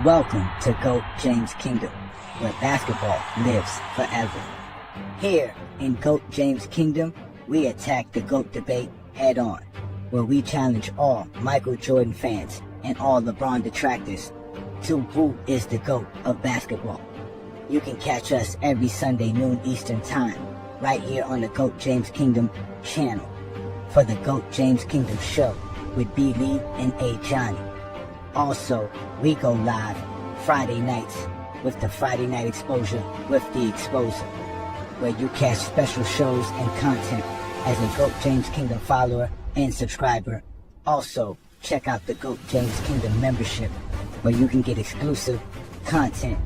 Welcome to GOAT James Kingdom, where basketball lives forever. Here in GOAT James Kingdom, we attack the GOAT debate head on, where we challenge all Michael Jordan fans and all LeBron detractors to who is the GOAT of basketball. You can catch us every Sunday noon Eastern Time, right here on the GOAT James Kingdom channel, for the GOAT James Kingdom show with B. Lee and A. Johnny. Also, we go live Friday nights with the Friday Night Exposure with the Exposer, where you catch special shows and content as a GOAT James Kingdom follower and subscriber. Also, check out the GOAT James Kingdom membership, where you can get exclusive content.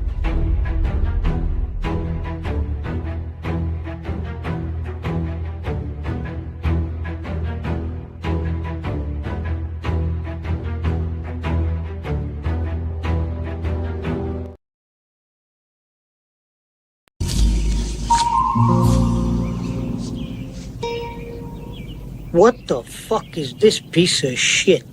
What the fuck is this piece of shit?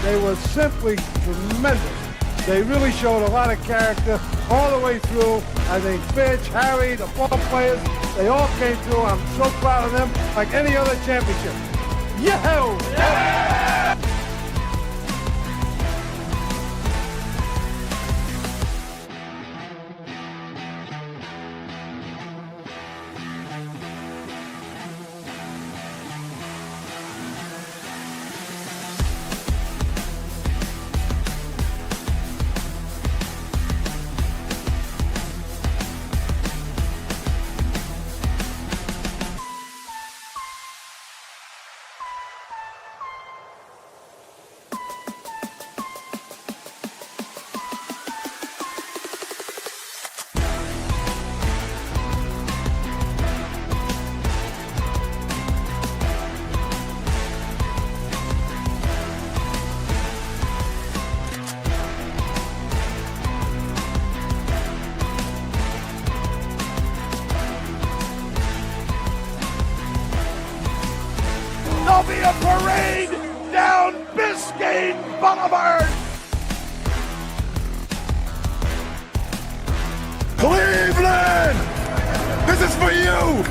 They were simply tremendous. They really showed a lot of character all the way through. I think Fitch, Harry, the ball players, they all came through. I'm so proud of them, like any other championship. Yahoo! Yeah! There'll be a parade down Biscayne Boulevard. Cleveland! This is for you!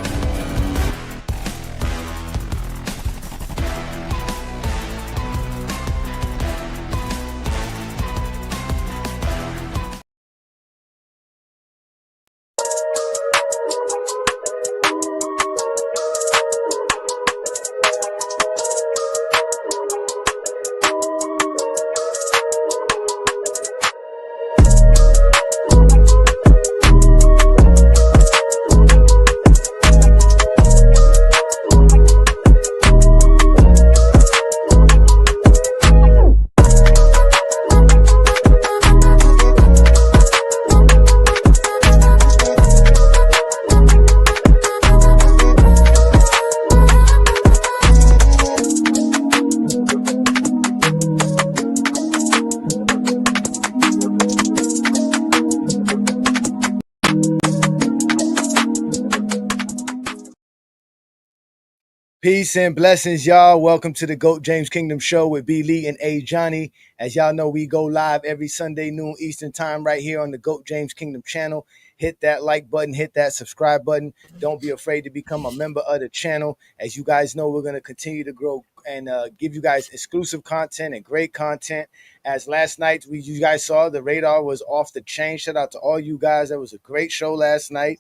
Peace and blessings, y'all. Welcome to the GOAT James Kingdom show with B. Lee and A. Johnny. As y'all know, we go live every Sunday noon Eastern Time right here on the GOAT James Kingdom channel. Hit that like button, hit that subscribe button. Don't be afraid to become a member of the channel. As you guys know, we're going to continue to grow and give you guys exclusive content and great content. As last night, you guys saw, the radar was off the chain. Shout out to all you guys. That was a great show last night.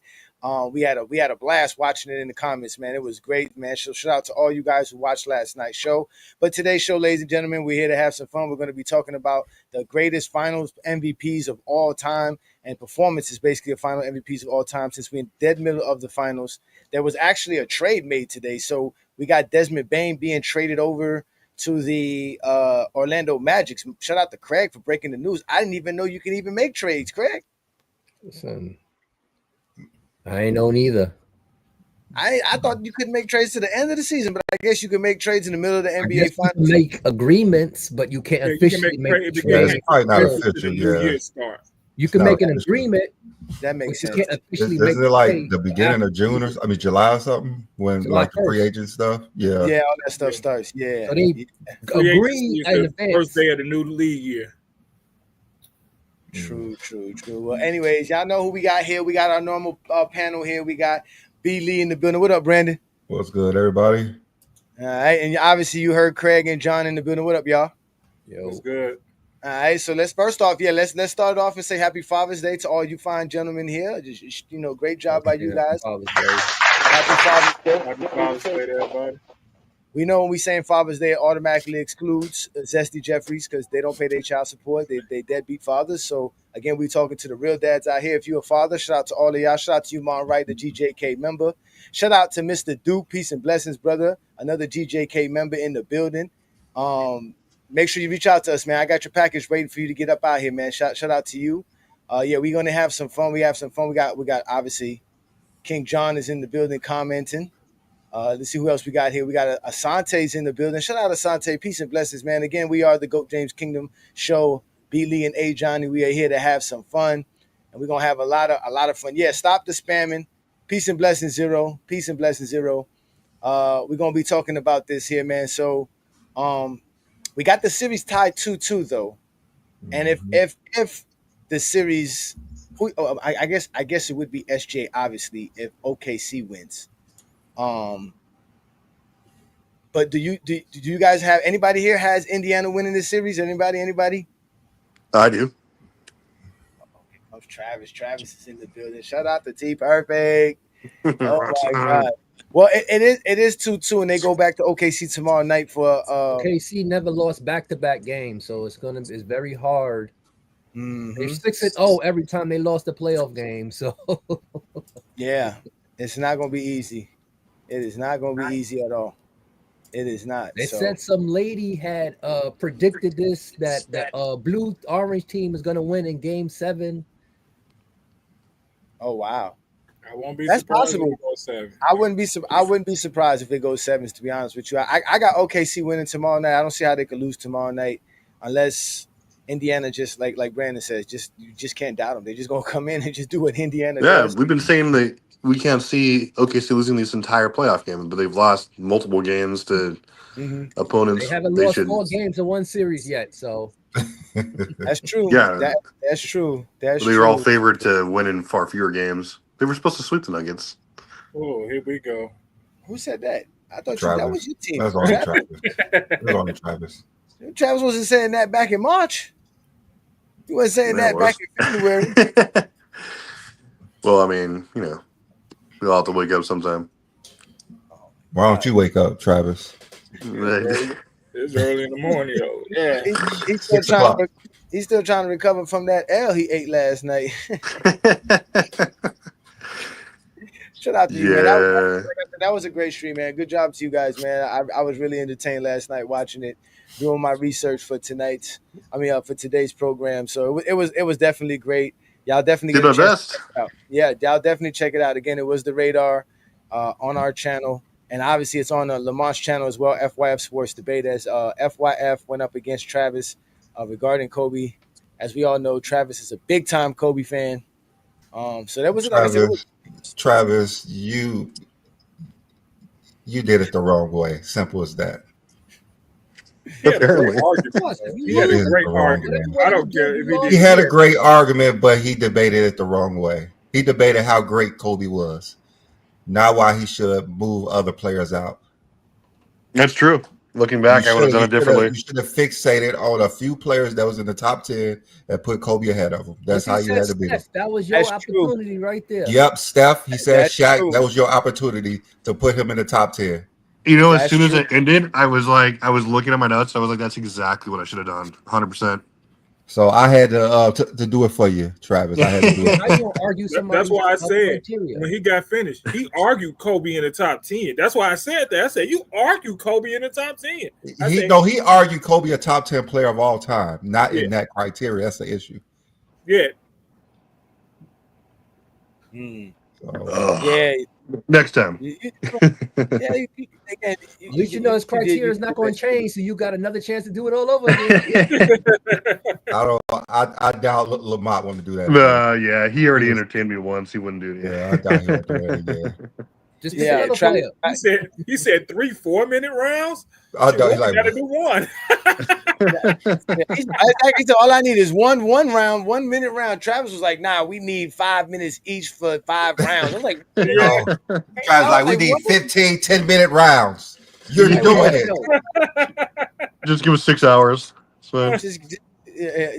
We had a blast watching it in the comments, man. It was great, man. So shout out to all you guys who watched last night's show. But today's show, ladies and gentlemen, we're here to have some fun. We're going to be talking about the greatest finals MVPs of all time and performances, basically the final MVPs of all time. Since we're in the dead middle of the finals, there was actually a trade made today. So we got Desmond Bane being traded over to the Orlando Magic. Shout out to Craig for breaking the news. I didn't even know you can even make trades, Craig. Listen, I ain't know neither. I thought you couldn't make trades to the end of the season, but I guess you can make trades in the middle of the I NBA guess you finals. can make agreements, but you can't Yeah, you can officially make make trade- the yeah, trade. it's probably not trade official. to the new Yeah, year start. You can not make an official. agreement, That but makes you sense. can't officially make Isn't the it like trade the beginning of June or I mean July or something when July like the free 1st. agent stuff? Yeah. Yeah, all that stuff Yeah. starts. Yeah. So they Free agency agree is in the advance. first day of the new league year. True. Well, anyways, y'all know who we got here. We got our normal panel here. We got B. Lee in the building. What up, Brandon? What's good, everybody? All right, and obviously you heard Craig and John in the building. What up, y'all? Yo, That's good. All right, so let's first off, let's start off and say Happy Father's Day to all you fine gentlemen here. Just great job by you guys. Father's Day. Happy Father's Day. Happy Father's Day to everybody. We know when we saying Father's Day, it automatically excludes Zesty Jeffries because they don't pay their child support. They deadbeat fathers. So again, we talking to the real dads out here. If you're a father, shout out to all of y'all. Shout out to you, Mom Wright, the GJK member. Shout out to Mr. Duke, peace and blessings, brother. Another GJK member in the building. Make sure you reach out to us, man. I got your package waiting for you to get up out here, man. Shout out to you. We're gonna have some fun. We have some fun. We got obviously King John is in the building commenting. Let's see who else we got here. We got Asante's in the building. Shout out Asante. Peace and blessings, man. Again, we are the GOAT James Kingdom show. B. Lee and A. Johnny. We are here to have some fun. And we're gonna have a lot of fun. Yeah, stop the spamming. Peace and blessings, Zero. Peace and blessings, Zero. We're gonna be talking about this here, man. So we got the series tied 2-2 though. And if the series I guess it would be SJ, obviously, if OKC wins. But do you guys have anybody here has Indiana winning this series? Anybody? I do. Comes Travis. Travis is in the building. Shout out to T Perfect. Oh my God. Well, it is 2-2, and they go back to OKC tomorrow night for KC never lost back-to-back games, so it's very hard. mhm. They're 6-0 every time they lost a playoff game. So Yeah, it's not gonna be easy. It is not gonna be easy at all. It is not. they So said some lady had predicted this that blue orange team is gonna win in game 7. oh wow. I won't be That's surprised possible. if we go 7. I wouldn't be surprised if it goes 7s, to be honest with you. I got OKC winning tomorrow night. I don't see how they could lose tomorrow night unless Indiana just like Brandon says, you just can't doubt them. They're just gonna come in and just do what Indiana Yeah, does. we've been saying that we can't see OKC losing this entire playoff game, but they've lost multiple games to Mhm. opponents. They haven't They lost should. 4 games in one series yet. So That's true. Yeah. That's true. That's They true. were all favored to win in far fewer games. They were supposed to sweep the Nuggets. Oh, here we go. Who said that? I thought Travis. that was your team. That's only Travis. That's only Travis. Travis wasn't saying that back in March. He wasn't saying Yeah, that it back was. in February. Well, I mean, we'll have to wake up sometime. Why don't you wake up, Travis? It's early in the morning, though. Yeah, he's 6 o'clock. still trying to recover from that L he ate last night. Shout out to you, man. That was a great stream, man. Good job to you guys, man. I was really entertained last night watching it, doing my research for for today's program. So it was definitely great. Y'all definitely Did get a my chance to best. check it out. Yeah, y'all definitely check it out. Again, it was the Radar on our channel. And obviously it's on the Lamont's channel as well, FYF Sports Debate, as FYF went up against Travis regarding Kobe. As we all know, Travis is a big-time Kobe fan. So that was like I said, Travis, you did it the wrong way. Simple as that. He had a great Apparently. argument. He had a great argument. I don't care if he did. He had a great argument, but he debated it the wrong way. He debated how great Kobe was, not why he should move other players out. That's true. Looking back, I would have done it differently. You should have fixated on a few players that was in the top 10 and put Kobe ahead of him. That's how you had to be. That was your opportunity right there. Yep, Steph. He said, That's Shaq, true. that was your opportunity to put him in the top 10. As soon as it ended, I was looking at my notes. I was like, that's exactly what I should have done. 100%. So I had to do it for you, Travis. I had to do it. How you gonna argue That's why I said criteria? when he got finished, he argued Kobe in the top 10. That's why I said that. I said you argue Kobe in the top 10. He argued Kobe a top 10 player of all time, not in that criteria. That's the issue. Yeah. Mm. So, Yeah, Next time. Again, At least you know his criteria is not going to change, so you got another chance to do it all over again. I doubt Lamont want to do that. Yeah, he already entertained me once. He wouldn't do it. Yeah, I doubt he would do it again. Just pick another player. He said 3 4-minute rounds. I doubt he's like, like, gotta do one. He said, all I need is one round, 1 minute round. Travis was like, nah, we need 5 minutes each for 5 rounds. I'm like, Travis like, we need 15 10-minute rounds. You're doing it. Just give us 6 hours. So.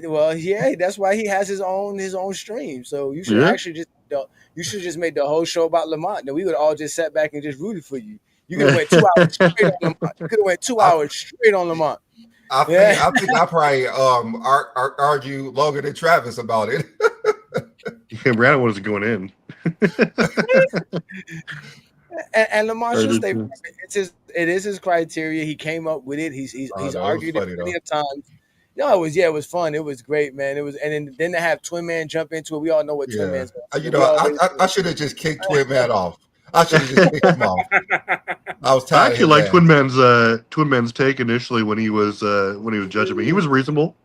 Well, yeah, that's why he has his own stream. So you should actually just make the whole show about Lamont. Then we would all just sat back and just rooted for you. You could have went 2 hours straight on Lamont. You could have went 2 hours straight on Lamont. I think I probably argue longer than Travis about it. Yeah, Brandon was going in. and Lamont should stay. It is his criteria. He came up with it. He's argued it plenty of times. No, it was fun. It was great, man. It was, and then to have Twin Man jump into it. We all know what Twin Man's. I should have just kicked Twin Man off. I should have just kicked him off. I was tired. I actually liked Twin Man's take initially when he was judging me. He was reasonable.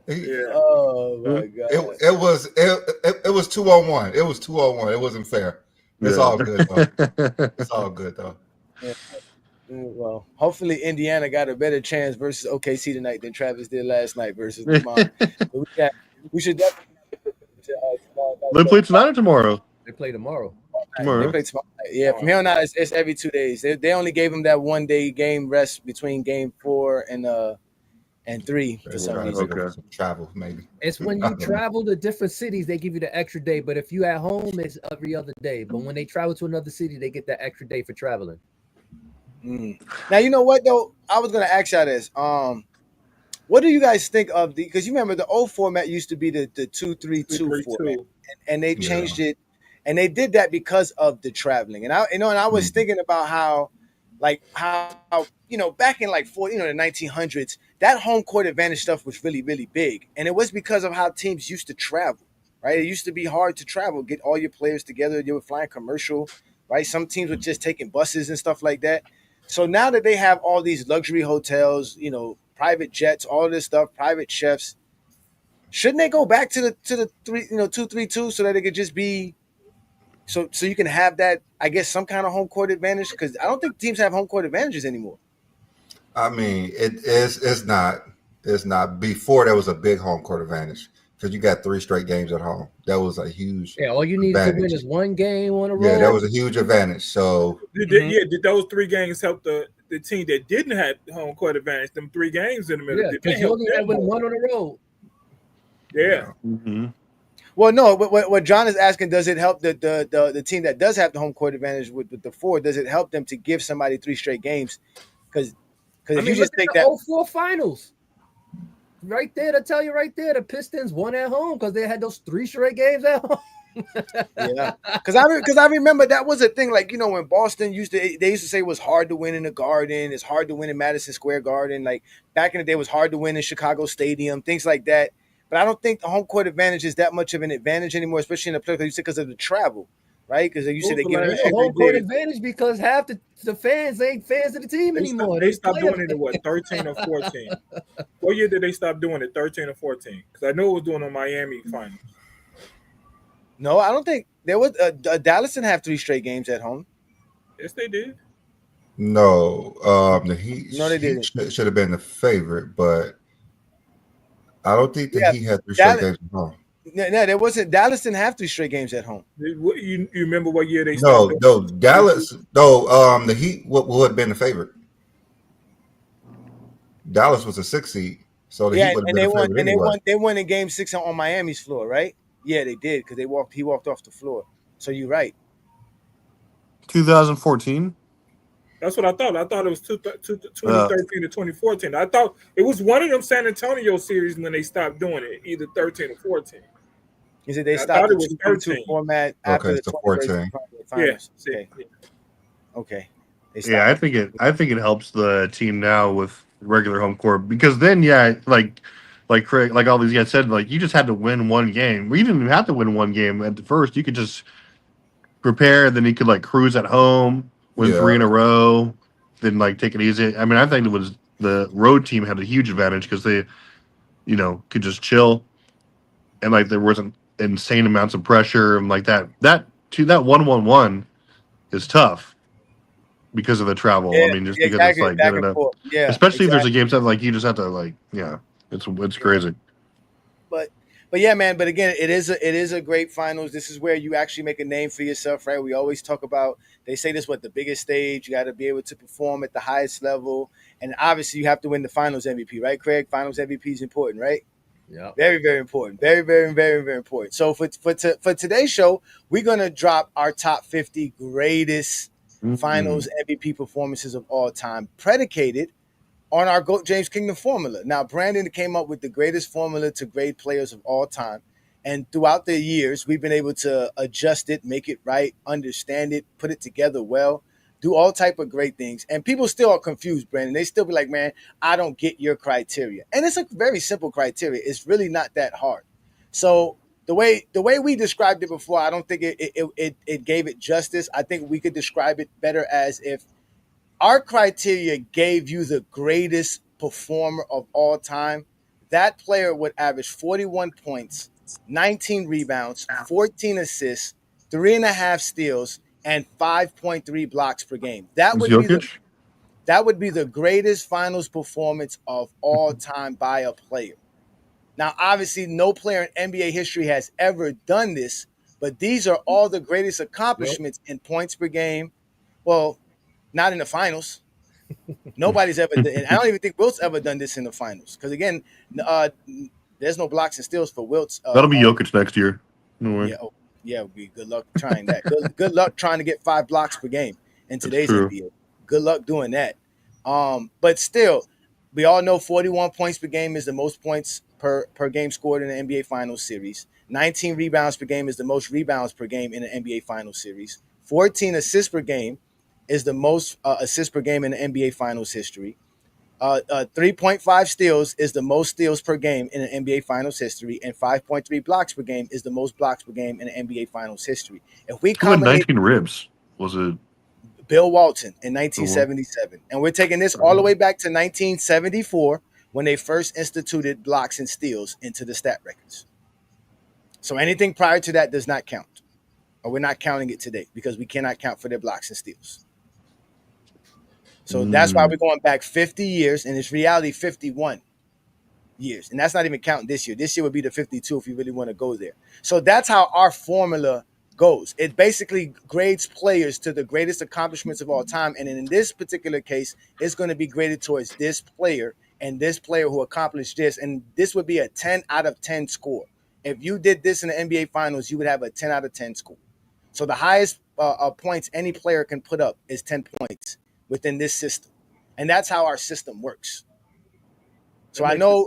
Oh my god! It was 2-on-1. It was 2-on-1. It wasn't fair. It's all good though. It's all good though. Yeah. Well, hopefully Indiana got a better chance versus OKC tonight than Travis did last night versus Lamont. we should definitely. They play tonight or tomorrow? They play tomorrow. They play tomorrow. Yeah, from here on out, it's every 2 days. They only gave him that 1-day game rest between game 4 and 3 for some reason. Some travel maybe. It's when you travel to different cities, they give you the extra day. But if you at home, it's every other day. But when they travel to another city, they get that extra day for traveling. Now you know what though, I was gonna ask y'all this. What do you guys think of because you remember the old format used to be the 2-3-2 format, and they changed it, and they did that because of the traveling. And I was thinking about how back in like the 1900s, that home court advantage stuff was really, really big, and it was because of how teams used to travel. Right, it used to be hard to travel, get all your players together. They were flying commercial. Right, some teams were just taking buses and stuff like that. So now that they have all these luxury hotels, private jets, all this stuff, private chefs, shouldn't they go back to the 2-3-2 so that it could just be so you can have that, I guess, some kind of home court advantage? Because I don't think teams have home court advantages anymore. I mean, it's not. Before there was a big home court advantage because you got 3 straight games at home. That was a huge. Yeah, all you need to win is 1 game on a road. Yeah, that was a huge advantage. So did those 3 games help the team that didn't have home court advantage? Them 3 games in the middle. Yeah, because you only had to win 1 on the road. Yeah. Mm-hmm. Well, no. What John is asking, does it help the team that does have the home court advantage with the 4? Does it help them to give somebody 3 straight games? Because if you just take that 04 finals. Right there, to tell you right there, the Pistons won at home because they had those 3 straight games at home. Yeah, because I remember that was a thing. Like when Boston used to say it was hard to win in the Garden, it's hard to win in Madison Square Garden. Like back in the day, it was hard to win in Chicago Stadium, things like that. But I don't think the home court advantage is that much of an advantage anymore, especially in the playoffs. You said because of the travel, right? Because you said they give a home court advantage because half the fans ain't fans of the team anymore. They stopped doing it at 13 or 14? What year did they stop doing it? 13 or 14? Because I know it was doing on Miami finals. No, I don't think there was. Dallas didn't have 3 straight games at home. Yes, they did. No, the Heat. No, they didn't. Should have been the favorite, but I don't think that he had 3 straight games at home. No, there wasn't. Dallas didn't have 3 straight games at home. You remember what year they? No, Dallas. No, the Heat would have been the favorite. Dallas was a 6 seed, so the Heat would have been the favorite anyway. They won in Game 6 on Miami's floor, right? Yeah, they did because he walked off the floor. So you're right. 2014. That's what I thought. I thought it was 2013 to 2014. I thought it was one of them San Antonio series when they stopped doing it, either 13 or 14. You said they stopped the 2-2 format after the 14. Finals. Yeah. Okay. Yeah, I think it helps the team now with regular home court because then like Craig, like all these guys said, like you just had to win 1 game. We didn't even have to win 1 game at the first. You could just prepare, and then he could like cruise at home, win 3 in a row, then like take it easy. I mean, I think it was the road team had a huge advantage because they, could just chill, and like there wasn't insane amounts of pressure and like that. That 1-1-1 is tough because of the travel. Yeah, I mean, just because it's exactly. like Back getting and up, forth. Yeah, especially if there's a exactly. game set like you just have to like, yeah, it's crazy. But yeah, man. But again, it is a great finals. This is where you actually make a name for yourself, right? We always talk about. They say this the biggest stage. You got to be able to perform at the highest level, and obviously you have to win the finals MVP, right, Craig? Finals MVP is important, right? Yeah. Very, very important. Very, very, very, very important. So for today's show, we're gonna drop our top 50 greatest finals MVP performances of all time, predicated on our GOAT James Kingdom formula. Now, Brandon came up with the greatest formula to grade players of all time. And throughout the years, we've been able to adjust it, make it right, understand it, put it together well, do all type of great things. And people still are confused, Brandon. They still be like, man, I don't get your criteria. And it's a very simple criteria. It's really not that hard. So the way we described it before, I don't think it gave it justice. I think we could describe it better as if our criteria gave you the greatest performer of all time. That player would average 41 points, 19 rebounds, 14 assists, 3.5 steals, and 5.3 blocks per game. That Was would be Jokic? the greatest finals performance of all time by a player. Now, obviously, no player in NBA history has ever done this, but these are all the greatest accomplishments in points per game. Well, not in the finals. Nobody's ever done, and I don't even think Wilt's ever done this in the finals. Because again, there's no blocks and steals for Wilt's. That'll be Jokic next year. No way. Yeah, yeah. Good luck trying that. Good luck trying to get 5 blocks per game in That's today's true. NBA. Good luck doing that. But still, we all know 41 points per game is the most points per game scored in an NBA Finals series. 19 rebounds per game is the most rebounds per game in an NBA Finals series. 14 assists per game is the most assists per game in the NBA Finals history. 3.5 steals is the most steals per game in an NBA Finals history, and 5.3 blocks per game is the most blocks per game in an NBA Finals history. If we Who had combine 19 ribs? Was it Bill Walton in 1977, and we're taking this all the way back to 1974 when they first instituted blocks and steals into the stat records. So anything prior to that does not count, or we're not counting it today because we cannot count for their blocks and steals. So that's why we're going back 50 years, and it's reality 51 years. And that's not even counting this year. This year would be the 52 if you really want to go there. So that's how our formula goes. It basically grades players to the greatest accomplishments of all time. And in this particular case, it's going to be graded towards this player and this player who accomplished this. And this would be a 10 out of 10 score. If you did this in the NBA Finals, you would have a 10 out of 10 score. So the highest points any player can put up is 10 points within this system. And that's how our system works. So I know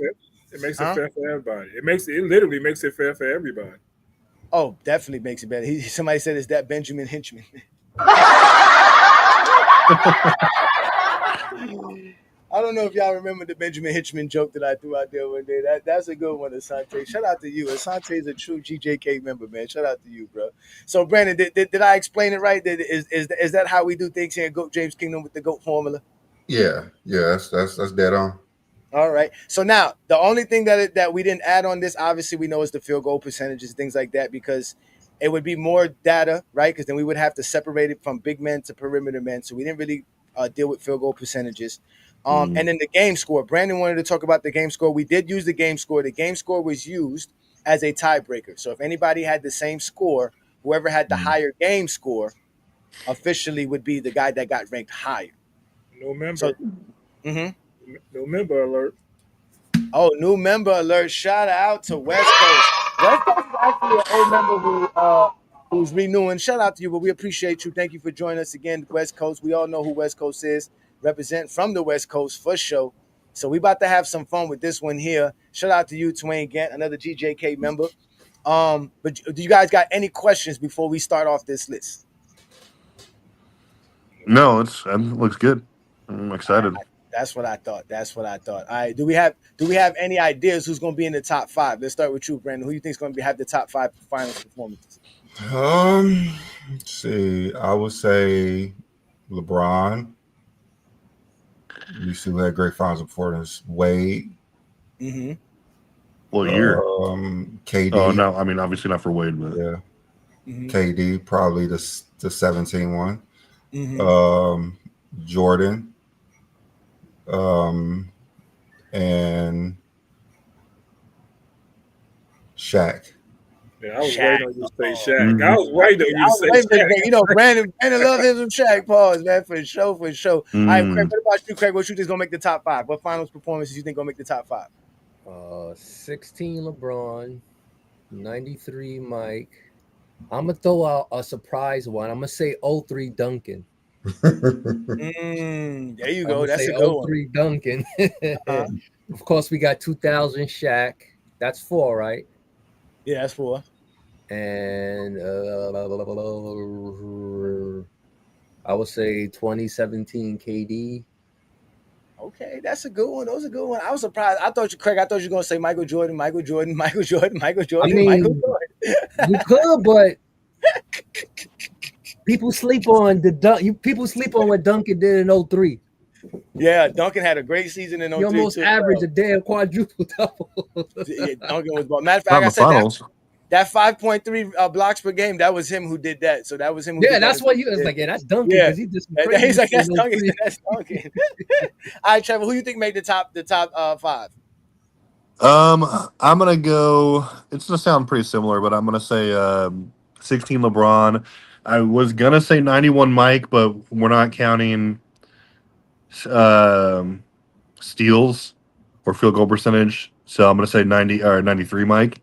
it makes it fair for everybody. It literally makes it fair for everybody. Oh, definitely makes it better. Somebody said, "Is that Benjamin Hinchman?" I don't know if y'all remember the Benjamin Hinchman joke that I threw out there one day. That's a good one, Asante. Shout out to you. Asante is a true GJK member, man. Shout out to you, bro. So, Brandon, did I explain it right? Is that how we do things here at GOAT James Kingdom with the GOAT formula? Yeah, that's dead on. All right. So now the only thing that we didn't add on this, obviously, we know is the field goal percentages, things like that, because it would be more data, right? Because then we would have to separate it from big men to perimeter men. So we didn't really deal with field goal percentages. And then the game score. Brandon wanted to talk about the game score. We did use the game score. The game score was used as a tiebreaker. So if anybody had the same score, whoever had the higher game score officially would be the guy that got ranked higher. No member. So, no member alert. Oh, new member alert. Shout out to West Coast. West Coast is actually an old member who's renewing. Shout out to you, but we appreciate you. Thank you for joining us again, West Coast. We all know who West Coast is. Represent from the West Coast for sure. So we about to have some fun with this one here. Shout out to you, Twain Gant, another GJK member. But do you guys got any questions before we start off this list? No, it looks good. I'm excited. That's what I thought. All right. Do we have any ideas who's going to be in the top 5? Let's start with you, Brandon. Who you think is going to have the top 5 finals performances? Let's see. I would say LeBron. You see who had great finals performance. Wade. Mm-hmm. What year? KD. Oh no, I mean obviously not for Wade, but Yeah. Mm-hmm. KD, probably the 17 one. Mm-hmm. Jordan. And Shaq. Yeah, I was Shaq. waiting on you to say Shaq. Mhm. I was waiting on you to say Shaq. You know, Brandon love him some Shaq. Pause, man, for sure. All right, Craig, what about you, Craig? What you think is gonna make the top 5? What finals performances you think gonna make the top 5? 16 LeBron, 93 Mike. I'm gonna throw out a surprise one. I'm gonna say 03 Duncan. There you go. That's a good one. 03 Duncan. Of course, we got 2000 Shaq. That's 4, right? Yeah, that's 4. And I would say 2017 KD. Okay, that's a good one. Those are good one. I was surprised. Craig, I thought you were gonna say Michael Jordan. I mean, you could, but people sleep on people sleep on what Duncan did in 03. Yeah, Duncan had a great season in 03. He almost averaged a damn quadruple double. Yeah, Duncan was. Matter of fact, not like I the said, finals. that 5.3 blocks per game, that was him who did that. So that was him. Yeah, that's what he was like. Yeah, that's Duncan because he did some crazy. He's like, that's Duncan. That's Duncan. All right, Trevor, who you think made the top 5? I'm gonna go. It's gonna sound pretty similar, but I'm gonna say 16 LeBron. I was gonna say 91 Mike, but we're not counting steals or field goal percentage. So I'm gonna say 90 or 93 Mike.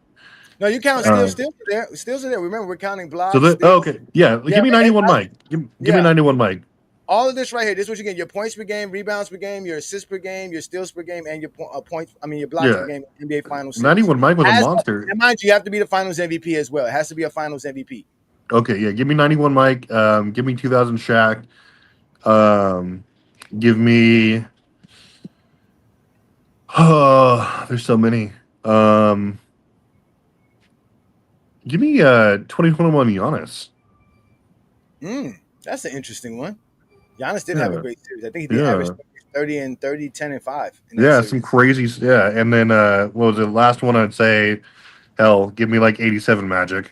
No, you count steals. Steals are there. Steals are there. Remember, we're counting blocks. Okay, yeah. Give me 91 Mike. Give me 91 Mike. All of this right here. This is what you get: your points per game, rebounds per game, your assists per game, your steals per game, and your points. I mean, your blocks per game. NBA Finals. 91 Mike was a monster. And mind you, you have to be the Finals MVP as well. It has to be a Finals MVP. Okay, yeah. Give me 91 Mike. Give me 2000 Shaq. Give me. Oh, there's so many. Give me 2021 Giannis. That's an interesting one. Giannis did have a great series. I think he did average 30 and 30, 10 and 5. Yeah, some crazy. Yeah, and then what was the last one? I'd say, hell, give me like 87 Magic.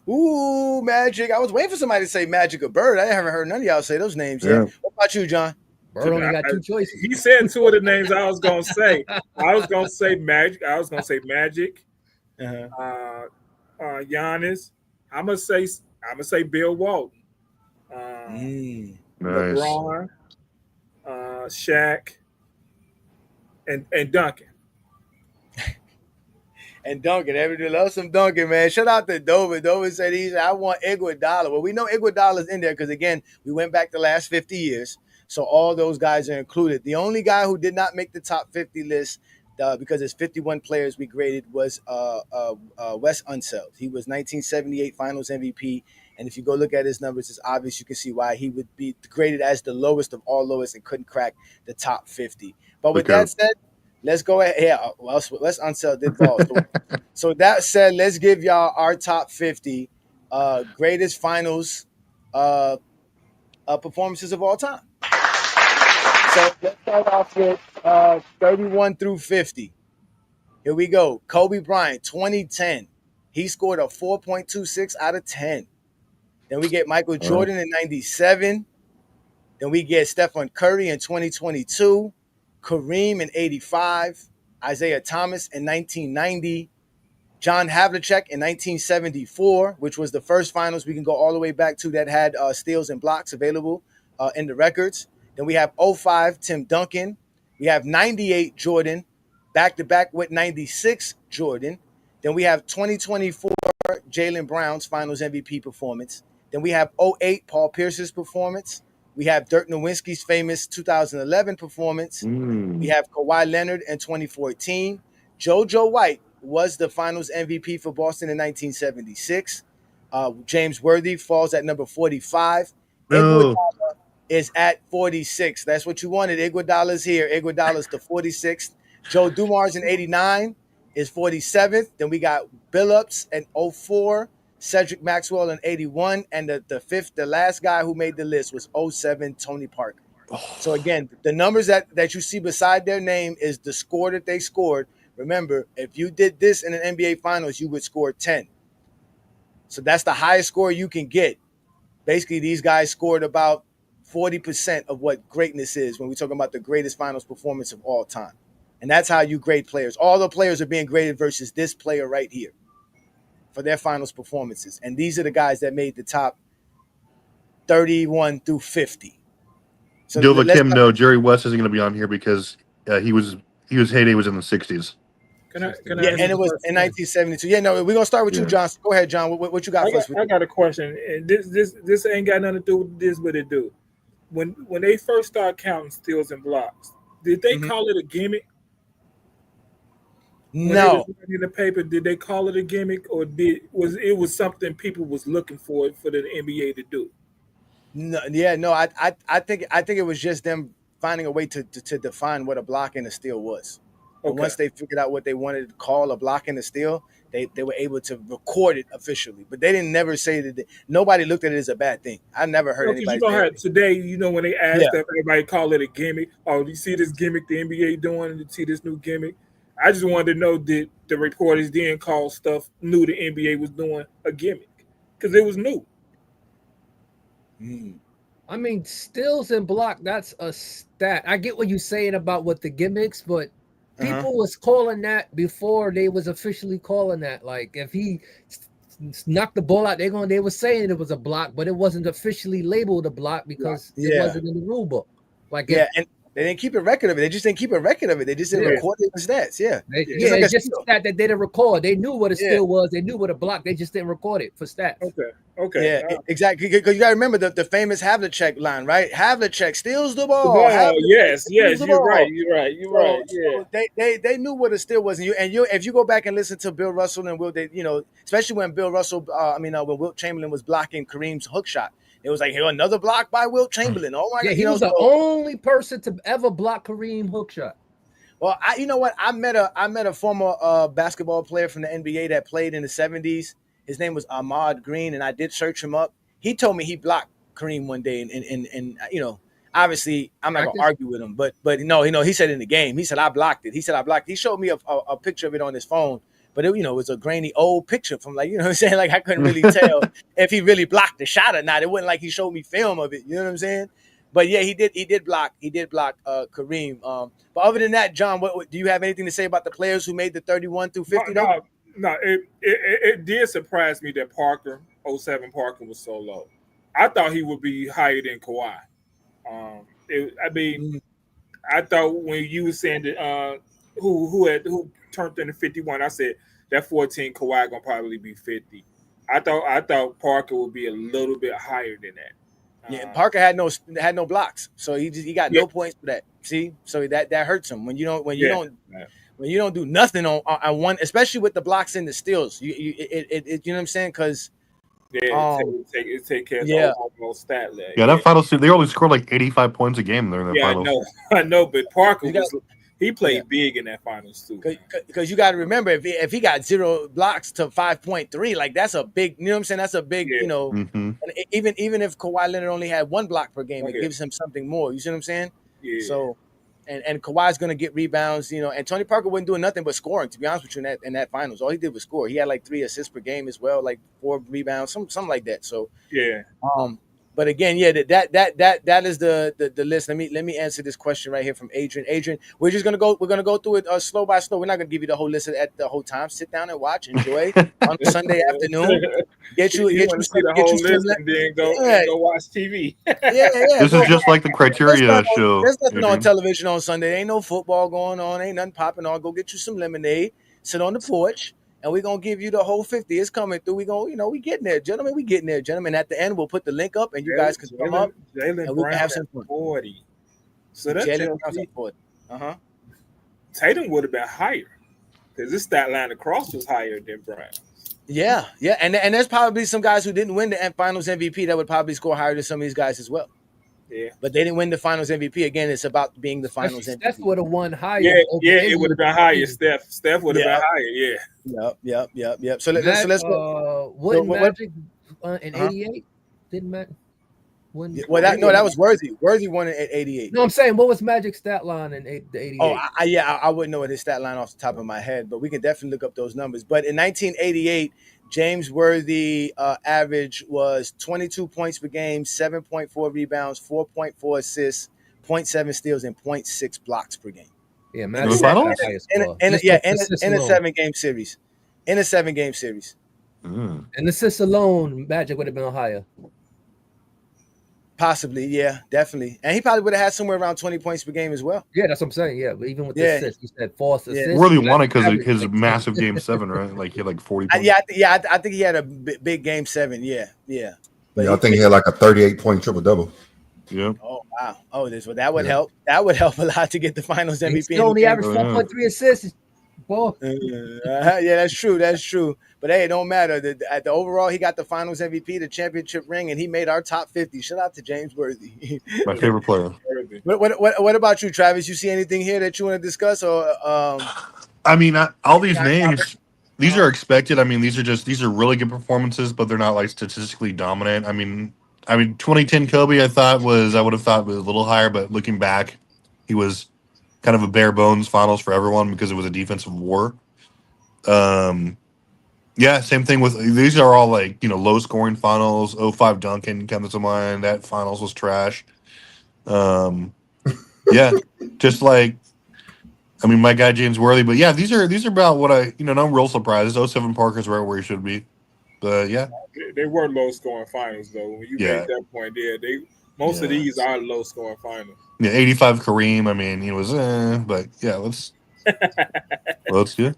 Ooh, Magic. I was waiting for somebody to say Magic or Bird. I haven't heard none of y'all say those names yet. What about you, John? Bird only got 2 choices. He said 2 of the names I was gonna say. I was gonna say Magic. Giannis. I'm gonna say Bill Walton. Nice. LeBron, Shaq, and Duncan. And Duncan, everybody loves some Duncan, man. Shout out to Dover. Dover said I want Iguodala. Well, we know Iguodala's in there because, again, we went back the last 50 years. So all those guys are included. The only guy who did not make the top 50 list because there's 51 players we graded was Wes Unseld. He was 1978 Finals MVP. And if you go look at his numbers, it's obvious you can see why he would be graded as the lowest of all lowest and couldn't crack the top 50. But with that said, let's go ahead. Yeah, Wes Unseld did fall. So that said, let's give y'all our top 50 greatest finals performances of all time. So let's start off with 31 through 50. Here we go. Kobe Bryant, 2010. He scored a 4.26 out of 10. Then we get Michael Jordan in 97. Then we get Stephen Curry in 2022. Kareem in 85. Isaiah Thomas in 1990. John Havlicek in 1974, which was the first finals we can go all the way back to that had steals and blocks available in the records. Then we have 05 Tim Duncan. We have 98 Jordan, back-to-back with 96 Jordan. Then we have 2024 Jaylen Brown's Finals MVP performance. Then we have 08 Paul Pierce's performance. We have Dirk Nowitzki's famous 2011 performance. We have Kawhi Leonard in 2014. JoJo White was the Finals MVP for Boston in 1976. James Worthy falls at number 45. Iguodala is at 46. That's what you wanted. Iguodala's here. Iguodala's the 46th. Joe Dumars in 89 is 47th. Then we got Billups in 04. Cedric Maxwell in 81, and the last guy who made the list was 07 Tony Parker. So again, the numbers that you see beside their name is the score that they scored. Remember, if you did this in an NBA Finals, you would score 10. So that's the highest score you can get. Basically, these guys scored about 40% of what greatness is when we're talking about the greatest Finals performance of all time. And that's how you grade players. All the players are being graded versus this player right here for their Finals performances. And these are the guys that made the top 31 through 50. So You'll let Tim know Jerry West isn't going to be on here because his heyday was in the 60s. Can I and it was in 1972. Yeah, no, we're gonna start with you, John. So go ahead, John. What you got for us? I got a question, and this ain't got nothing to do with this, but it do. When they first started counting steals and blocks, did they call it a gimmick? No. In the paper, did they call it a gimmick, or was something people was looking for the NBA to do? No, yeah, no. I think it was just them finding a way to define what a block and a steal was. Okay. Once they figured out what they wanted to call a block and a steal, they were able to record it officially. But they didn't never say that. Nobody looked at it as a bad thing. I never heard anybody. Today, when they asked if everybody call it a gimmick, do you see this gimmick the NBA doing? You see this new gimmick? I just wanted to know that the reporters didn't call stuff new the NBA was doing a gimmick because it was new. I mean, steals and block, that's a stat. I get what you're saying about what the gimmicks, but people was calling that before they was officially calling that. Like if he knocked the ball out, they were saying it was a block, but it wasn't officially labeled a block because it wasn't in the rule book. Like and they didn't keep a record of it. They just didn't keep a record of it. They just didn't record it in stats. It's just a stat that they didn't record. They knew what a steal was. They knew what a block. They just didn't record it for stats. Okay. Yeah, exactly. Because you got to remember the famous Havlicek line, right? Havlicek steals the ball. Yes, you're right. Yeah. So they knew what a steal was, and if you go back and listen to Bill Russell and Will, especially when Bill Russell, when Wilt Chamberlain was blocking Kareem's hook shot. It was like, here, another block by Wilt Chamberlain. Oh my God! He was the only person to ever block Kareem hook shot. Well, you know what? I met a former basketball player from the NBA that played in the 70s. His name was Ahmad Green, and I did search him up. He told me he blocked Kareem one day, and obviously I'm not gonna argue with him, but no, he said in the game, he said I blocked it. He showed me a picture of it on his phone. But it was a grainy old picture from what I'm saying? Like I couldn't really tell if he really blocked the shot or not. It wasn't like he showed me film of it. You know what I'm saying? But yeah, he did block Kareem. But other than that, John, what do you have anything to say about the players who made the 31 through 50? No, it did surprise me that 07 Parker was so low. I thought he would be higher than Kawhi. I thought when you were saying that who turned into 51, I said that 14 Kawhi gonna probably be 50. I thought Parker would be a little bit higher than that. Parker had no blocks, so he got no points for that. See, so that hurts him when you don't do nothing on one, especially with the blocks and the steals. You know what I'm saying? Because take care of the overall stat leg. Yeah, that finals they only scored like 85 points a game during the finals. I know, but Parker he played big in that finals too. Because you got to remember, if he got 0 blocks to 5.3, like that's a big. You know what I'm saying? That's a big. And even if Kawhi Leonard only had 1 block per game, it gives him something more. You see what I'm saying? Yeah. So, and Kawhi's gonna get rebounds. And Tony Parker wasn't doing nothing but scoring. To be honest with you, in that finals, all he did was score. He had like 3 assists per game as well, like 4 rebounds, something like that. So yeah. But again, that is the list. Let me answer this question right here from Adrian. Adrian, we're gonna go through it slow by slow. We're not gonna give you the whole list at the whole time. Sit down and watch, enjoy on a Sunday afternoon. Get you some list and then go watch TV. Yeah. This is just like the criteria show. There's nothing on television on Sunday. There ain't no football going on. Ain't nothing popping on. Go get you some lemonade. Sit on the porch. And we're going to give you the whole 50. It's coming through. We getting there, gentlemen. We getting there, gentlemen. At the end, we'll put the link up, and you guys can come up, and we can have some fun. 40. So that's Jaylen Brown's at 40. Tatum would have been higher because this stat line across was higher than Brown. Yeah. And there's probably some guys who didn't win the Finals MVP that would probably score higher than some of these guys as well. Yeah. But they didn't win the Finals MVP. Again, it's about being the Finals MVP. Steph would have won higher. Yeah, over it would have been higher. MVP. Steph would have been higher. Yeah. Yep. So let's go. Wouldn't what- Magic in '88? Didn't Magic? Well, that was Worthy. Worthy won it at 88. No, I'm saying, what was Magic's stat line in the 88? Oh, I wouldn't know what his stat line off the top of my head, but we can definitely look up those numbers. But in 1988, James Worthy average was 22 points per game, 7.4 rebounds, 4.4 assists, 0.7 steals, and 0.6 blocks per game. Yeah, In the finals? In a 7-game series. In a 7-game series. Mm. And assists alone, Magic would have been higher. Possibly, yeah, definitely. And he probably would have had somewhere around 20 points per game as well. Yeah, that's what I'm saying. Yeah, but even with the assists, he said false assists. Worthy won it because of his massive game 7, right? Like he had like 40 points. I think he had a big game 7. Yeah. But I think he had like a 38-point triple-double. Yeah. Oh wow. Oh, that would help. That would help a lot to get the Finals MVP. He only averaged 4.3 assists. Boy. Yeah, that's true. But hey, it don't matter. At the overall, he got the Finals MVP, the championship ring, and he made our top 50. Shout out to James Worthy. My favorite player. What about you, Travis? You see anything here that you want to discuss? Or I mean, all these names, these are expected. I mean, these are really good performances, but they're not like statistically dominant. I mean, 2010 Kobe, I would have thought was a little higher, but looking back, he was kind of a bare bones finals for everyone because it was a defensive war. Yeah, same thing with these are all like, low scoring finals. 05 Duncan comes to mind. That finals was trash. Yeah, just like, my guy James Worthy. But yeah, these are about what no real surprises. 07 Parker's right where he should be. But yeah, they were low scoring finals though. When you made that point, most of these are low scoring finals. Yeah, 85 Kareem. He was, but yeah, let's do it.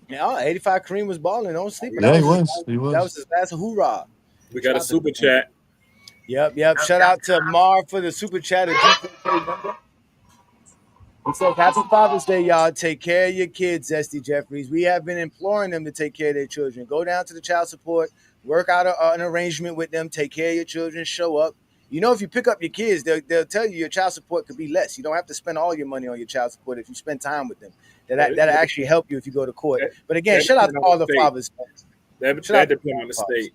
Yeah, 85 Kareem was balling. Don't sleep. Yeah, he was. That was his last hoorah. We got a super chat. Yep. Shout out to Mar for the super chat. GJK number. It says, "Happy Father's Day, y'all. Take care of your kids, Zesty Jeffries. We have been imploring them to take care of their children. Go down to the child support, work out an arrangement with them, take care of your children, show up. If you pick up your kids, they'll tell you your child support could be less. You don't have to spend all your money on your child support if you spend time with them. That'll actually help you if you go to court. But again, shout out to all the fathers. That depends on the state.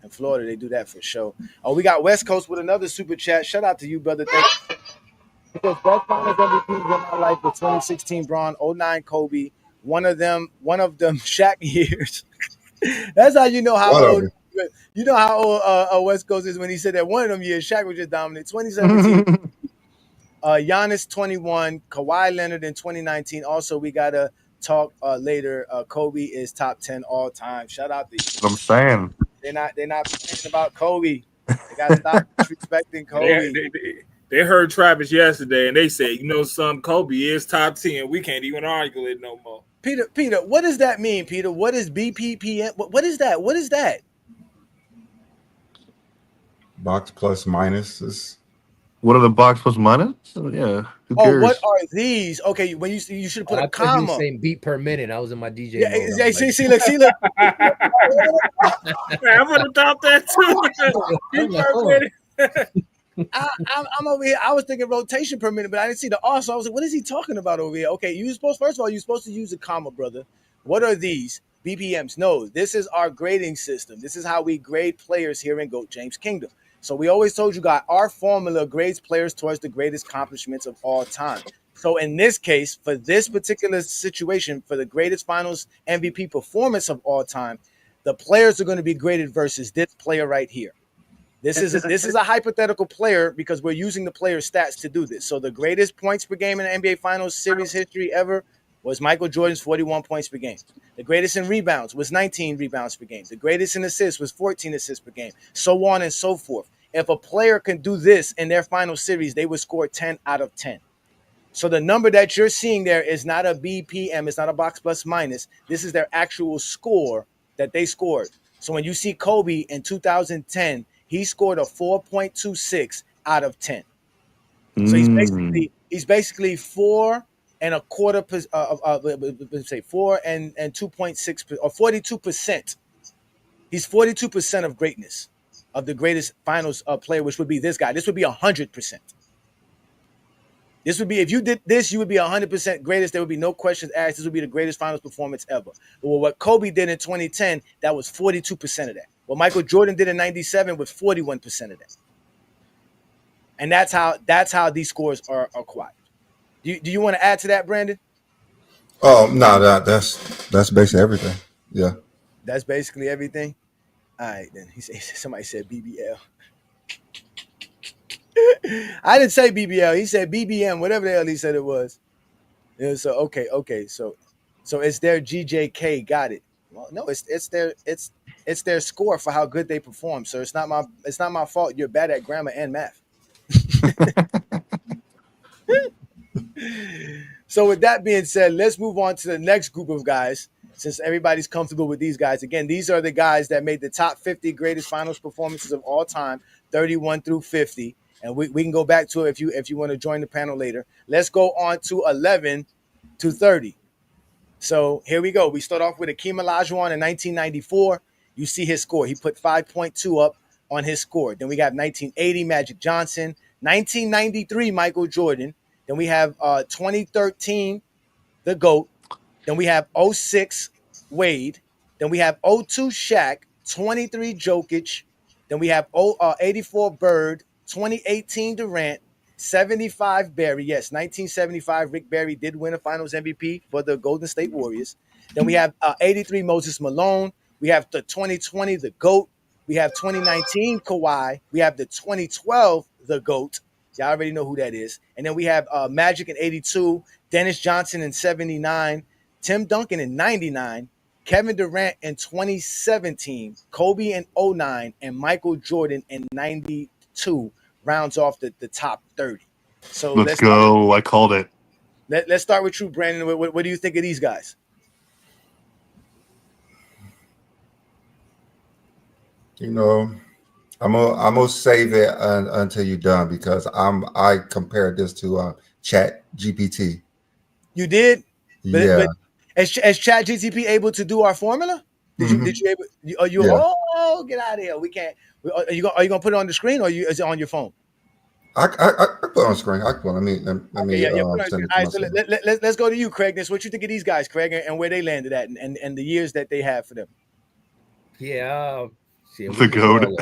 In Florida, they do that for sure. Oh, we got West Coast with another super chat. Shout out to you, brother. Thank you. Because best Finals MVPs in my life was 2016 Braun, 09 Kobe. One of them Shaq years. That's how you know how old. You know how old West Coast is when he said that one of them years Shaq was just dominant. 2017. Giannis 21, Kawhi Leonard in 2019. Also, we gotta talk later. Kobe is top 10 all time. Shout out to you. I'm saying they're not thinking about Kobe. They gotta stop disrespecting Kobe. They heard Travis yesterday and they said, Kobe is top 10. We can't even argue it no more. Peter, what does that mean, Peter? What is BPPM? What is that? What is that? Box plus minuses. What are the box plus minus? Yeah. Who cares? Oh, what are these? Okay, when you should put a comma. You saying beat per minute. I was in my DJ. Yeah, mode. see, look. Man, I would have thought that too. I'm over here. I was thinking rotation per minute, but I didn't see the R. So I was like, what is he talking about over here? Okay, first of all, you're supposed to use a comma, brother. What are these? BPMs. No, this is our grading system. This is how we grade players here in GOAT James Kingdom. So we always told you guys our formula grades players towards the greatest accomplishments of all time. So in this case, for this particular situation, for the greatest Finals MVP performance of all time, the players are going to be graded versus this player right here. This is a hypothetical player because we're using the player's stats to do this. So the greatest points per game in the NBA Finals series history ever was Michael Jordan's 41 points per game. The greatest in rebounds was 19 rebounds per game. The greatest in assists was 14 assists per game, so on and so forth. If a player can do this in their final series, they would score 10 out of 10. So the number that you're seeing there is not a BPM. It's not a box plus minus. This is their actual score that they scored. So when you see Kobe in 2010, he scored a 4.26 out of 10. So he's basically 4 and a quarter, say 4 and 2.6 or 42%. He's 42% of greatness. of the greatest finals player, which would be this guy. This would be 100%. This would be, if you did this, you would be 100% greatest. There would be no questions asked. This would be the greatest finals performance ever. Well, what Kobe did in 2010, that was 42% of that. What Michael Jordan did in 97 was 41% of that. And that's how these scores are acquired. Do you want to add to that, Brandon? Oh no, that's basically everything. Yeah. That's basically everything. All right, then somebody said BBL. I didn't say BBL. He said BBM, whatever the hell he said it was. Yeah, so okay. So it's their GJK. Got it. Well, no, it's their score for how good they perform. So it's not my fault. You're bad at grammar and math. So with that being said, let's move on to the next group of guys. Since everybody's comfortable with these guys, again, these are the guys that made the top 50 greatest finals performances of all time, 31 through 50. And we can go back to it if you want to join the panel later. Let's go on to 11 to 30. So here we go. We start off with Akeem Olajuwon in 1994. You see his score. He put 5.2 up on his score. Then we got 1980 Magic Johnson, 1993 Michael Jordan. Then we have 2013 the GOAT. Then we have 06 Wade. Then we have 02 Shaq, 23 Jokic. Then we have 84 Bird, 2018 Durant, 75 Barry. Yes, 1975 Rick Barry did win a Finals MVP for the Golden State Warriors. Then we have 83 Moses Malone. We have the 2020 the GOAT. We have 2019 Kawhi. We have the 2012 the GOAT. Y'all already know who that is. And then we have Magic in 82, Dennis Johnson in 79, Tim Duncan in 99, Kevin Durant in 2017, Kobe in 09, and Michael Jordan in 92 rounds off the top 30. So let's go. I called it. Let's start with you, Brandon. What do you think of these guys? You know, I'm gonna save it until you're done because I compared this to Chat GPT. You did? Yeah. But is Chat GPT able to do our formula? Did you able? Yeah. Oh, get out of here! We can't. Are you gonna put it on the screen or is it on your phone? I put it on the screen. Let me All right, so let's go to you, Craig. This what you think of these guys, Craig, and where they landed at, and the years that they have for them. Yeah. The GOAT.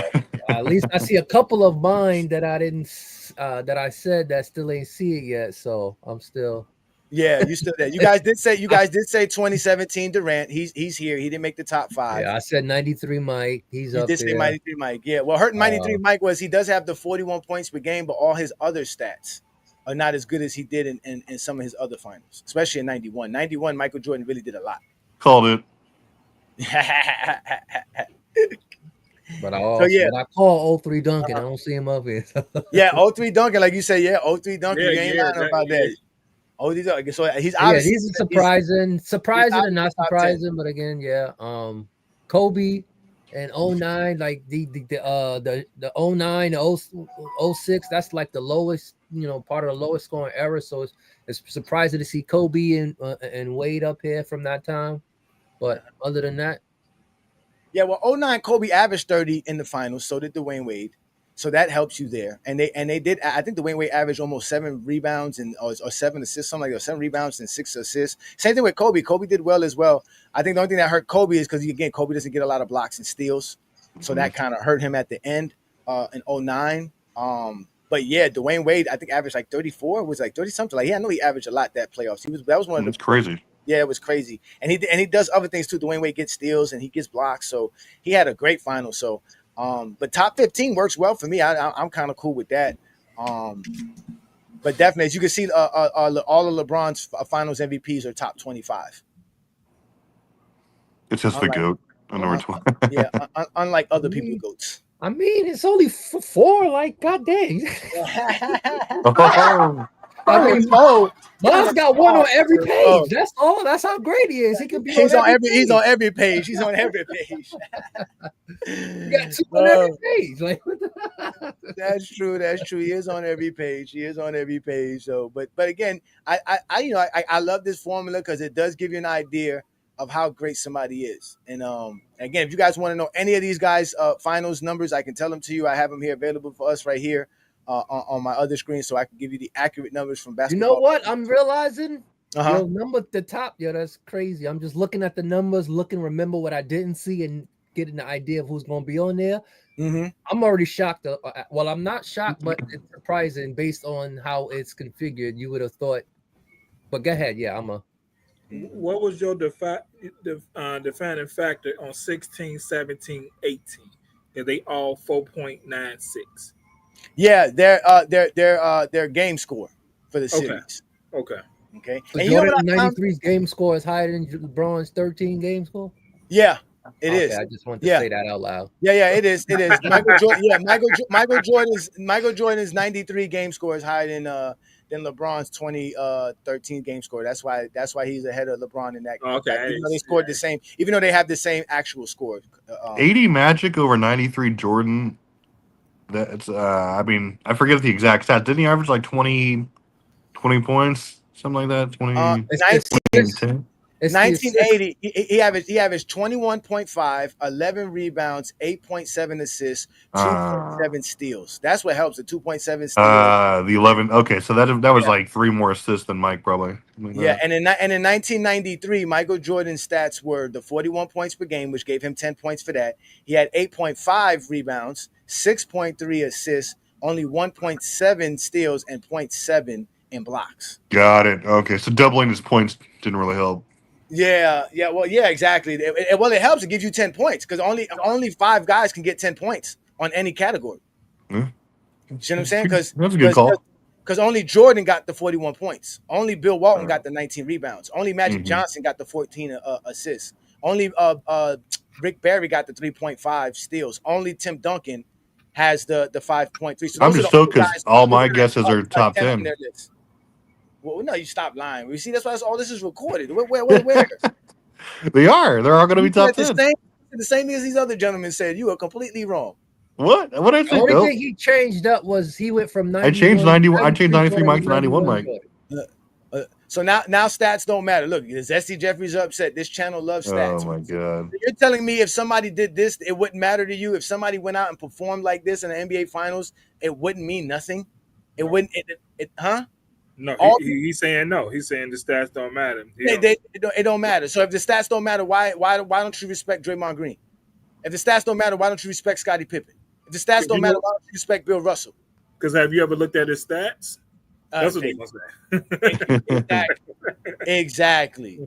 At least I see a couple of mine that I didn't that I said that still ain't see it yet. So I'm still. Yeah, you still there. You guys did say 2017 Durant. He's here. He didn't make the top 5. Yeah, I said 93 Mike. He's up there. You did say 93 Mike. Yeah. Well, hurting 93 Mike was he does have the 41 points per game, but all his other stats are not as good as he did in some of his other finals, especially in 91. 91, Michael Jordan really did a lot. Called it. But when I call 03 Duncan, I don't see him up here. Yeah, 03 Duncan, like you said, 03 Duncan, you ain't lying about that. So he's obviously these are surprising and not surprising, but again, Kobe and 09, like the 09, 06, that's like the lowest, part of the lowest scoring era. So it's surprising to see Kobe and Wade up here from that time. But other than that. Yeah, well, 09 Kobe averaged 30 in the finals, so did Dwayne Wade. So that helps you there. And they did. I think Dwayne Wade averaged almost 7 rebounds or 7 assists, something like that, 7 rebounds and 6 assists. Same thing with Kobe. Kobe did well as well. I think the only thing that hurt Kobe is because, again, Kobe doesn't get a lot of blocks and steals. So that kind of hurt him at the end in 09. But yeah, Dwayne Wade, I think averaged like 34, was like 30 something. Like, I know he averaged a lot that playoffs. That was one of the. It's crazy. Yeah, it was crazy. And he does other things too. Dwayne Wade gets steals and he gets blocks. So he had a great final. So but top 15 works well for me. I'm kind of cool with that. But definitely, as you can see, all of LeBron's finals MVPs are top 25. It's just the GOAT on number 12. Yeah, unlike other people's GOATs. I mean, it's only 4. Like, god dang. Bob's got one on every page. That's all. That's how great he is. He can be. He's on every page. He's on every page. You got 2 on every page. Like, That's true. He is on every page. So, but again, I love this formula because it does give you an idea of how great somebody is. And again, if you guys want to know any of these guys' finals numbers, I can tell them to you. I have them here available for us right here on my other screen, so I can give you the accurate numbers from basketball. You know what? I'm realizing. Uh-huh. Yo, number at the top, yo, that's crazy. I'm just looking at the numbers, remember what I didn't see, and getting the idea of who's going to be on there. Mm-hmm. I'm already shocked. Well, I'm not shocked, but it's surprising based on how it's configured. You would have thought. But go ahead. Yeah, What was your defining factor on 16, 17, 18? Are they all 4.96? Yeah, their game score for the series. Okay. So And Jordan 93's game score is higher than LeBron's 13 game score? Yeah, it is. I just wanted to say that out loud. Yeah, it is. It is. Michael Jordan's 93 game score is higher than LeBron's 2013 game score. That's why he's ahead of LeBron in that. Okay. Even though they scored the same, even though they have the same actual score. 80 Magic over 93 Jordan. That's I mean, I forget the exact stats. Didn't he average like 20 points, something like that? 1980, he averaged 21.5, 11 rebounds, 8.7 assists, 2.7 steals. That's what helps. The 2.7 steals. The 11. Okay, so that was like 3 more assists than Mike probably. Yeah, and in 1993, Michael Jordan's stats were the 41 points per game, which gave him 10 points for that. He had 8.5 rebounds, 6.3 assists, only 1.7 steals, and 0.7 in blocks. Got it. Okay, so doubling his points didn't really help. Yeah, exactly. It helps. It gives you 10 points because only 5 guys can get 10 points on any category. Yeah. You see what I'm saying? Because that's a good call. Because only Jordan got the 41 points. Only Bill Walton got the 19 rebounds. Only Magic Johnson got the 14 assists. Only Rick Barry got the 3.5 steals. Only Tim Duncan has the 5.3. So I'm just stoked because all my guesses are top 10. Well, no, you stop lying. You see, that's why all this is recorded. Where? They are. They're all going to be top 10. The same as these other gentlemen said. You are completely wrong. What did I say? The only thing he changed up was he went from 91. I changed 91. I changed 93 Mike to 91 Mike. So now stats don't matter. Look, Zesty Jeffries upset. This channel loves stats. Oh my god! You're telling me if somebody did this, it wouldn't matter to you? If somebody went out and performed like this in the NBA Finals, it wouldn't mean nothing. It wouldn't. Huh? No, he's saying no. He's saying the stats don't matter. It don't matter. So if the stats don't matter, why don't you respect Draymond Green? If the stats don't matter, why don't you respect Scottie Pippen? If the stats don't matter, why don't you respect Bill Russell? Because have you ever looked at his stats? That's what they're gonna say. Exactly.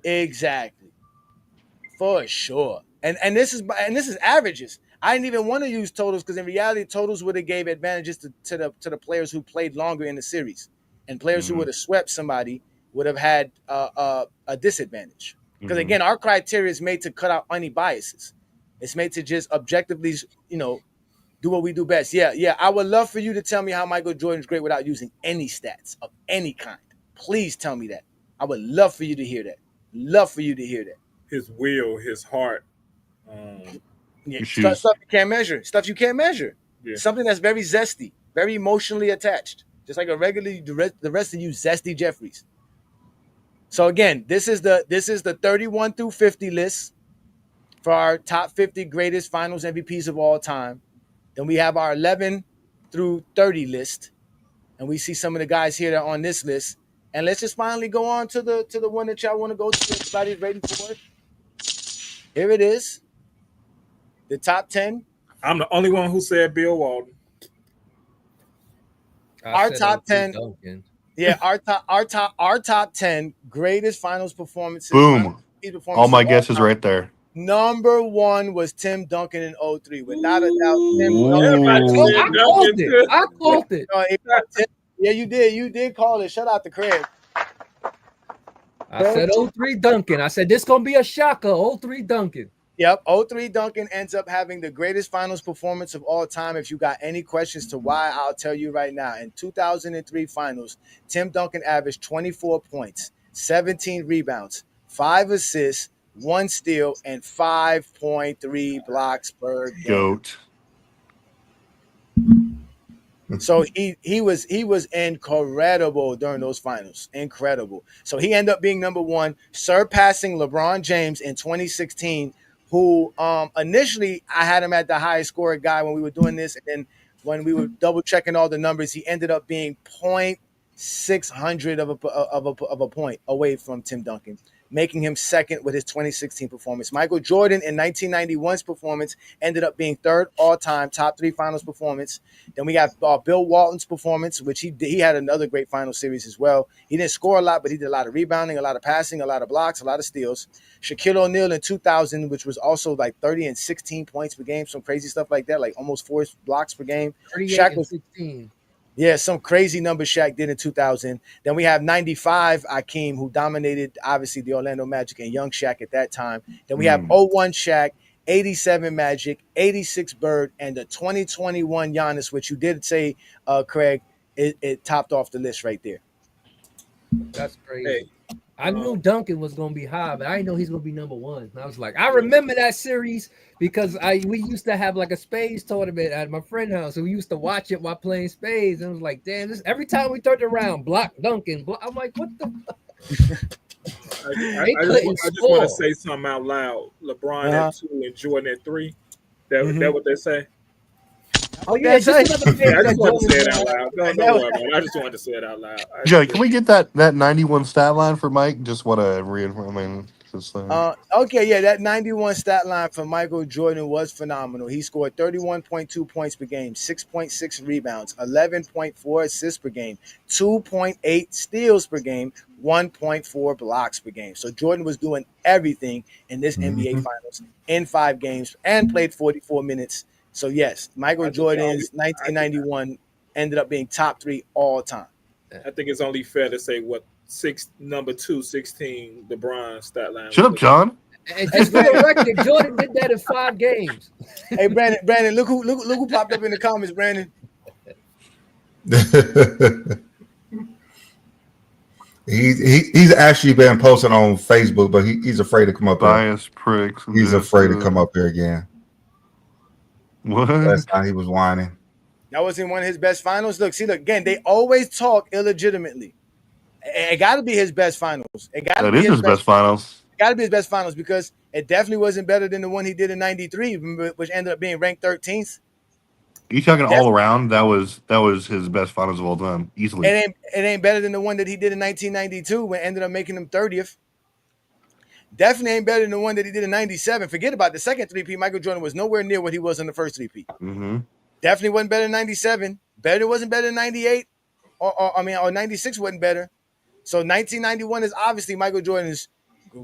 For sure. And this is averages. I didn't even want to use totals because in reality, totals would have gave advantages to the players who played longer in the series, and players who would have swept somebody would have had a disadvantage. Because again, our criteria is made to cut out any biases. It's made to just objectively, do what we do best. Yeah. I would love for you to tell me how Michael Jordan's great without using any stats of any kind. Please tell me that. I would love for you to hear that. His will, his heart. Stuff you can't measure. Yeah. Something that's very zesty, very emotionally attached. Just like the rest of you zesty Jeffries. So again, this is the 31 through 50 list for our top 50 greatest finals MVPs of all time. Then we have our 11 through 30 list. And we see some of the guys here that are on this list. And let's just finally go on to the one that y'all want to go to. Everybody's ready for it. Here it is. The top 10. I'm the only one who said Bill Walton. Our top 10. Yeah, our top 10 greatest finals performances. Boom. All my guesses right there. Number 1 was Tim Duncan in 03. Without a doubt, Tim Duncan. I called it. Yeah, you did. You did call it. Shout out to Craig. I said 03 Duncan. I said this gonna be a shocker. 03 Duncan. Yep, 03 Duncan ends up having the greatest finals performance of all time. If you got any questions to why, I'll tell you right now. In 2003 finals, Tim Duncan averaged 24 points, 17 rebounds, 5 assists, 1 steal, and 5.3 blocks per game. GOAT. So he was incredible during those finals. Incredible. So he ended up being number one, surpassing LeBron James in 2016, who initially I had him at the highest scorer guy when we were doing this, and then when we were double checking all the numbers, he ended up being 0.600 of a point away from Tim Duncan, making him second with his 2016 performance. Michael Jordan in 1991's performance ended up being third all-time, top 3 finals performance. Then we got Bill Walton's performance, which he had another great final series as well. He didn't score a lot, but he did a lot of rebounding, a lot of passing, a lot of blocks, a lot of steals. Shaquille O'Neal in 2000, which was also like 30 and 16 points per game, some crazy stuff like that, like almost 4 blocks per game. 38 Shaq and was 16. Yeah, some crazy numbers Shaq did in 2000. Then we have 95 Akeem, who dominated, obviously, the Orlando Magic and young Shaq at that time. Then we have 01 Shaq, 87 Magic, 86 Bird, and the 2021 Giannis, which you did say, Craig, it topped off the list right there. That's crazy. I knew Duncan was gonna be high, but I didn't know he's gonna be number one. I was like, I remember that series because we used to have like a spades tournament at my friend's house, so we used to watch it while playing spades. And I was like, damn, this every time we turned around, block Duncan. I'm like, what the fuck? I just want to say something out loud. LeBron at 2 and Jordan at 3. That what they say? Oh yeah, just another thing. I just want to say it out loud. No, I just wanted to say it out loud. Joey, can we get that 91 stat line for Mike? Just want to reinforce. Okay, yeah, that 91 stat line for Michael Jordan was phenomenal. He scored 31.2 points per game, 6.6 rebounds, 11.4 assists per game, 2.8 steals per game, 1.4 blocks per game. So Jordan was doing everything in this NBA Finals in 5 games and played 44 minutes. So yes, Michael Jordan's 1991 ended up being top 3 all time. I think it's only fair to say number 216, LeBron stat line. Shut up, John. And just for the record, Jordan did that in 5 games. Hey, Brandon, look who popped up in the comments, Brandon. He's actually been posting on Facebook, but he's afraid to come up here. Bias pricks. He's afraid to come up here again. What? Last time he was whining. That wasn't one of his best finals. Look, again, they always talk illegitimately. It got to be his best finals. That is his best finals. It got to be his best finals because it definitely wasn't better than the one he did in '93, which ended up being ranked 13th. You talking all around? That was his best finals of all time, easily. It ain't better than the one that he did in 1992, when it ended up making him 30th. Definitely ain't better than the one that he did in '97. Forget about the second 3P. Michael Jordan was nowhere near what he was in the first 3P. Definitely wasn't better than '97. Wasn't better than '98, or '96 wasn't better. So 1991 is obviously Michael Jordan's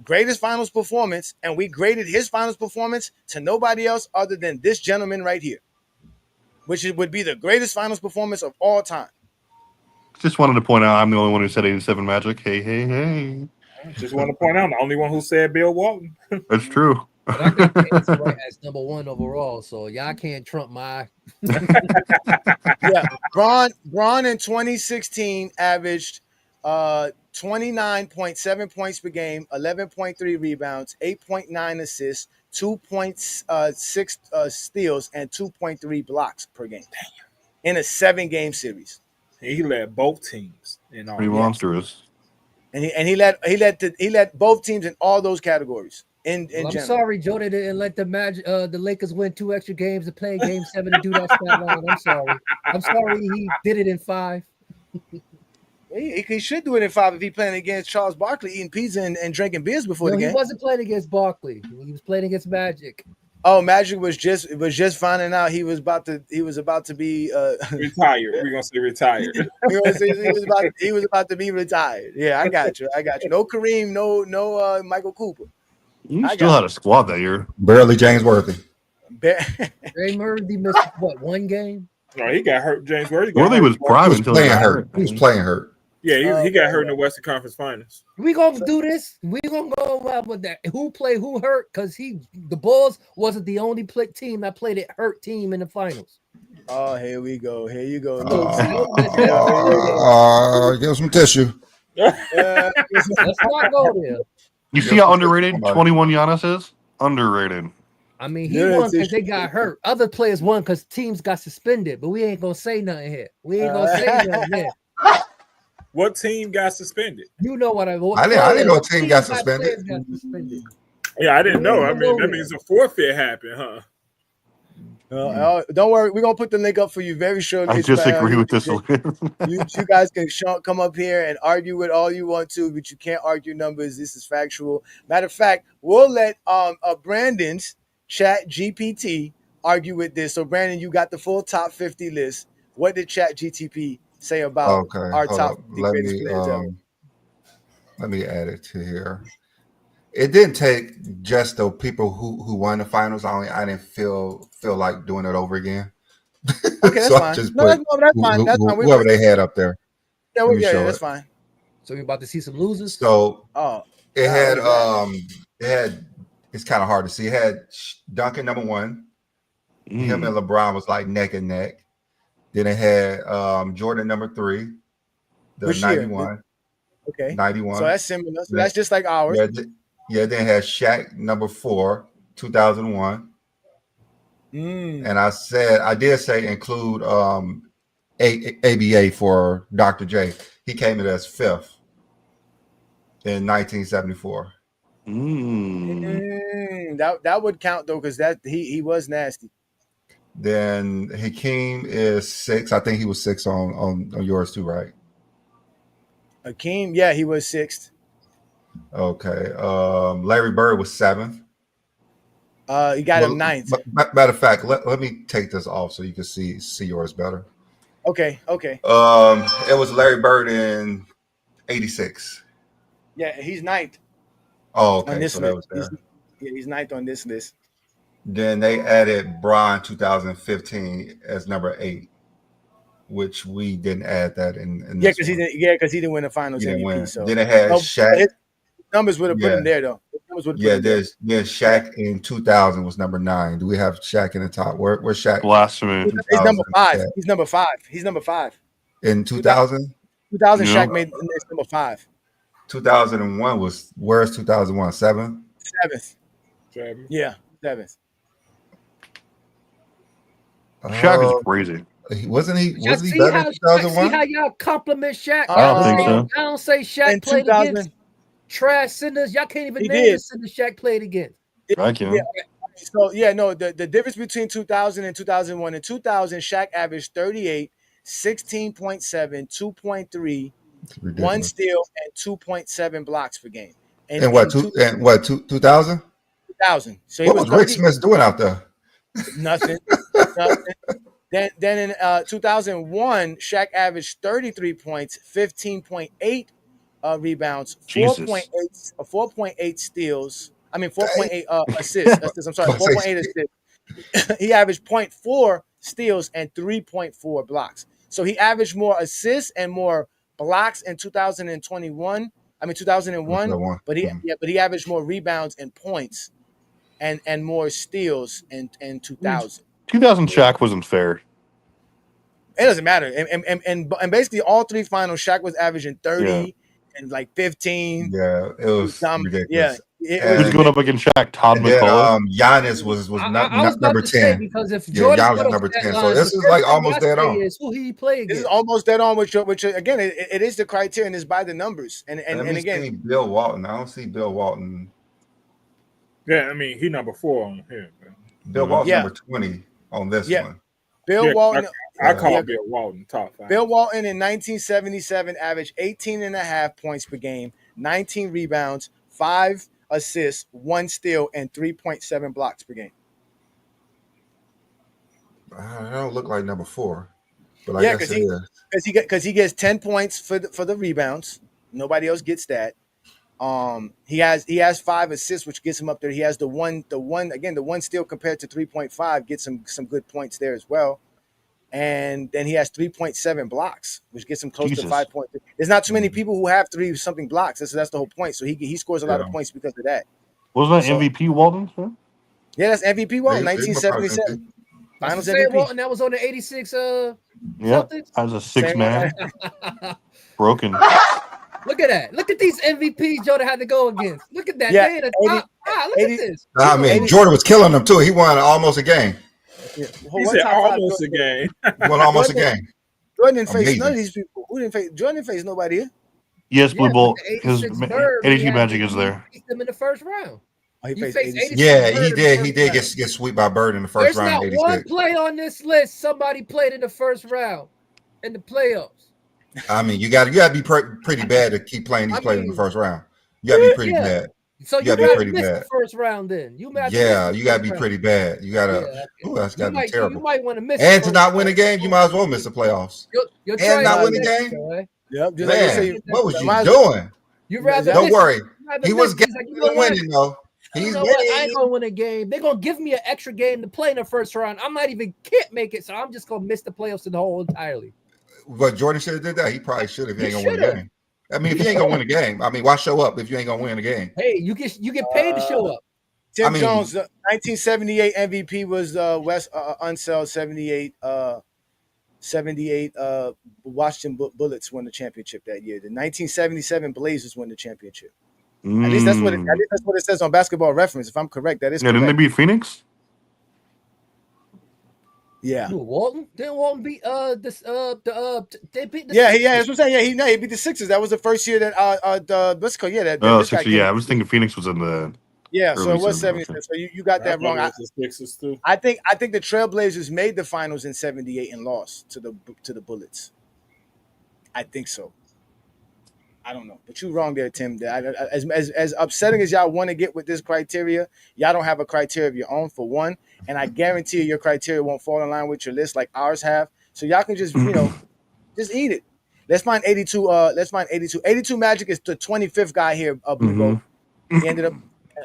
greatest finals performance, and we graded his finals performance to nobody else other than this gentleman right here, which would be the greatest finals performance of all time. Just wanted to point out I'm the only one who said 87 Magic. Hey. Just want to point out I'm the only one who said Bill Walton. That's true. But I got Panther right as number 1 overall, so y'all can't trump my. Yeah, Bron in 2016 averaged 29.7 points per game, 11.3 rebounds, 8.9 assists, 2.6 steals, and 2.3 blocks per game in a 7-game series. He led both teams in all. Pretty monstrous. And he led both teams in all those categories. I'm sorry, Jordan didn't let the Lakers win 2 extra games to play Game 7 to do that stat line. I'm sorry he did it in 5. He should do it in 5 if he playing against Charles Barkley, eating pizza and drinking beers before the game. He wasn't playing against Barkley. He was playing against Magic. Oh, Magic was just finding out he was about to be retired. We're gonna say retired. he was about to be retired. Yeah, I got you. No Kareem, no Michael Cooper. You still had a squad that year. Barely James Worthy. Ray Worthy missed 1 game? No, he got hurt. James Worthy was prime until he was playing hurt. Yeah, he got hurt in the Western Conference Finals. We gonna do this. We gonna go with that. Who played? Who hurt? Because the Bulls wasn't the only team that played a hurt team in the finals. Oh, here we go. Here you go. Give him some tissue. Let's not go there. You see how underrated 21 Giannis is? Underrated. I mean, he won because they got hurt. Other players won because teams got suspended, but we ain't gonna say nothing here. We ain't gonna say nothing here. What team got suspended? You know what I mean? I didn't know a team got suspended. Yeah, I didn't know. I mean, that means a forfeit happened, huh? Don't worry, we're gonna put the link up for you very shortly. I disagree with this. You guys can come up here and argue with all you want to, but you can't argue numbers. This is factual. Matter of fact, we'll let Brandon's Chat GPT argue with this. So Brandon, you got the full top 50 list. What did Chat GTP say about our top 50 greatest players ever? Let me add it to here. It didn't take just the people who won the finals. I didn't feel like doing it over again. Okay, that's so fine. I just That's fine. That's fine. Whoever they had up there. Yeah, that's fine. So you're about to see some losers. So it had it's kind of hard to see. It had Duncan number 1. Him and LeBron was like neck and neck. Then it had Jordan number 3, the Which 91. Year? Okay, 91. So that's similar. So that's just like ours. Yeah, then it had Shaq number 4, 2001. And I did say include ABA for Dr. J. He came in as 5th in 1974. That would count though, because that he was nasty. Then Hakeem is 6. I think he was 6 on yours too, right? Hakeem, yeah, he was 6th. Okay. Larry Bird was 7th. He got him 9th. Matter of fact, let me take this off so you can see yours better. Okay. It was Larry Bird in 86. Yeah, he's 9th. Oh, okay. On this so list. that was there. He's 9th on this list. Then they added Bron 2015 as number 8, which we didn't add that in yeah, because he didn't win the finals MVP. Win. So then it had Shaq. His numbers would have put him there though. There's Shaq in 2000 was number 9. Do we have Shaq in the top? Where's Shaq? Blasphemy. He's number 5. He's number 5. He's number 5. In 2000? 2000 Shaq made the list number 5. 2001 was where's 2001? 7th? 7th. Yeah, 7th. Shaq is crazy. Wasn't he better in 2001? See how y'all compliment Shaq? I don't think so. I don't say Shaq played against trash sinners. Y'all can't even name the sinners Shaq played against. I can. The difference between 2000 and 2001. In 2000, Shaq averaged 38, 16.7, 2.3, 1 steal, and 2.7 blocks per game. And what 2000? 2000. So what was Rick Smith doing out there? Nothing. Then in 2001, Shaq averaged 33 points, 15.8 rebounds, 4.8 steals. I mean 4.8 assists. I'm sorry, 4.8 assists. He averaged 0.4 steals and 3.4 blocks. So he averaged more assists and more blocks in 2001, but he averaged more rebounds and points and more steals in 2000. 2000 Shaq wasn't fair. It doesn't matter. And basically all 3 finals, Shaq was averaging 30 and like 15. Yeah, it was ridiculous. Yeah. Who's going up against Shaq? Todd McCullough. Giannis was number 10. Because if Jordan Giannis was number 10. So this is like almost dead on. Who he played against? This is almost dead on, which again, it is the criteria and it's by the numbers. And again, Bill Walton. I don't see Bill Walton. Yeah, I mean, he number 4 on here. Bill Walton's number 20 on this one. Bill Walton. I call Bill Walton top 5. Bill Walton in 1977 averaged 18.5 points per game, 19 rebounds, 5 assists, 1 steal, and 3.7 blocks per game. I don't look like number 4, but I guess it is. Because he gets 10 points for the rebounds. Nobody else gets that. He has 5 assists, which gets him up there. He has the one steal compared to 3.5 gets him some good points there as well. And then he has 3.7 blocks, which gets him close to 5 points. There's not too many people who have 3 something blocks. That's the whole point. So he scores a lot of points because of that. Wasn't that MVP Walton? Sir? Yeah, that's MVP Walton, 1977. Finals MVP. Walton, that was on the 86 Celtics? As a 6 man. Broken. Look at that. Look at these MVPs Jordan had to go against. Look at that. Yeah, They in the top Look at this. I mean, Jordan was killing them too. He won almost a game. Yeah. He said almost a game. He won almost a game. Jordan didn't face Amazing. none of these people. Jordan didn't face nobody here. Yes, Blue Yeah, Bolt. but the His 86 Bird, 82 he had- Magic is there. He beat them in the first round. Oh, he He faced faced 86. 86 Yeah, Bird he in the did. first He did round. get swept by Bird in the first There's round. not in one 86. play on this list somebody played in the first round in the playoffs. I mean, you got to be pretty bad to keep playing these players in the first round. You got to be pretty bad. So you gotta be gotta pretty miss bad. the first round then. You got to be pretty bad. You got to. Yeah. Ooh, that's got to be You terrible. might want to miss. And to not win a game, you might as well miss the playoffs. You're And trying not to win a miss, game? boy. Yep. Just like you Man, say, what was you might as well- doing? You rather Don't miss- worry. you rather He was miss. It's like, you know what? winning though. He's You know what? I ain't winning. gonna win a game. They're gonna give me an extra game to play in the first round. I'm not even can't make it, so I'm just gonna miss the playoffs in the whole entirely. But Jordan should have did that. He probably should have. If he ain't He gonna win a shoulda. game. I mean, if he ain't gonna win a game, I mean, why show up if you ain't gonna win a game? Hey, you get paid to show up. Tim I mean- Jones, 1978 MVP was West Unseld 78. 78 Washington Bullets won the championship that year. The 1977 Blazers won the championship. At least that's what it says on Basketball Reference. If I'm correct, that is Yeah, didn't they correct. beat Phoenix? Yeah. Who, Walton? Didn't Walton beat they beat the Yeah, Sixers? that's what I'm saying. Yeah, he beat the Sixers. That was the first year that what's it called? Yeah, that Oh, this guy so, came yeah, I in. was thinking Phoenix was in the. Yeah, so early it was 70s. 77. So you got that wrong. The Sixers too. I think the Trailblazers made the finals in 78 and lost to the Bullets. I think so. I don't know, but you're wrong there, Tim. As upsetting as y'all want to get with this criteria, y'all don't have a criteria of your own for one, and I guarantee your criteria won't fall in line with your list like ours have. So y'all can just just eat it. Let's find 82. Let's find 82. 82 Magic is the 25th guy here. Blue Bowl. He ended up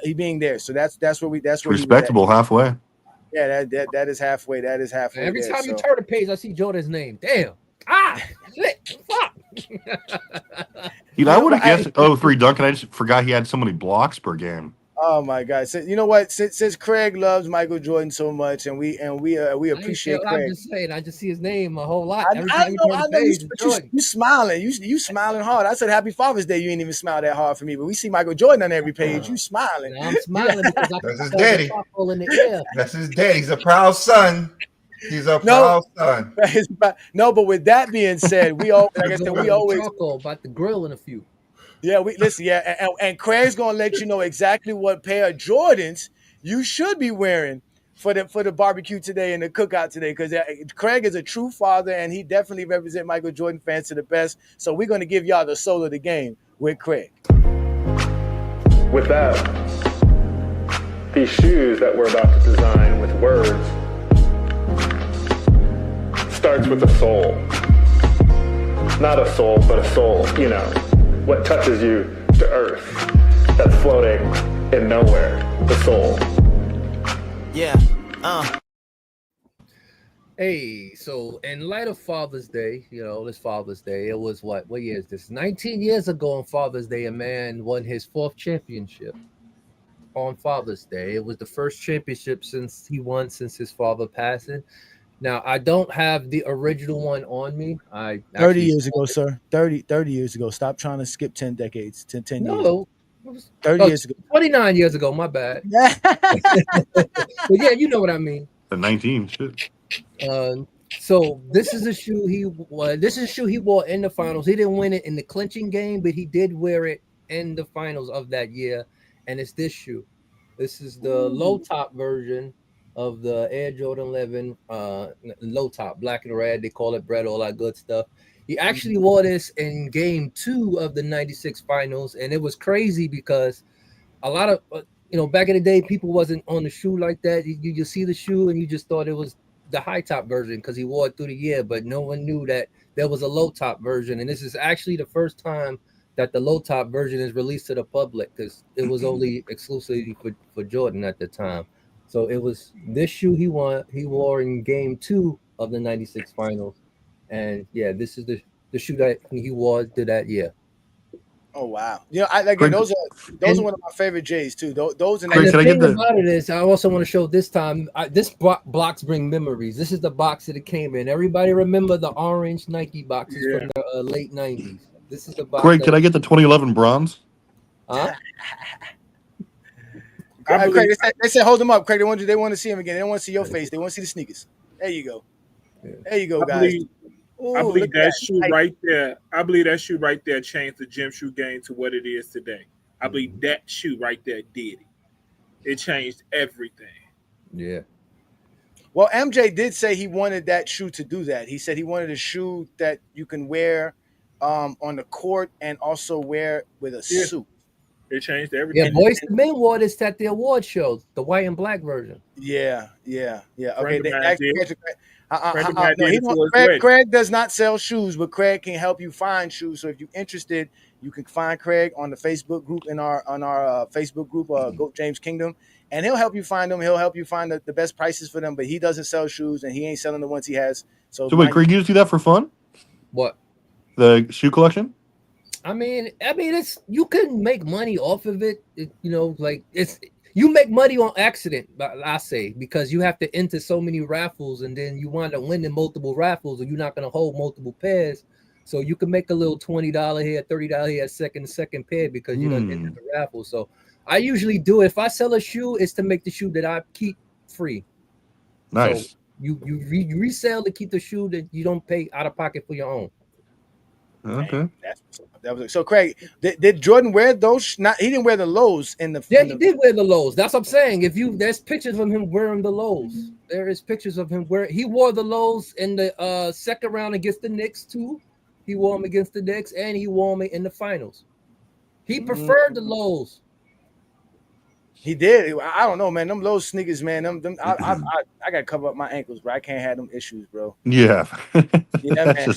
he being there. So that's where he was at. Respectable halfway. Yeah, that is halfway. That is halfway. Every there, time you so. turn the page, I see Jordan's name. Damn. Shit. Fuck. I would have guessed 03 Duncan. I just forgot he had so many blocks per game. Oh my God! So, you know what? Since Craig loves Michael Jordan so much, and we appreciate I'm Craig. just saying. I just see his name a whole lot. I Every time you turn the know. page, it's Jordan. You smiling. You smiling hard. I said Happy Father's Day. You ain't even smile that hard for me, but we see Michael Jordan on every page. You smiling. And I'm smiling because I That's his felt daddy. the chocolate in the air. That's his dad. He's a proud son. He's a proud son. No, but with that being said, we all like I said, we always about the grill in a few. yeah, we listen, yeah, and Craig's gonna let you know exactly what pair of Jordans you should be wearing for the barbecue today and the cookout today, because Craig is a true father and he definitely represents Michael Jordan fans to the best. So we're gonna give y'all the soul of the game with Craig. With that, these shoes that we're about to design with words starts with a soul. Not a soul, but a soul, what touches you to earth, that's floating in nowhere, the soul. Yeah, Hey, so in light of Father's Day, this Father's Day, it was what year is this? 19 years ago on Father's Day, a man won his 4th championship on Father's Day. It was the first championship since his father passing. Now, I don't have the original one on me. 30 years ago, sir. 30 years ago. Stop trying to skip 10 decades. 10 years. No, it was 30 years ago. 29 years ago, my bad. But yeah, you know what I mean. The 19. Shit. So this is a shoe he wore in the finals. He didn't win it in the clinching game, but he did wear it in the finals of that year. And it's this shoe. This is the low top version of the Air Jordan 11 low top, black and red. They call it bread, all that good stuff. He actually wore this in game 2 of the 96 finals. And it was crazy because a lot of, back in the day, people wasn't on the shoe like that. You see the shoe and you just thought it was the high top version because he wore it through the year, but no one knew that there was a low top version. And this is actually the first time that the low top version is released to the public because it was only exclusively for Jordan at the time. So it was this shoe he wore in game 2 of the 96 finals. And yeah, this is the shoe that he wore to that year. Oh wow! Those are one of my favorite J's too. Those and Craig, the can I thing get the- about it is, I also want to show this time. This box bring memories. This is the box that it came in. Everybody remember the orange Nike boxes from the late '90s. This is the box. Craig, can I get the 2011 bronze? Huh? Craig, they said hold them up, Craig. They want to see him again. They don't want to see your face. They want to see the sneakers. There you go. There you go, guys. I believe that shoe right there. I believe that shoe right there changed the gym shoe game to what it is today. I believe that shoe right there did it. It changed everything. Yeah. Well, MJ did say he wanted that shoe to do that. He said he wanted a shoe that you can wear on the court and also wear with a suit. It changed everything. Yeah, Boys to Men wore this at the award show, the white and black version. Yeah. Okay, Craig does not sell shoes, but Craig can help you find shoes. So if you're interested, you can find Craig on the Facebook group on our Facebook group, GOAT James Kingdom, and he'll help you find them. He'll help you find the best prices for them. But he doesn't sell shoes, and he ain't selling the ones he has. So wait, Craig, you just do that for fun? What? The shoe collection? I mean, it's you can make money off of it. You make money on accident, I say, because you have to enter so many raffles, and then you wind up winning multiple raffles, or you're not going to hold multiple pairs. So you can make a little $20 here, $30 here, second pair because you don't enter the raffle. So I usually do. If I sell a shoe, it's to make the shoe that I keep free. Nice. So you resell to keep the shoe that you don't pay out of pocket for your own. Okay. So Craig, did Jordan wear those? He didn't wear the lows in the. Yeah, he did wear the lows. That's what I'm saying. There's pictures of him wearing the lows. There is pictures of him he wore the lows in the second round against the Knicks too. He wore them against the Knicks, and he wore them in the finals. He preferred the lows. He did. I don't know, man. Them low sneakers, man. I gotta cover up my ankles, bro. I can't have them issues, bro. Yeah. Yeah, man.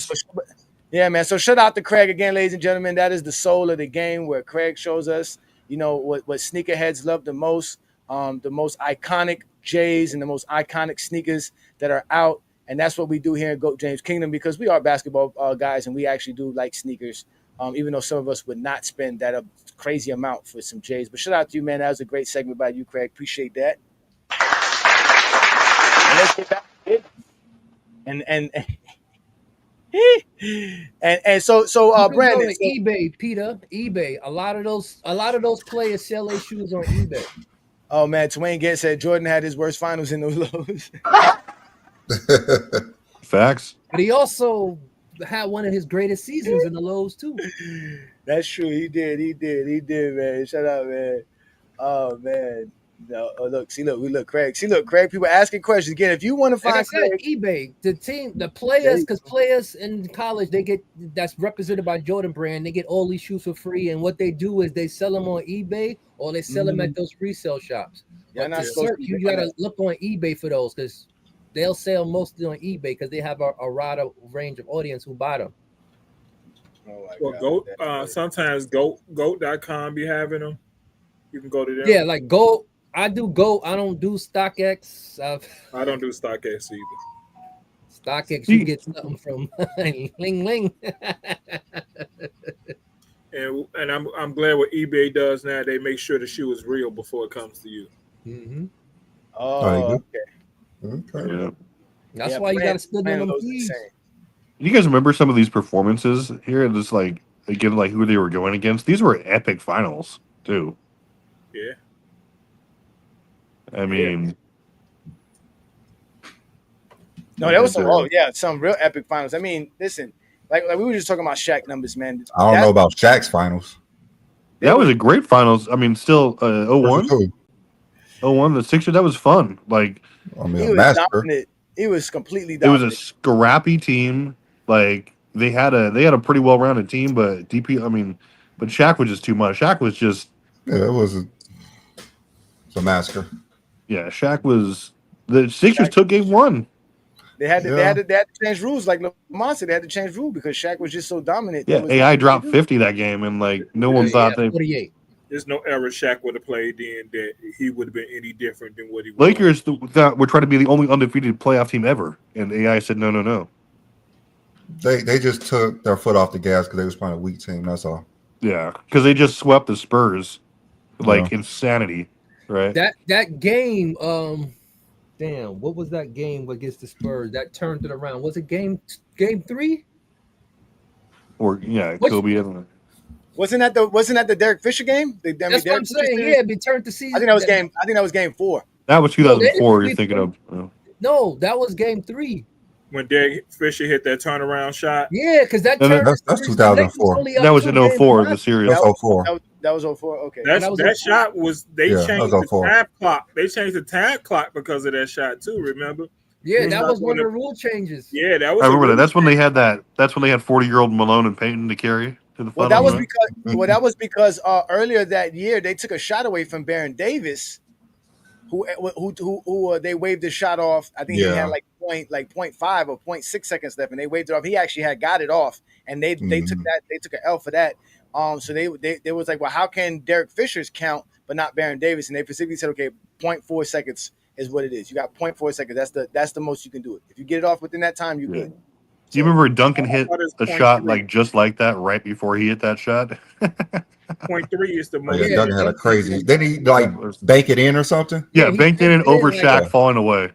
Yeah, man. So shout out to Craig again, ladies and gentlemen. That is the soul of the game, where Craig shows us, what sneakerheads love the most iconic J's and the most iconic sneakers that are out. And that's what we do here in GOAT James Kingdom, because we are basketball guys, and we actually do like sneakers, even though some of us would not spend that crazy amount for some J's. But shout out to you, man. That was a great segment by you, Craig. Appreciate that. And let's get back to it. And so Brandon, go to eBay, Peter, eBay. A lot of those players sell their shoes on eBay. Oh man, Twain Gett said Jordan had his worst finals in those lows. Facts. But he also had one of his greatest seasons in the lows too. That's true. He did, man. Shut up, man. Oh man. No, look, Craig. Craig, people asking questions. Again, if you want to find like I said, eBay, the players, because players in college, they get that's represented by Jordan Brand, they get all these shoes for free. And what they do is they sell them on eBay or they sell them at those resale shops. Yeah, but you gotta look on eBay for those, because they'll sell mostly on eBay because they have a wider range of audience who buy them. Well, sometimes GOAT.com be having them. You can go to them. Yeah, like GOAT. I do GOAT. I don't do StockX. I don't do StockX either. StockX, you get something from Ling Ling. and I'm glad what eBay does now. They make sure the shoe is real before it comes to you. Mm-hmm. Oh, okay. Yeah. That's why you got to split on them keys. You guys remember some of these performances here? Just like again, like who they were going against. These were epic finals too. Yeah. I mean, no, that was some real epic finals. I mean, listen, like we were just talking about Shaq numbers, man. I don't know about Shaq's finals. That was a great finals. I mean, still 0-1. 0-1, the Sixers. That was fun. Like, I mean, massacre. He was completely dominant. It was a scrappy team. Like they had a pretty well rounded team, but but Shaq was just too much. Shaq was just it was a massacre. Yeah, Shaq was. The Sixers took game one. They had to change rules, like Lamont said. They had to change rules because Shaq was just so dominant. Yeah, AI dropped 50 that game, and like no one thought they. 48. There's no era Shaq would have played in that he would have been any different than what he was. Lakers were trying to be the only undefeated playoff team ever, and AI said no. They just took their foot off the gas because they was playing a weak team. That's all. Yeah, because they just swept the Spurs, insanity. Right. That game, damn, what was that game against the Spurs that turned it around? Was it game 3? Or Kobe. Wasn't that the Derek Fisher game? That's what I'm saying. Yeah, be turned to season. I think that was game 4. That was 2004. You're thinking of? No, that was game 3. When Derek Fisher hit that turnaround shot. Yeah, because that's 2004. That was in 04, the series. That was 04. That was 04. Okay. That shot was changed the time clock. They changed the time clock because of that shot too. Remember? Yeah, that was one of the rule changes. Yeah, that was. I remember that. That's when they had that. That's when they had 40-year-old Malone and Payton to carry to the final. That was because earlier that year they took a shot away from Baron Davis, who they waved the shot off. I think he had like 0.5 or 0.6 seconds left, and they waved it off. He actually had got it off, and they took that. They took an L for that. So they was like, well, how can Derek Fisher's count but not Baron Davis? And they specifically said, okay, 0.4 seconds is what it is. You got 0.4 seconds. That's the most you can do it. If you get it off within that time, you good. Do you remember Duncan hit a shot like just like that right before he hit that shot? 0.3 is the most. Yeah, Duncan had a crazy. Then he like bank it in or something. Yeah, banked it in over Shaq falling away.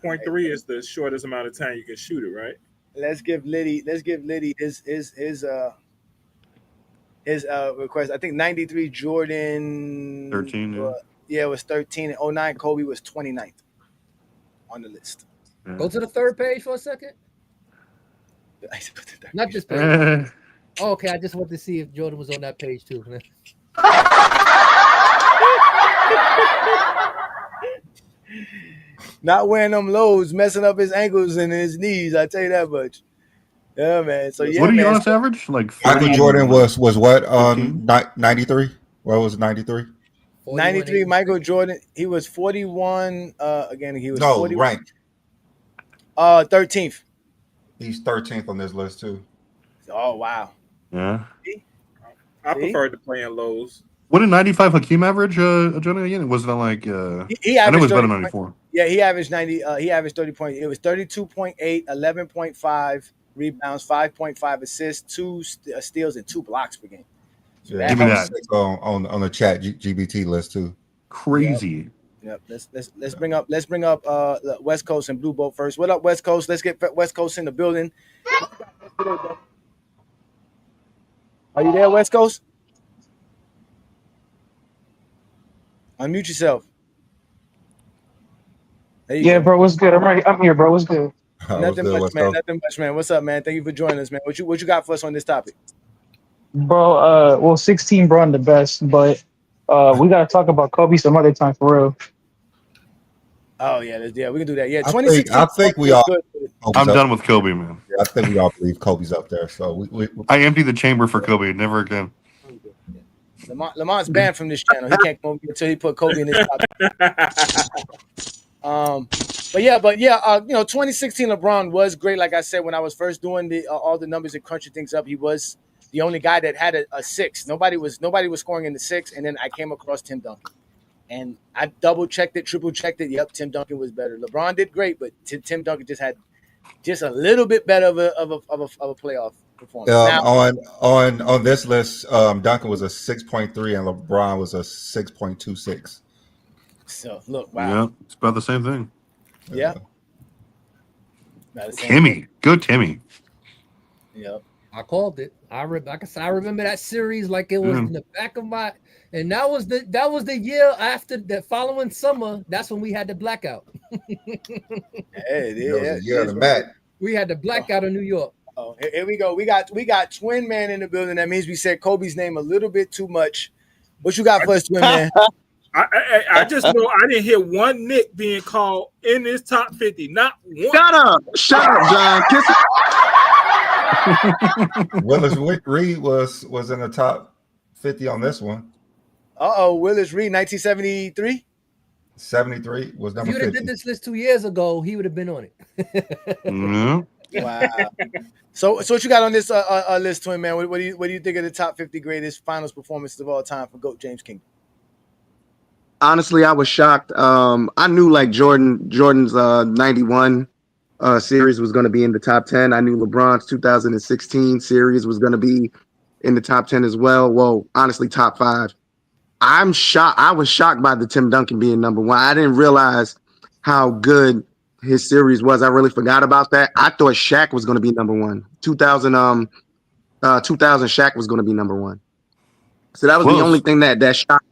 0.3 is the shortest amount of time you can shoot it, right? Let's give Liddy his request. I think 93 Jordan 13. It was 13. 09 Kobe was 29th on the list. Yeah. Go to the third page for a second. Not this page. Oh, okay, I just wanted to see if Jordan was on that page too. Not wearing them lows, messing up his ankles and his knees. I tell you that much. Yeah, man. So yeah, what are you on average? Like 30? Michael Jordan was what on 93? What was 93? 93. Michael Jordan. He was 41. Again, he was 41. Ranked. 13th. He's 13th on this list too. Oh wow. Yeah. I prefer to play in lows. What did 95 Hakeem average, Johnny? Again, was that like? He I know it was better than 94. 94. Yeah, he averaged 90. He averaged 30 points. It was 32.8, 11.5 rebounds, 5.5 assists, 2 steals, and 2 blocks per game. So yeah, give me that on the chat GBT list too. Crazy. Yep. Let's bring up West Coast and Blue Boat first. What up, West Coast? Let's get West Coast in the building. Are you there, West Coast? Unmute yourself. Yeah, bro, what's good? I'm right. I'm here, bro. What's good? Nothing much, man. What's up, man? Thank you for joining us, man. What you got for us on this topic? Bro, well, 16 brought the best, but we gotta talk about Kobe some other time for real. Oh yeah, we can do that. Yeah, I think we all. I'm done with Kobe, man. Yeah, I think we all believe Kobe's up there. So I empty the chamber for Kobe. Never again. Lamont's banned from this channel. He can't come over until he put Kobe in his top. But yeah, 2016 LeBron was great. Like I said, when I was first doing all the numbers and crunching things up, he was the only guy that had a 6. Nobody was scoring in the 6. And then I came across Tim Duncan, and I double checked it, triple checked it. Yep, Tim Duncan was better. LeBron did great, but Tim Duncan just had a little bit better of a playoff performance. On this list, Duncan was a 6.3 and LeBron was a 6.26. So look, wow, yeah, it's about the same thing. Yeah, Timmy, good Timmy. Yep, I called it. I remember that series like it was in the back of my. And that was the year after that following summer. That's when we had the blackout. We had the blackout in New York. Oh, here we go. We got Twin Man in the building. That means we said Kobe's name a little bit too much. What you got for us, Twin Man? I just know I didn't hear one Nick being called in this top 50. Not one. Shut up, John. Kiss it. Willis Reed was in the top 50 on this one. Willis Reed, 1973. 73 was number 50. If you would have did this list 2 years ago, he would have been on it. Mm-hmm. Wow. So what you got on this list, Twin Man? What do you think of the top 50 greatest finals performances of all time for GOAT James Kingdom? Honestly, I was shocked. I knew like Jordan's 91 series was going to be in the top 10. I knew LeBron's 2016 series was going to be in the top 10 as well. Well, honestly, top 5. I'm shocked. I was shocked by the Tim Duncan being number 1. I didn't realize how good his series was. I really forgot about that. I thought Shaq was going to be number 1. 2000 Shaq was going to be number one. So that was Close. the only thing that shocked.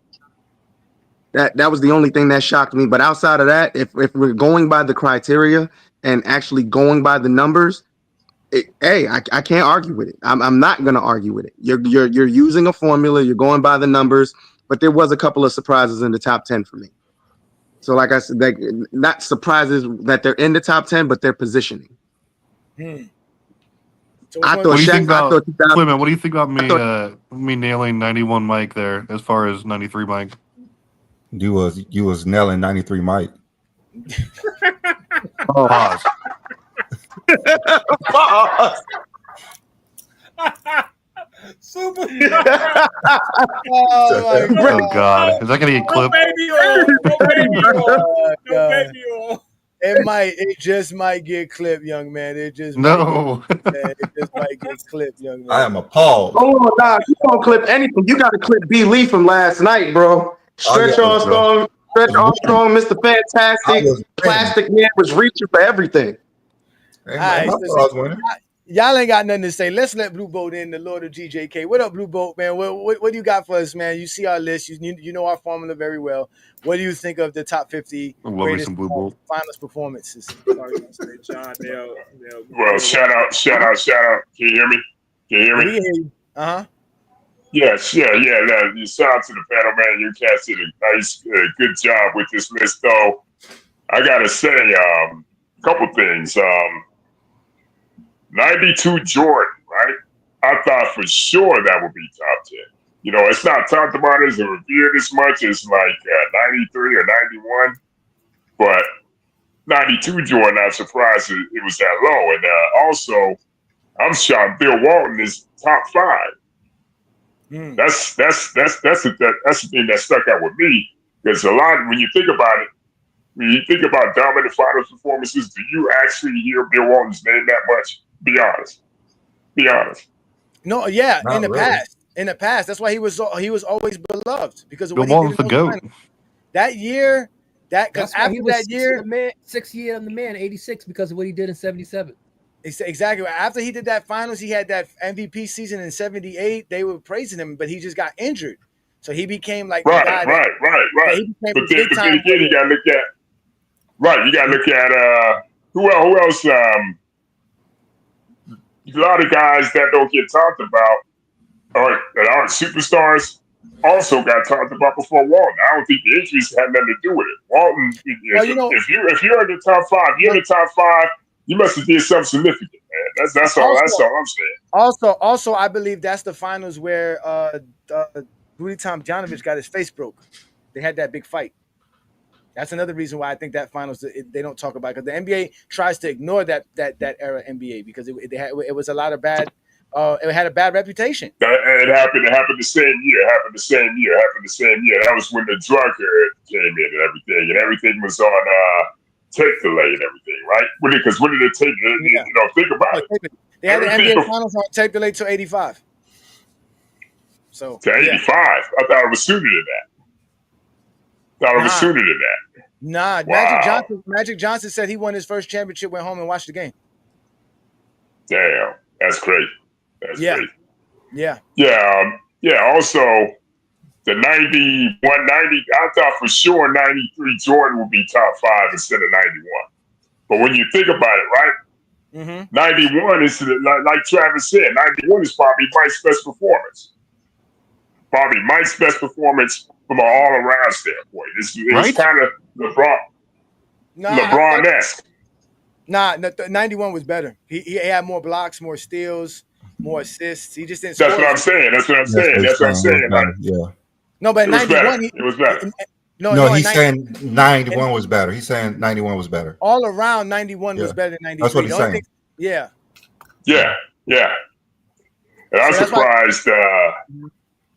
That was the only thing that shocked me. But outside of that, if we're going by the criteria and actually going by the numbers, I can't argue with it. I'm not going to argue with it. You're using a formula. You're going by the numbers. But there was a couple of surprises in the top 10 for me. So, like I said, like, not surprises that they're in the top 10, but their positioning. So I What thought do you think Shaq. about? Wait a minute. What do you think about me nailing 91 Mike there as far as 93 Mike? You was nailing 93 Mike. Pause. Pause. Super. Oh God, is that gonna get clipped? It just might get clipped, young man. It just might get clipped, young man. I am appalled. Oh, nah, you don't clip anything. You got to clip B. Lee from last night, bro. Stretch Armstrong, Mr. Fantastic, Plastic Man was reaching for everything. Hey, man, I thought I was winning. Y'all ain't got nothing to say. Let's let Blue Boat in, the Lord of GJK. What up, Blue Boat, man? What do you got for us, man? You see our list. You know our formula very well. What do you think of the top 50 greatest finals performances? Well, shout out. Can you hear me? Yes, yeah. You shout out to the panel, man. You cats did a nice, good job with this list, though. I gotta say, a couple things. 92 Jordan, right? I thought for sure that would be top 10. You know, it's not talked about as a revered as much as like 93 or 91, but 92 Jordan, I'm surprised it was that low. And also, I'm shocked Bill Walton is top 5. That's the thing that stuck out with me, because a lot, when you think about it, when you think about dominant finals performances, do you actually hear Bill Walton's name that much? Be honest. No, yeah, Not in the really. past. That's why he was always beloved, because of Bill what he Walton's did the in those GOAT. finals. That year, because after that year, 6 year on the man, 86, because of what he did in 77. Exactly. After he did that finals, he had that MVP season in 78. They were praising him, but he just got injured. So he became like the guy. Right. But then again, you gotta look at who else. A lot of guys that don't get talked about, or that aren't superstars, also got talked about before Walton. I don't think the injuries had nothing to do with it. Walton, if you're in the top 5, you're in the top 5. You must have did something significant, man. That's all I'm saying. Also, I believe that's the finals where Rudy Tomjanovich got his face broke. They had that big fight. That's another reason why I think that finals they don't talk about, because the NBA tries to ignore that era NBA, because it was a lot of bad. It had a bad reputation. It happened the same year. That was when the drug era came in and everything was on tape delay and everything, right? Because when did it take? Think about it. They had the NBA finals on tape delay till 85. So to 85, I thought it was sooner than that. Nah, wow. Magic Johnson said he won his first championship, went home and watched the game. Damn, that's great. Great. Yeah. Also, the 91, 90, I thought for sure 93 Jordan would be top 5 instead of 91. But when you think about it, right? 91 is, like Travis said, 91 is probably Mike's best performance. From an all-around standpoint. It's kind of LeBron-esque. Nah, 91 was better. He had more blocks, more steals, more assists. He just didn't. That's what I'm saying. Yeah. No, but 91, it was better. No, he's saying 91 was better. He's saying 91 was better. All around, 91 was better than 93. That's what he's saying. Yeah. And I'm surprised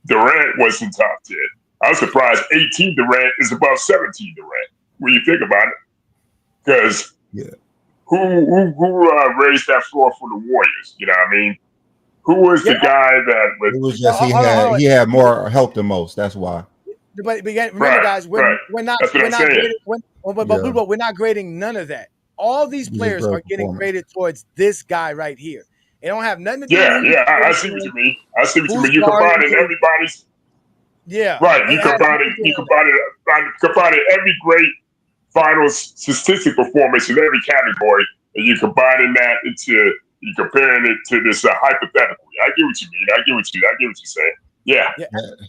Durant wasn't top 10. I'm surprised 18 Durant is above 17 Durant when you think about it. Because who raised that floor for the Warriors? You know what I mean? Who was the guy that was? It was just he had more help than most. That's why. But remember, guys, we're not grading none of that. All these players are getting graded towards this guy right here. It don't have nothing to do. Yeah. I see what you mean. I see what you mean. You combining everybody's. Yeah. Right. You combining every great finals statistic performance in every category, and you're combining that into you comparing it to this hypothetical. I get what you mean. I get what you're saying. Yeah.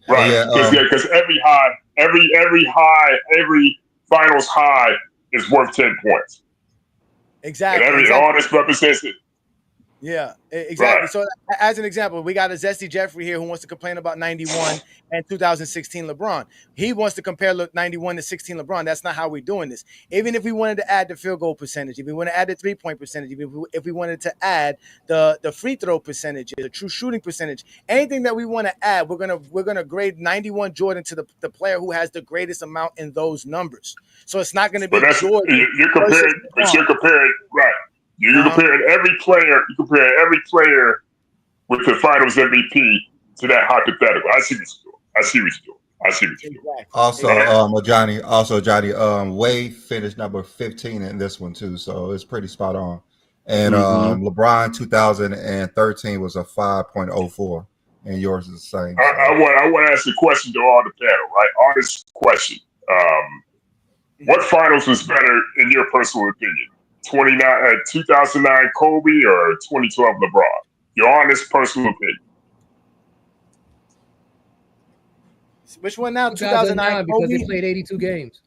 Right. Because every finals high is worth 10 points. Exactly. And all this represents it. Yeah, exactly. Right. So as an example, we got a Zesty Jeffrey here who wants to complain about 91 and 2016 LeBron. He wants to compare 91 to 16 LeBron. That's not how we're doing this. Even if we wanted to add the field goal percentage, if we want to add the 3-point percentage, if we wanted to add the free throw percentage, the true shooting percentage, anything that we want to add, we're gonna grade 91 Jordan to the player who has the greatest amount in those numbers. So it's not going to be Jordan. You're comparing, right. You're comparing every player. You compare every player with the Finals MVP to that hypothetical. I see what you're doing. Also, Johnny, Wade finished number 15 in this one too, so it's pretty spot on. And LeBron 2013 was a 5.04, and yours is the same. I want to ask a question to all the panel, right? Honest question. What finals was better in your personal opinion? 2009 Kobe or 2012 LeBron? Your honest personal opinion. Which one now? 2009 because they played 82 games.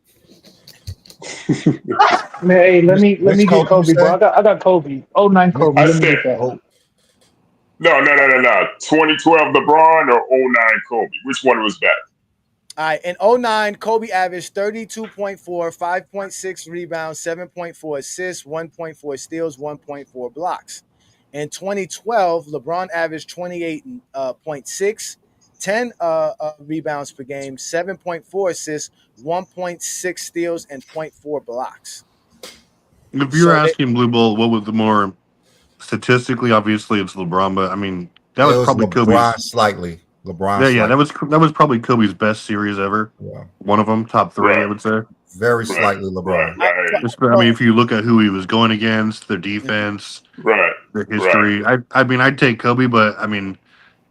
Man, hey, let me get Kobe, bro. I got Kobe. 09 Kobe. Let me get that. No. 2012 LeBron or 09 Kobe? Which one was better? All right, in 09, Kobe averaged 32.4, 5.6 rebounds, 7.4 assists, 1.4 steals, 1.4 blocks. In 2012, LeBron averaged 28.6, 10 rebounds per game, 7.4 assists, 1.6 steals, and 0.4 blocks. If you're asking Blue Bull, what was the more statistically, obviously it's LeBron, but I mean that was probably LeBron Kobe's slightly. Yeah, that was probably Kobe's best series ever. Yeah. One of them, top 3, I would say. Very slightly LeBron. I mean, if you look at who he was going against, their defense, their history. I mean, I'd take Kobe, but I mean,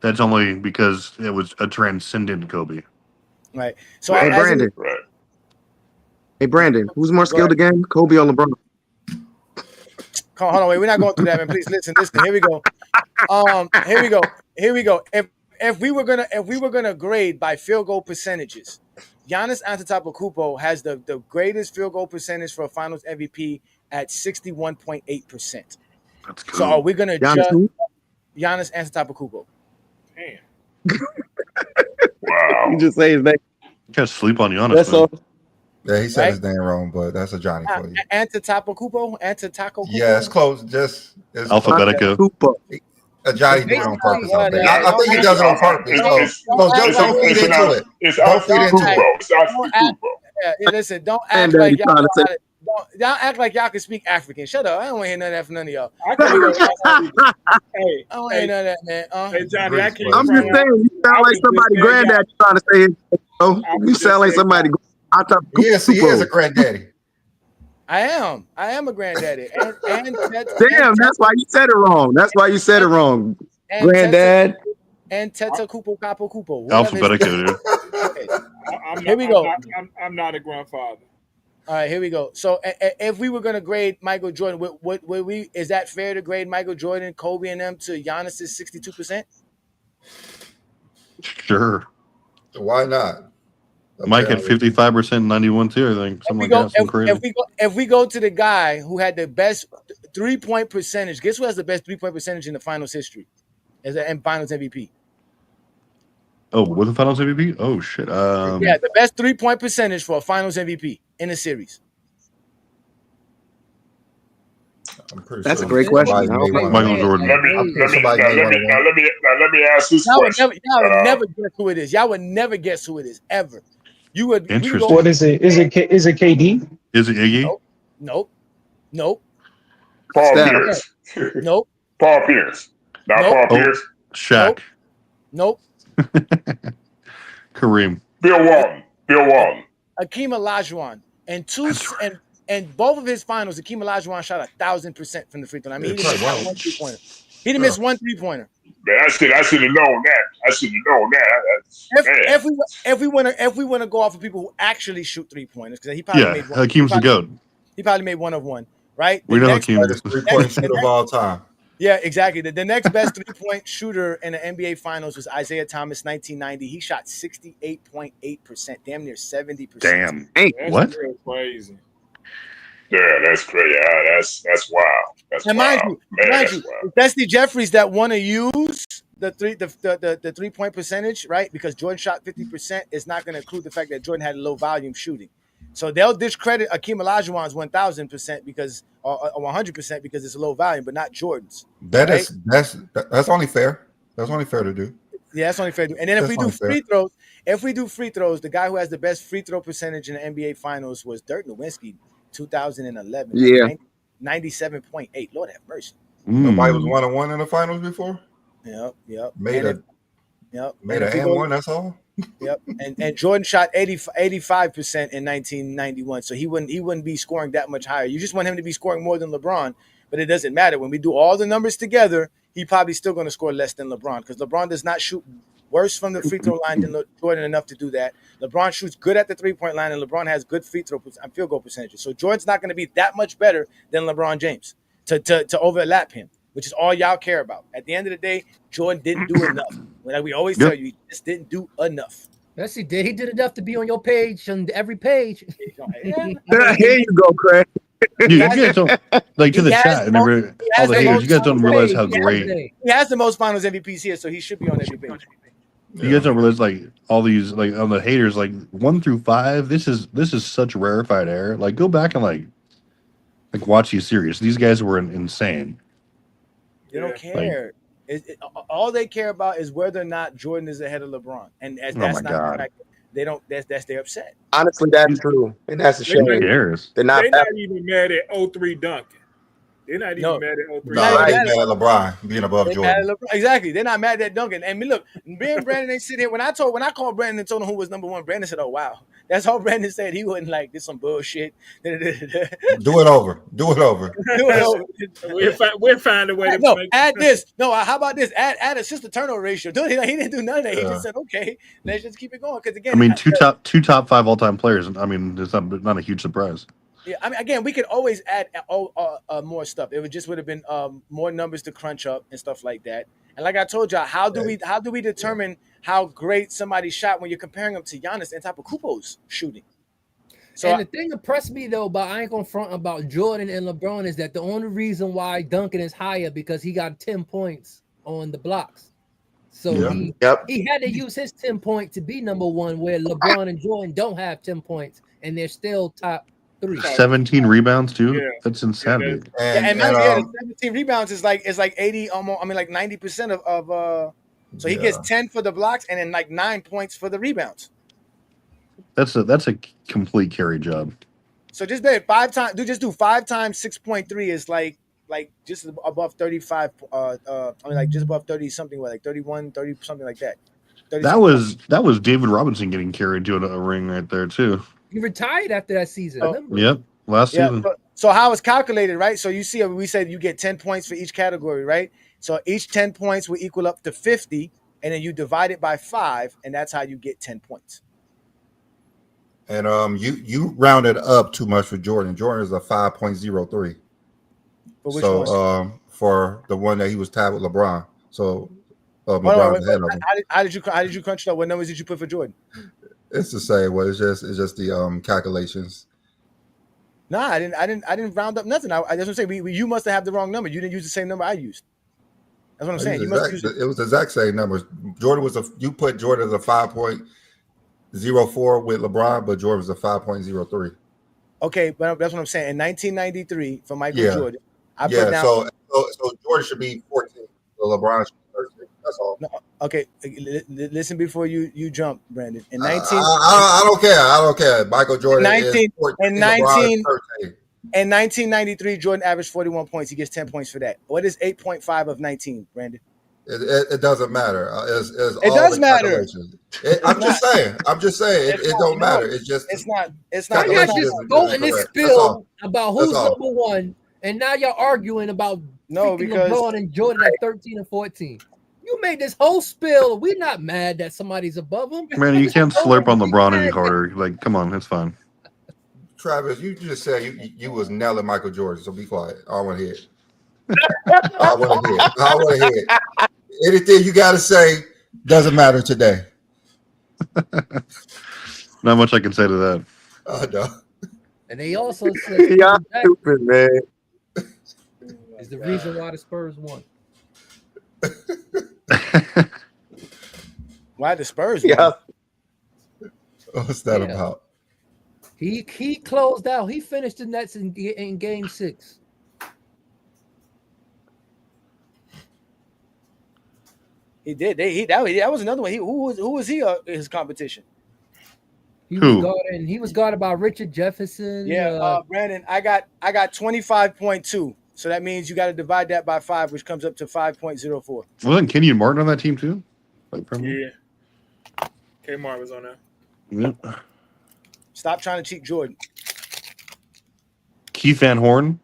that's only because it was a transcendent Kobe. Right. So hey, Brandon. Hey, Brandon, who's more skilled again, Kobe or LeBron? Hold on, wait. We're not going through that, man. Please listen. Here we go. Here we go. If we were gonna grade by field goal percentages, Giannis Antetokounmpo has the greatest field goal percentage for a Finals MVP at 61.8%. That's cool. So are we gonna judge Giannis Antetokounmpo? Damn. Wow. You just say his name. You guys sleep on Giannis. That's all. Yeah, he said his name wrong, but that's a Johnny for you. Antetokounmpo? Yeah, it's close. It's alphabetical. Johnny did it on purpose. I think he does it on purpose. Don't feed into it. Don't feed into it. Listen, don't act like y'all y'all act like y'all can speak African. Shut up. I don't want to hear none of that from none of y'all. I don't want to hear none of that, man. Hey, Johnny, I can't. I'm just saying, you sound like somebody granddad trying to say it. You sound like somebody. Yes, he is a granddaddy. I am a granddaddy. Damn, that's why you said it wrong. Granddad. And Teta Kupo Capo Kupo. Alphabetical. Here we go. I'm not a grandfather. All right, here we go. So if we were going to grade Michael Jordan, would we? Is that fair to grade Michael Jordan, Kobe, and them to Giannis's 62%? Sure. Why not? Mike had 55%, 91 too. I think something like that. If we go to the guy who had the best 3-point percentage, guess who has the best 3-point percentage in the Finals history as an Finals MVP? Oh, with the Finals MVP? Oh shit. Yeah, the best 3-point percentage for a Finals MVP in a series. That's a great question. Michael Jordan. Let me ask this question. Y'all would never guess who it is. Y'all would never guess who it is ever. You would. Interesting. What is it? Is it KD? Is it Iggy? Nope. Paul Pierce. Nope. Paul Pierce. Not Paul Pierce. Shaq. Nope. Kareem. Bill Walton. Akeem Olajuwon. And both of his finals, Akeem Olajuwon shot 1,000% from the free throw. I mean, he didn't shot 1 3-pointer. He didn't miss one 3-pointer. Man, I should have known that. If we want to go off of people who actually shoot 3-pointers, because he probably made one. Hakeem's the GOAT. He probably made one of one, right? We know Hakeem is 3-point shooter of all time. Yeah, exactly. The next best 3-point shooter in the NBA Finals was Isaiah Thomas, 1990. He shot 68.8%, damn near 70%. Damn. Hey, what? Crazy. Yeah, that's crazy. That's wild. That's and wild. Mind you, Dusty Jeffries that want to use the 3-point percentage, right? Because Jordan shot 50%, is not going to include the fact that Jordan had a low volume shooting. So they'll discredit Akeem Olajuwon's 1,000% because or 100% because it's low volume, but not Jordan's. That's only fair. That's only fair to do. Yeah, that's only fair to do. And then if we do free throws, the guy who has the best free throw percentage in the NBA Finals was Dirk Nowitzki, 2011. Yeah, 97.8. Lord have mercy. Nobody was 1-on-1 in the finals before. Yep. Made an and-1. That's all. Yep. And Jordan shot 85% in 1991. So he wouldn't be scoring that much higher. You just want him to be scoring more than LeBron, but it doesn't matter. When we do all the numbers together, he probably still going to score less than LeBron because LeBron does not shoot worse from the free throw line than Jordan enough to do that. LeBron shoots good at the 3-point line, and LeBron has good field goal percentages. So Jordan's not going to be that much better than LeBron James to overlap him, which is all y'all care about. At the end of the day, Jordan didn't do enough. Like we always tell you, he just didn't do enough. Yes, he did. He did enough to be on your page, on every page. Here you go, Craig. You guys don't like to the chat and all the haters. You guys don't realize how great he has the most Finals MVPs here, so he should be on every page. You guys don't realize like all these like on the haters like 1 through 5. This is such rarefied air. Like go back and like watch these series. These guys were insane. They don't care. All they care about is whether or not Jordan is ahead of LeBron, and as that's not correct, they don't. That's they're upset. Honestly, that's true, and that's a shame. Who cares? They're not even mad at 0-3 Duncan. They're not even mad at 0-3. No, they're mad at LeBron being above Jordan. Exactly. They're not mad at Duncan. And look, me and Brandon, they sit here. When I called Brandon and told him who was number one, Brandon said, "Oh wow." That's all Brandon said. He wouldn't like this some bullshit. Do it over. We'll find a way to make add this. No, how about this? Add assist to turnover ratio. Dude, he didn't do none of that. He just said, okay, let's just keep it going. Because again, I mean, two top 5 all-time players. I mean, it's not a huge surprise. Yeah, I mean, again, we could always add more stuff. It would have been more numbers to crunch up and stuff like that. And like I told y'all, how do we determine how great somebody shot when you're comparing them to Giannis Antetokounmpo's shooting? So and the thing that impressed me though, but I ain't gonna front about Jordan and LeBron is that the only reason why Duncan is higher because he got 10 points on the blocks. So he had to use his 10 point to be number one, where LeBron and Jordan don't have 10 points and they're still top 3. 17 rebounds too. Yeah. That's insanity. And 17 rebounds is like 80 almost. I mean, like 90% of so he gets 10 for the blocks and then like 9 points for the rebounds. That's a complete carry job. So just bet 5 times. Just do 5 times 6.3 is like just above 35. I mean, like just above 30 something, like 31, 30 something like that. That was David Robinson getting carried to a ring right there too. He retired after that season. Yep, last season. So how it's calculated, right? So you see, we said you get 10 points for each category, right? So each 10 points will equal up to 50, and then you divide it by 5, and that's how you get 10 points. And you rounded up too much for Jordan. Jordan is a 5.03. For the one that he was tied with LeBron. So LeBron ahead of him. How did you crunch it up? What numbers did you put for Jordan? It's the same way. It's just the calculations. No, I didn't round up nothing. That's what I'm saying. You must have the wrong number. You didn't use the same number I used. That's what I'm saying. It was the exact same numbers. You put Jordan as a 5.04 with LeBron, but Jordan was a 5.03. Okay, but that's what I'm saying. In 1993, for Michael Jordan, I put down. So Jordan should be 14. So LeBron should be 13. That's all. No, okay, listen before you jump, Brandon. In 19, I don't care. Michael Jordan is 14. In 1993, Jordan averaged 41 points. He gets 10 points for that. What is 8.5 of 19, Brandon? It doesn't matter. It does matter. I'm just saying. It don't matter. It's not. Now y'all just go in this spill about who's number one, and now y'all arguing about No, Freaking because LeBron and Jordan at 13 and 14. You made this whole spill. We're not mad that somebody's above him. Man, you can't slurp on LeBron any harder. Like, come on, it's fine. Travis, you just said you was nailing Michael Jordan, so be quiet. I want to hear it. I want to hear it. I want to hear it. Anything you got to say doesn't matter today. Not much I can say to that. No. And they also said Y'all stupid, man. is the reason why the Spurs won. Why the Spurs? Yeah. What's that about? He closed out. He finished the Nets in game 6. He did. That was another one. Who was he? His competition. He was guarded by Richard Jefferson. Yeah, Brandon. I got 25.2. So that means you got to divide that by 5, which comes up to 5.04. Wasn't Kenyon Martin on that team too? Yeah. Kmart was on there. Yep. Stop trying to cheat Jordan. Keith Van Horn.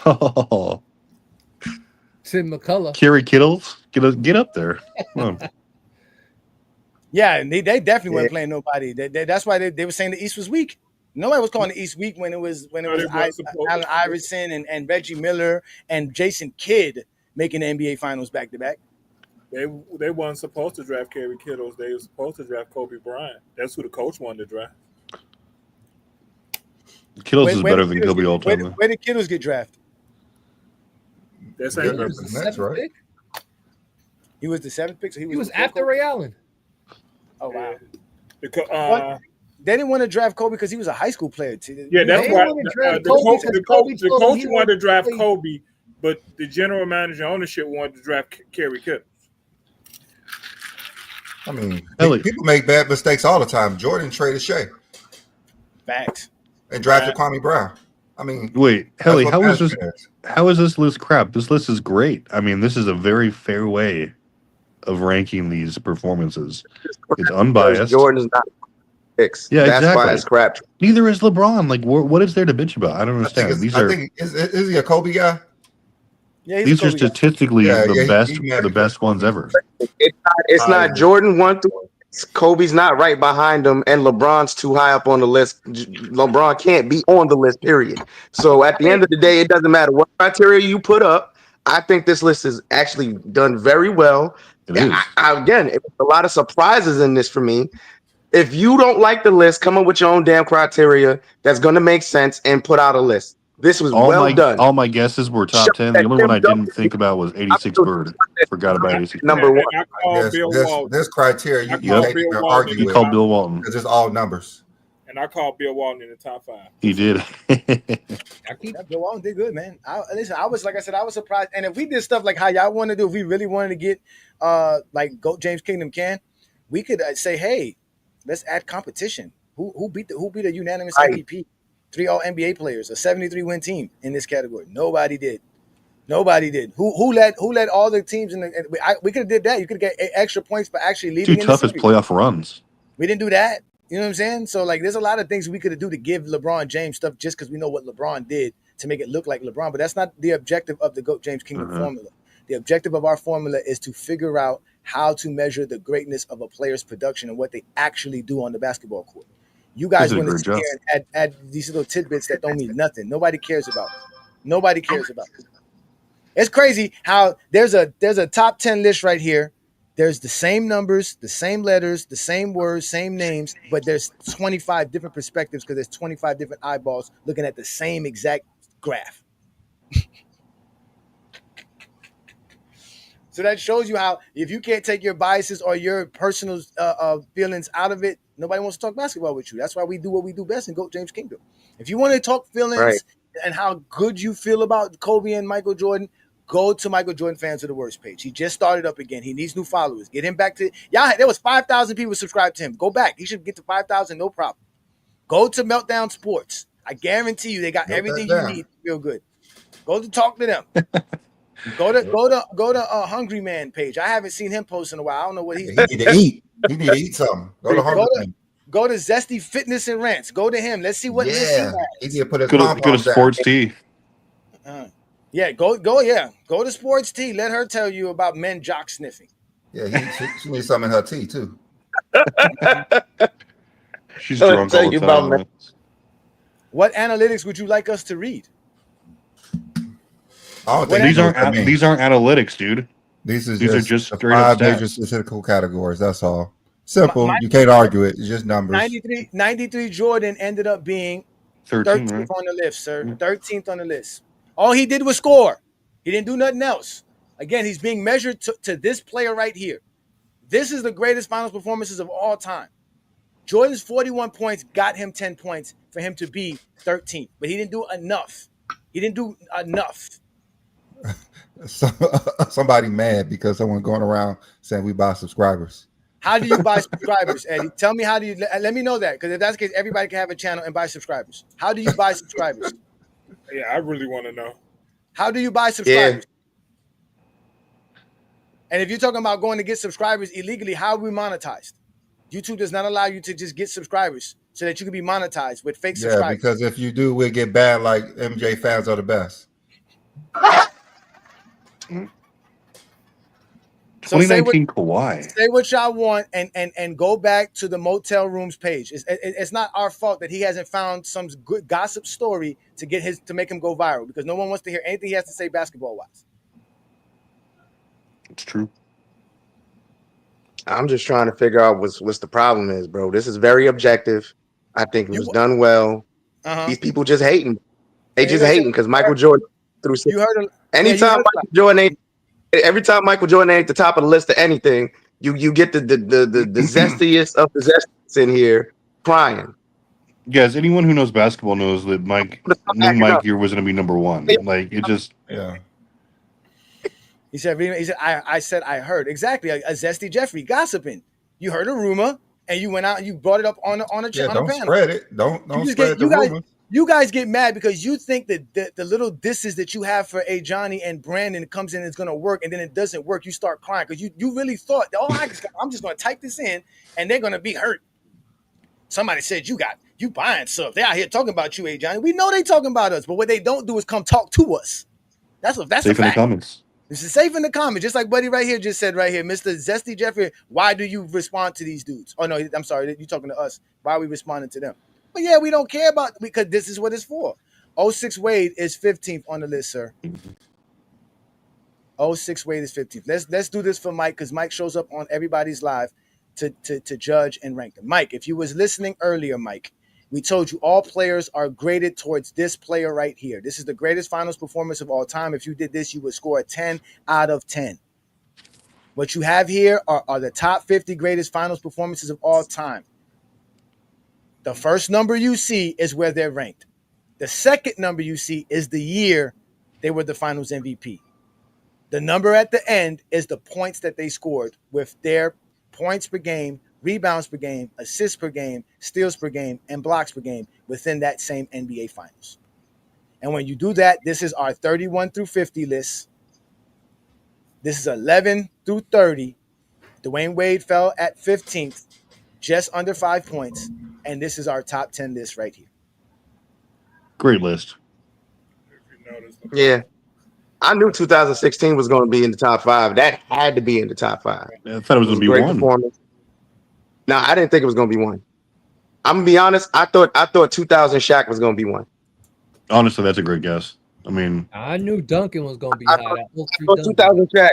Oh. Tim McCullough. Kerry Kittles. Get up there. Come on. Yeah, and they definitely weren't playing nobody. That's why they were saying the East was weak. Nobody was calling the East weak when it was Allen Iverson and Reggie Miller and Jason Kidd making the NBA Finals back to back. They weren't supposed to draft Kerry Kittles. They were supposed to draft Kobe Bryant. That's who the coach wanted to draft. Kittles is better than Kobe all time. Where did Kittles get drafted? That's He was the 7th pick. He was the 7th pick. So he was after Ray Allen. Oh wow. They didn't want to draft Kobe because he was a high school player. Yeah, that's why the coach wanted to draft Kobe, but the general manager ownership wanted to draft Kerry Kittles. I mean, people make bad mistakes all the time. Jordan traded Shea. Facts. And drafted Kwame Brown. I mean, wait, Helly, how is this list crap? This list is great. I mean, this is a very fair way of ranking these performances. It's unbiased. Jordan's not picks. Yeah, that's exactly. why it's crap. Neither is LeBron. Like, what is there to bitch about? I don't understand. Is he a Kobe guy? Yeah, these are statistically the best ones ever. It's not Jordan 1 through. Kobe's not right behind him, and LeBron's too high up on the list. LeBron can't be on the list, period. So at the end of the day, it doesn't matter what criteria you put up. I think this list is actually done very well. Again, it was a lot of surprises in this for me. If you don't like the list, come up with your own damn criteria that's going to make sense and put out a list. This was done. All my guesses were top 10. The only one I didn't think about was 86 Bird. Forgot about 86 Number 1. This criteria you can't even argue with. Called Bill Walton. Because it's all numbers. And I called Bill Walton in the top 5. He did. Bill Walton did good, man. I was surprised. And if we did stuff like how y'all want to do, if we really wanted to get like GOAT James Kingdom we could say, hey, let's add competition. Who beat a unanimous MVP? 3 All NBA players, a 73-win team in this category. Nobody did. Who led all the teams in the? We could have did that. You could get extra points for actually leading. Too tough as playoff runs. We didn't do that. You know what I'm saying? So like, there's a lot of things we could do to give LeBron James stuff just because we know what LeBron did to make it look like LeBron. But that's not the objective of the GOAT James Kingdom formula. The objective of our formula is to figure out how to measure the greatness of a player's production and what they actually do on the basketball court. You guys want to sit here and add these little tidbits that don't mean nothing. Nobody cares about. It's crazy how there's a top 10 list right here. There's the same numbers, the same letters, the same words, same names, but there's 25 different perspectives because there's 25 different eyeballs looking at the same exact graph. So that shows you how if you can't take your biases or your personal feelings out of it, nobody wants to talk basketball with you. That's why we do what we do best in GOAT James Kingdom. If you want to talk feelings and how good you feel about Kobe and Michael Jordan, go to Michael Jordan Fans of the Worst page. He just started up again. He needs new followers. Get him back to y'all. There was 5,000 people subscribed to him. Go back. He should get to 5,000, no problem. Go to Meltdown Sports. I guarantee you they got everything you need to feel good. Go to talk to them. Go to Hungry Man page. I haven't seen him post in a while. I don't know what he's doing. He need to eat. He need to eat something. Go to Hungry Man. Go to Zesty Fitness and Rants. Go to him. Let's see what he need to put his go to Sports Tea. Yeah, go to Sports Tea. Let her tell you about men jock sniffing. Yeah, she needs some in her tea too. She's drunk all the time. What analytics would you like us to read? These aren't analytics, dude. These are just the straight up 5 major stats. statistical categories. That's all. Simple. You can't argue it. It's just numbers. 93 Jordan ended up being 13th right? on the list, sir. 13th on the list. All he did was score. He didn't do nothing else. Again, he's being measured to this player right here. This is the greatest finals performances of all time. Jordan's 41 points got him 10 points for him to be 13th, but he didn't do enough. Somebody mad because someone going around saying we buy subscribers. How do you buy subscribers, Eddie? Tell me how do you let me know that, because if that's the case, everybody can have a channel and buy subscribers. How do you buy subscribers? Yeah, I really want to know. How do you buy subscribers? And if you're talking about going to get subscribers illegally, how are we monetized? YouTube does not allow you to just get subscribers so that you can be monetized with fake subscribers. Yeah, because if you do, we'll get banned like MJ fans are the best. So 2019 Kawhi. Say what y'all want and go back to the motel rooms page. It's not our fault that he hasn't found some good gossip story to make him go viral, because no one wants to hear anything he has to say basketball wise. It's true. I'm just trying to figure out what's the problem is, bro. This is very objective. I think it was done well. These people just hating. They just hating because Michael Jordan threw. Anytime Michael Jordan ain't. Every time Michael Jordan ain't at the top of the list of anything, you get the zestiest of the zestiest in here crying. Guys, anyone who knows basketball knows that Mike here was going to be number one. Like it just He said I said I heard exactly a zesty Jeffrey gossiping. You heard a rumor and you went out and you brought it up on a panel. Spread it. Don't spread the rumor. You guys get mad because you think that the little disses that you have for Johnny and Brandon comes in and it's going to work, and then it doesn't work. You start crying because you really thought, I'm just going to type this in and they're going to be hurt. Somebody said you buying stuff. They're out here talking about you, Johnny. We know they talking about us, but what they don't do is come talk to us. That's safe a fact. In the comments. This is safe in the comments, just like Buddy right here just said right here, Mr. Zesty Jeffrey. Why do you respond to these dudes? Oh no, I'm sorry, you're talking to us. Why are we responding to them? But yeah, we don't care about, because this is what it's for. 06 Wade is 15th on the list, sir. 06 Wade is 15th. Let's do this for Mike, because Mike shows up on everybody's live to judge and rank them. Mike, if you was listening earlier, Mike, we told you all players are graded towards this player right here. This is the greatest finals performance of all time. If you did this, you would score a 10 out of 10. What you have here are the top 50 greatest finals performances of all time. The first number you see is where they're ranked. The second number you see is the year they were the finals MVP. The number at the end is the points that they scored with their points per game, rebounds per game, assists per game, steals per game, and blocks per game within that same NBA finals. And when you do that, this is our 31 through 50 list. This is 11 through 30. Dwayne Wade fell at 15th, just under 5 points. And this is our top 10 list right here. Great list. Yeah. I knew 2016 was going to be in the top 5. That had to be in the top 5. I thought it was going to be great one. Performance. No, I didn't think it was going to be one. I'm going to be honest. I thought 2000 Shaq was going to be one. Honestly, that's a great guess. I mean, I knew Duncan was going to be high. I thought 2000 Shaq.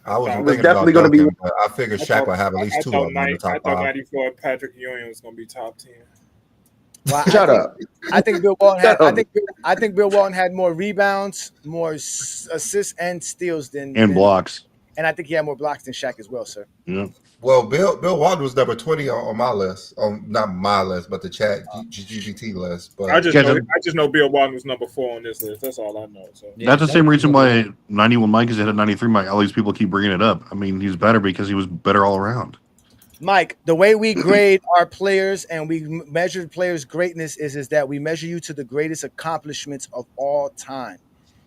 I wasn't was thinking definitely about going to be. Duncan, but I figured Shaq would have at least 2 of them in the top 5. I thought 94 Patrick Ewing was going to be top 10. Well, Shut up. I think Bill Walton had. I think Bill Walton had more rebounds, more assists and steals than blocks. And I think he had more blocks than Shaq as well, sir. Yeah. Well, Bill Walton was number 20 on my list. Not my list, but the chat GGT list. But I just know Bill Walton was number 4 on this list. That's all I know. So that's the same reason why 91 Mike is ahead of 93 Mike. All these people keep bringing it up. I mean, he's better because he was better all around. Mike, the way we grade our players and we measure players' greatness is that we measure you to the greatest accomplishments of all time.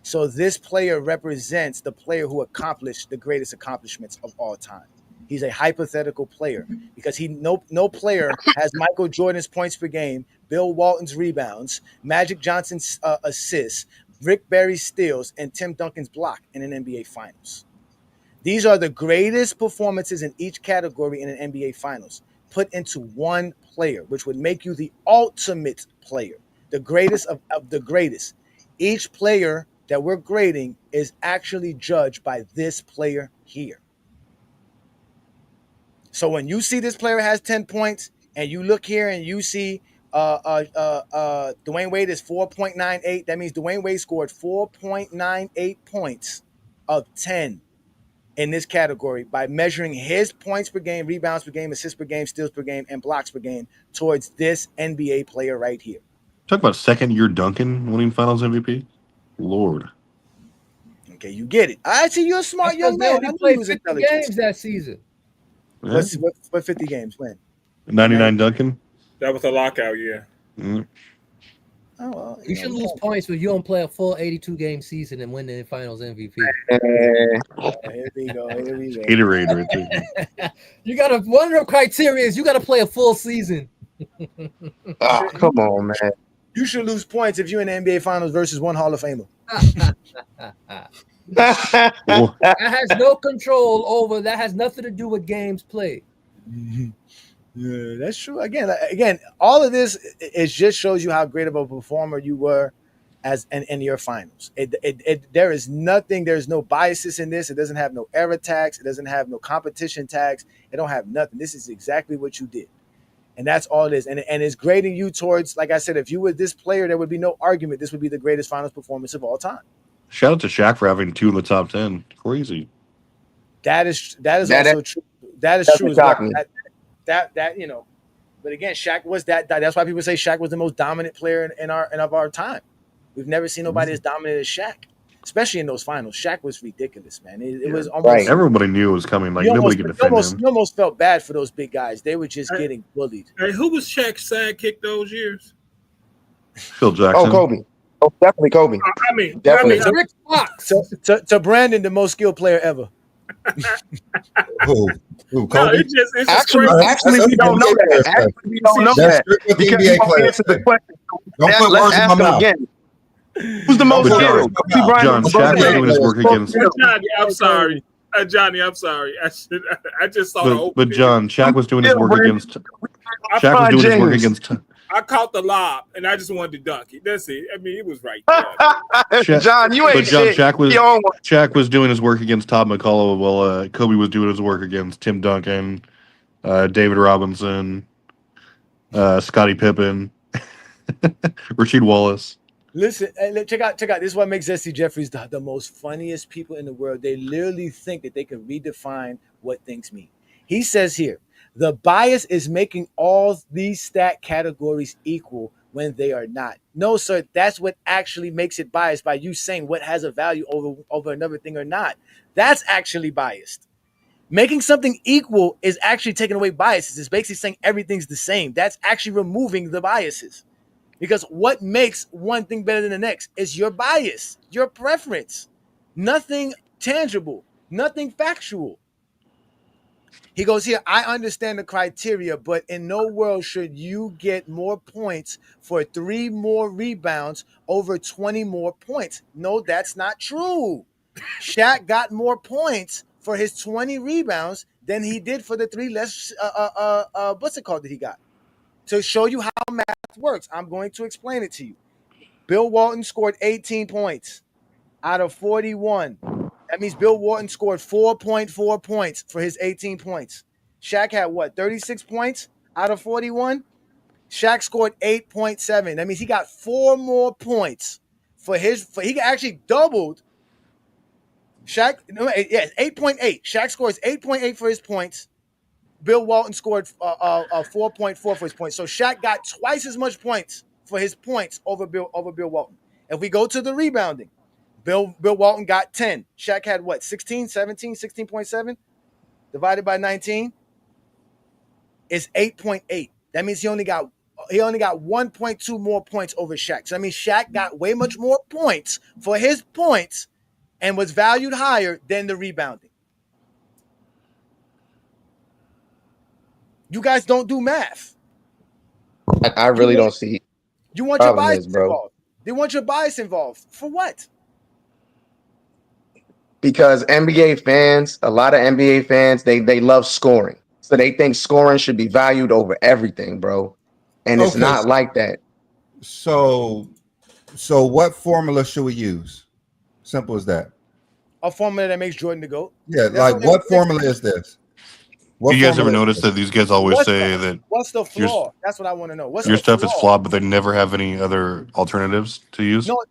So this player represents the player who accomplished the greatest accomplishments of all time. He's a hypothetical player because no player has Michael Jordan's points per game, Bill Walton's rebounds, Magic Johnson's assists, Rick Barry's steals, and Tim Duncan's block in an NBA Finals. These are the greatest performances in each category in an NBA Finals put into one player, which would make you the ultimate player, the greatest of the greatest. Each player that we're grading is actually judged by this player here. So when you see this player has 10 points and you look here and you see Dwayne Wade is 4.98, that means Dwayne Wade scored 4.98 points of 10 in this category by measuring his points per game, rebounds per game, assists per game, steals per game, and blocks per game towards this NBA player right here. Talk about second-year Duncan winning Finals MVP. Lord. Okay, you get it. I see you're a smart young man. He played 50 games that season. Yeah. What 50 games? When? 99 Duncan. That was a lockout, yeah. Mm. Oh, well, you should lose points when you don't play a full 82-game season and win the Finals MVP. Here we go. Gatorade right there. You got to one of the criteria is you got to play a full season. Come on, man. You should lose points if you're in the NBA Finals versus one Hall of Famer. That has no control over. That has nothing to do with games played. Yeah, that's true. Again, all of this it just shows you how great of a performer you were as in your finals. There is nothing. There's no biases in this. It doesn't have no error tags. It doesn't have no competition tags. It don't have nothing. This is exactly what you did, and that's all it is. And it's grading you towards, like I said, if you were this player, there would be no argument. This would be the greatest finals performance of all time. Shout out to Shaq for having 2 in the top 10. Crazy. That is also true. That is true as well. That you know, but again, Shaq was that. That's why people say Shaq was the most dominant player in our time. We've never seen nobody as dominant as Shaq, especially in those finals. Shaq was ridiculous, man. It was almost right. Everybody knew it was coming. Like nobody could defend him. You almost felt bad for those big guys. They were just getting bullied. Hey, who was Shaq's sidekick those years? Phil Jackson. Oh, Kobe. Oh, definitely Kobe. Definitely. Rick Fox. To Brandon, the most skilled player ever. Who? Kobe? No, it's actually, we don't know that. Actually, we don't know that. Because NBA player. Answer the question. Don't put words in my mouth. Again. Who's the most skilled? John, Shaq was doing his work against. Johnny, I'm sorry. Johnny, I'm sorry. I just saw the opening. But John, Shaq was doing his work against. Shaq was doing his work against. I caught the lob, and I just wanted to dunk it. That's it. I mean, it was right there. John, you ain't shit. Shaq was doing his work against Todd McCullough, while Kobe was doing his work against Tim Duncan, David Robinson, Scottie Pippen, Rasheed Wallace. Listen, check out. This is what makes Jesse Jeffries the most funniest people in the world. They literally think that they can redefine what things mean. He says here, the bias is making all these stat categories equal when they are not. No, sir, that's what actually makes it biased, by you saying what has a value over another thing or not. That's actually biased. Making something equal is actually taking away biases. It's basically saying everything's the same. That's actually removing the biases. Because what makes one thing better than the next is your bias, your preference. Nothing tangible, nothing factual. He goes here, I understand the criteria, but in no world should you get more points for 3 more rebounds over 20 more points. No, that's not true. Shaq got more points for his 20 rebounds than he did for the 3 less, what's it called that he got? To show you how math works, I'm going to explain it to you. Bill Walton scored 18 points out of 41. That means Bill Walton scored 4.4 points for his 18 points. Shaq had what, 36 points out of 41? Shaq scored 8.7. That means he got 4 more points he actually doubled. Shaq, yes, 8.8. Shaq scores 8.8 for his points. Bill Walton scored 4.4 for his points. So Shaq got twice as much points for his points over Bill Walton. If we go to the rebounding, Bill Walton got 10. Shaq had what, 16, 17, 16.7? Divided by 19 is 8.8. That means he only got 1.2 more points over Shaq. So that means Shaq got way much more points for his points and was valued higher than the rebounding. You guys don't do math. I really don't see. You want your bias involved. They want your bias involved. For what? Because NBA fans, a lot of NBA fans, they love scoring. So they think scoring should be valued over everything, bro. And it's not like that. So what formula should we use? Simple as that. A formula that makes Jordan the GOAT. Yeah, like what formula is this? What you guys ever noticed that these guys always say that what's the flaw? That's what I want to know. What's your the stuff flaw? is flawed, but they never have any other alternatives to use? No,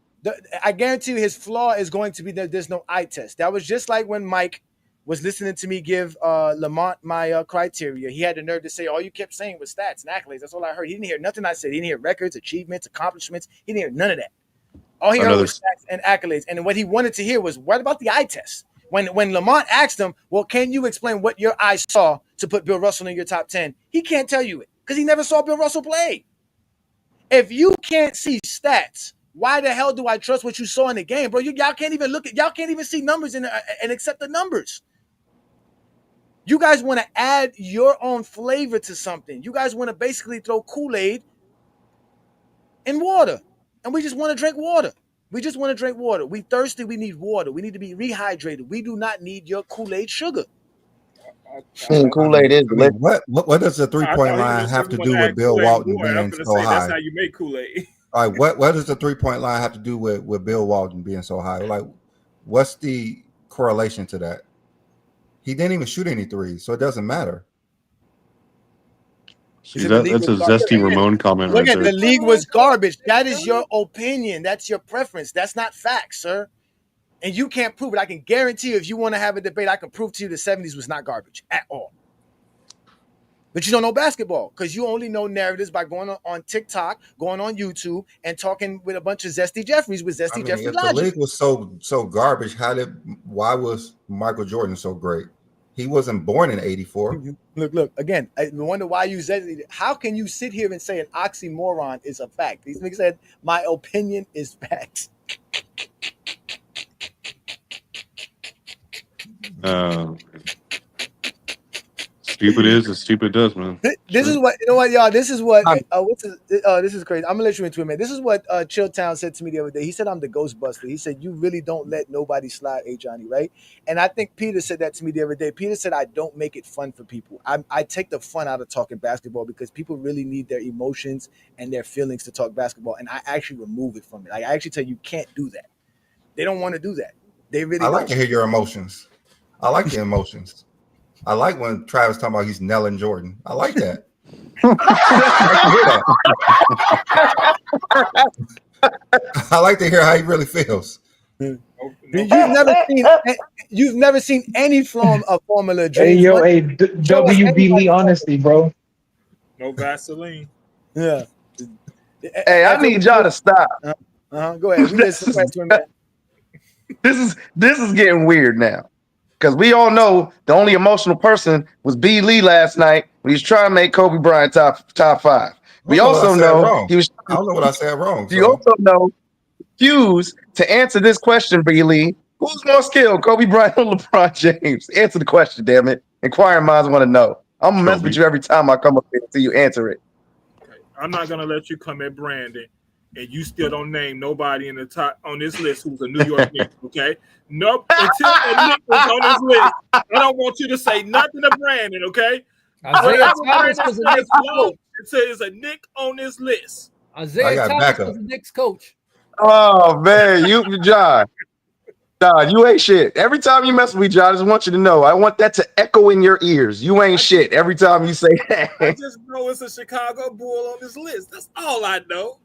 I guarantee you his flaw is going to be that there's no eye test. That was just like when Mike was listening to me give Lamont my criteria. He had the nerve to say all you kept saying was stats and accolades. That's all I heard. He didn't hear nothing I said. He didn't hear records, achievements, accomplishments. He didn't hear none of that. All he heard was stats and accolades. And what he wanted to hear was, what about the eye test? When Lamont asked him, well, can you explain what your eyes saw to put Bill Russell in your top 10? He can't tell you it because he never saw Bill Russell play. If you can't see stats, why the hell do I trust what you saw in the game, bro? Y'all can't even see numbers and accept the numbers. You guys want to add your own flavor to something. You guys want to basically throw Kool-Aid in water, and we just want to drink water. We just want to drink water. We thirsty. We need water. We need to be rehydrated. We do not need your Kool-Aid sugar. Kool-Aid is what does the 3-point line have to do with Bill Walton being so high? That's how you make Kool-Aid. All right, what does the 3-point line have to do with Bill Walton being so high? Like, what's the correlation to that? He didn't even shoot any threes, so it doesn't matter. See, that's a zesty Ramon comment right there. The league was garbage. That is your opinion. That's your preference. That's not facts, sir. And you can't prove it. I can guarantee you, if you want to have a debate, I can prove to you the 70s was not garbage at all. But you don't know basketball because you only know narratives by going on TikTok, going on YouTube, and talking with a bunch of Zesty Jeffries with Zesty Jeffries logic. The league was so garbage. Why was Michael Jordan so great? He wasn't born in '84. Look. Again, I wonder why you said. How can you sit here and say an oxymoron is a fact? These niggas said my opinion is facts. Stupid is as stupid does, man. This is what you know. What y'all? This is what. This is crazy. I'm gonna let you into it, man. This is what Chilltown said to me the other day. He said I'm the Ghostbuster. He said you really don't let nobody slide, Johnny, right? And I think Peter said that to me the other day. Peter said I don't make it fun for people. I take the fun out of talking basketball because people really need their emotions and their feelings to talk basketball, and I actually remove it from it. I actually tell you can't do that. They don't want to do that. They really. I like to hear your emotions. I like the emotions. I like when Travis talking about he's Nell and Jordan. I like that. I like to hear how he really feels. You've never seen any form of formula. Hey, WB Lee honesty, bro. No Vaseline. Yeah. Hey, I need y'all to stop. Go ahead. This is getting weird now. Because we all know the only emotional person was B. Lee last night when he was trying to make Kobe Bryant top 5. We also know he was. I don't know what I said wrong. You also know, refuse to answer this question, B. Lee. Who's more skilled, Kobe Bryant or LeBron James? Answer the question, damn it. Inquiring minds want to know. I'm gonna mess with you every time I come up here until you answer it. Okay. I'm not gonna let you come at Brandon, and you still don't name nobody in the top on this list who's a New York Knicks. Okay. Nope. Until a Nick is on this list, I don't want you to say nothing to Brandon, okay? Isaiah Thomas was a Knicks coach. It says a Nick on this list. Isaiah Thomas was a Knicks coach. Oh man, John, you ain't shit. Every time you mess with me, John, I just want you to know. I want that to echo in your ears. You ain't shit every time you say that. I just know it's a Chicago Bull on this list. That's all I know.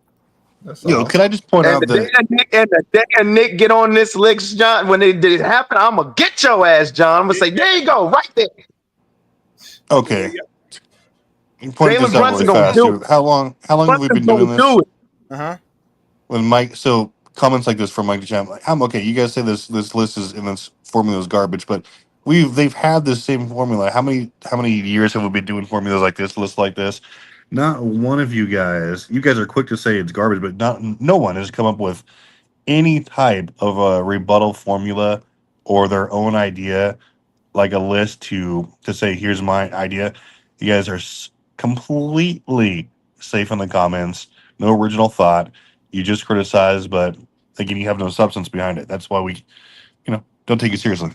Yo, can I just point out that the day Nick get on this list, John, when it happen, I'm gonna get your ass, John. I'm gonna say, there you go, right there. Okay. Jalen Brunson gonna do it. How long have we been doing this? When Mike, so comments like this from Mike DeChamp, like, I'm okay. You guys say this list is and this formula is garbage, but they've had this same formula. How many years have we been doing formulas like this, lists like this? Not one of you guys are quick to say it's garbage, but no one has come up with any type of a rebuttal formula or their own idea, like a list to say, here's my idea. You guys are completely safe in the comments. No original thought. You just criticize, but again, you have no substance behind it. That's why we, don't take it seriously.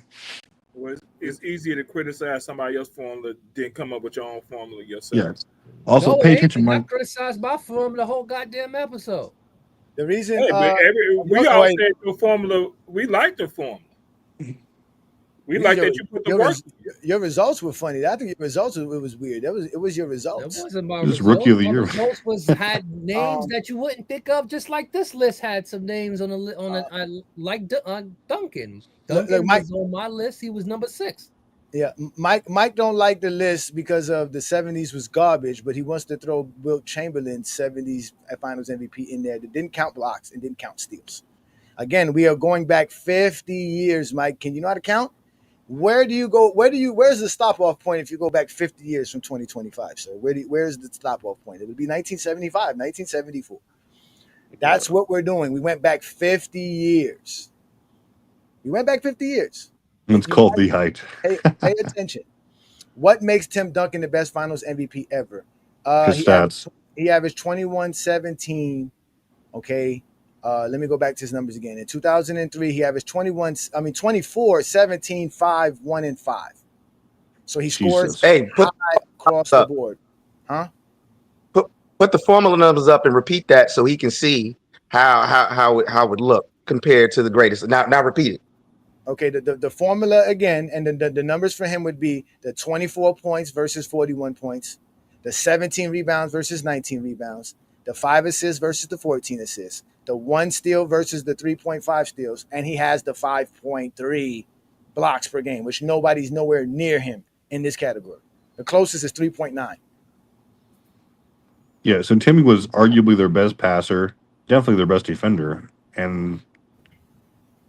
Well, it's easier to criticize somebody else's formula than come up with your own formula yourself. Yes. Also, pay attention, Mike. I criticized my formula the whole goddamn episode. The reason we all said your formula, we like the formula. We like that you put the work. Your results were funny. I think your results it was weird. It was your results. That wasn't my results. Rookie of the year. Results had names that you wouldn't think of, just like this list had some names on like Duncan. Duncan was on my list. He was number 6. Yeah, Mike don't like the list because of the 70s was garbage, but he wants to throw Wilt Chamberlain's 70s Finals MVP in there that didn't count blocks and didn't count steals. Again, we are going back 50 years, Mike. Can you know how to count? Where do you go? Where's the stop-off point if you go back 50 years from 2025? So where's the stop-off point? It would be 1975, 1974. That's what we're doing. We went back 50 years. It's called the height. Pay attention. What makes Tim Duncan the best Finals MVP ever? His stats. He averaged 21-17. Okay. Let me go back to his numbers again. In 2003, he averaged 24, 17, 5, 1, and 5. So he scores across the board. Huh? Put the formula numbers up and repeat that so he can see how it would look compared to the greatest. Now repeat it. Okay, the formula again, and the numbers for him would be the 24 points versus 41 points, the 17 rebounds versus 19 rebounds, the 5 assists versus the 14 assists, the 1 steal versus the 3.5 steals, and he has the 5.3 blocks per game, which nobody's nowhere near him in this category. The closest is 3.9. Yeah, so Timmy was arguably their best passer, definitely their best defender, and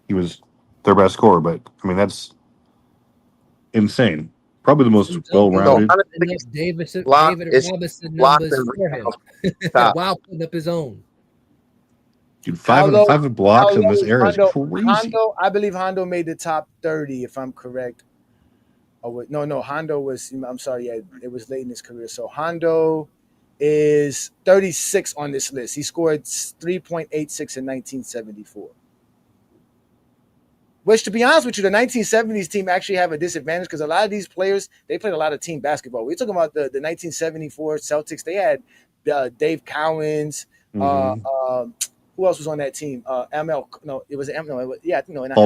he was their best scorer. But I mean, that's insane. Probably the most well-rounded. David Robinson numbers for him while putting up his own. Dude, 5 blocks in this era is crazy. I believe Hondo made the top 30, if I'm correct. No, Hondo was. I'm sorry, yeah, it was late in his career. So Hondo is 36 on this list. He scored 3.86 in 1974. Which, to be honest with you, the 1970s team actually have a disadvantage because a lot of these players, they played a lot of team basketball. We're talking about the 1974 Celtics. They had Dave Cowens. Who else was on that team? Paul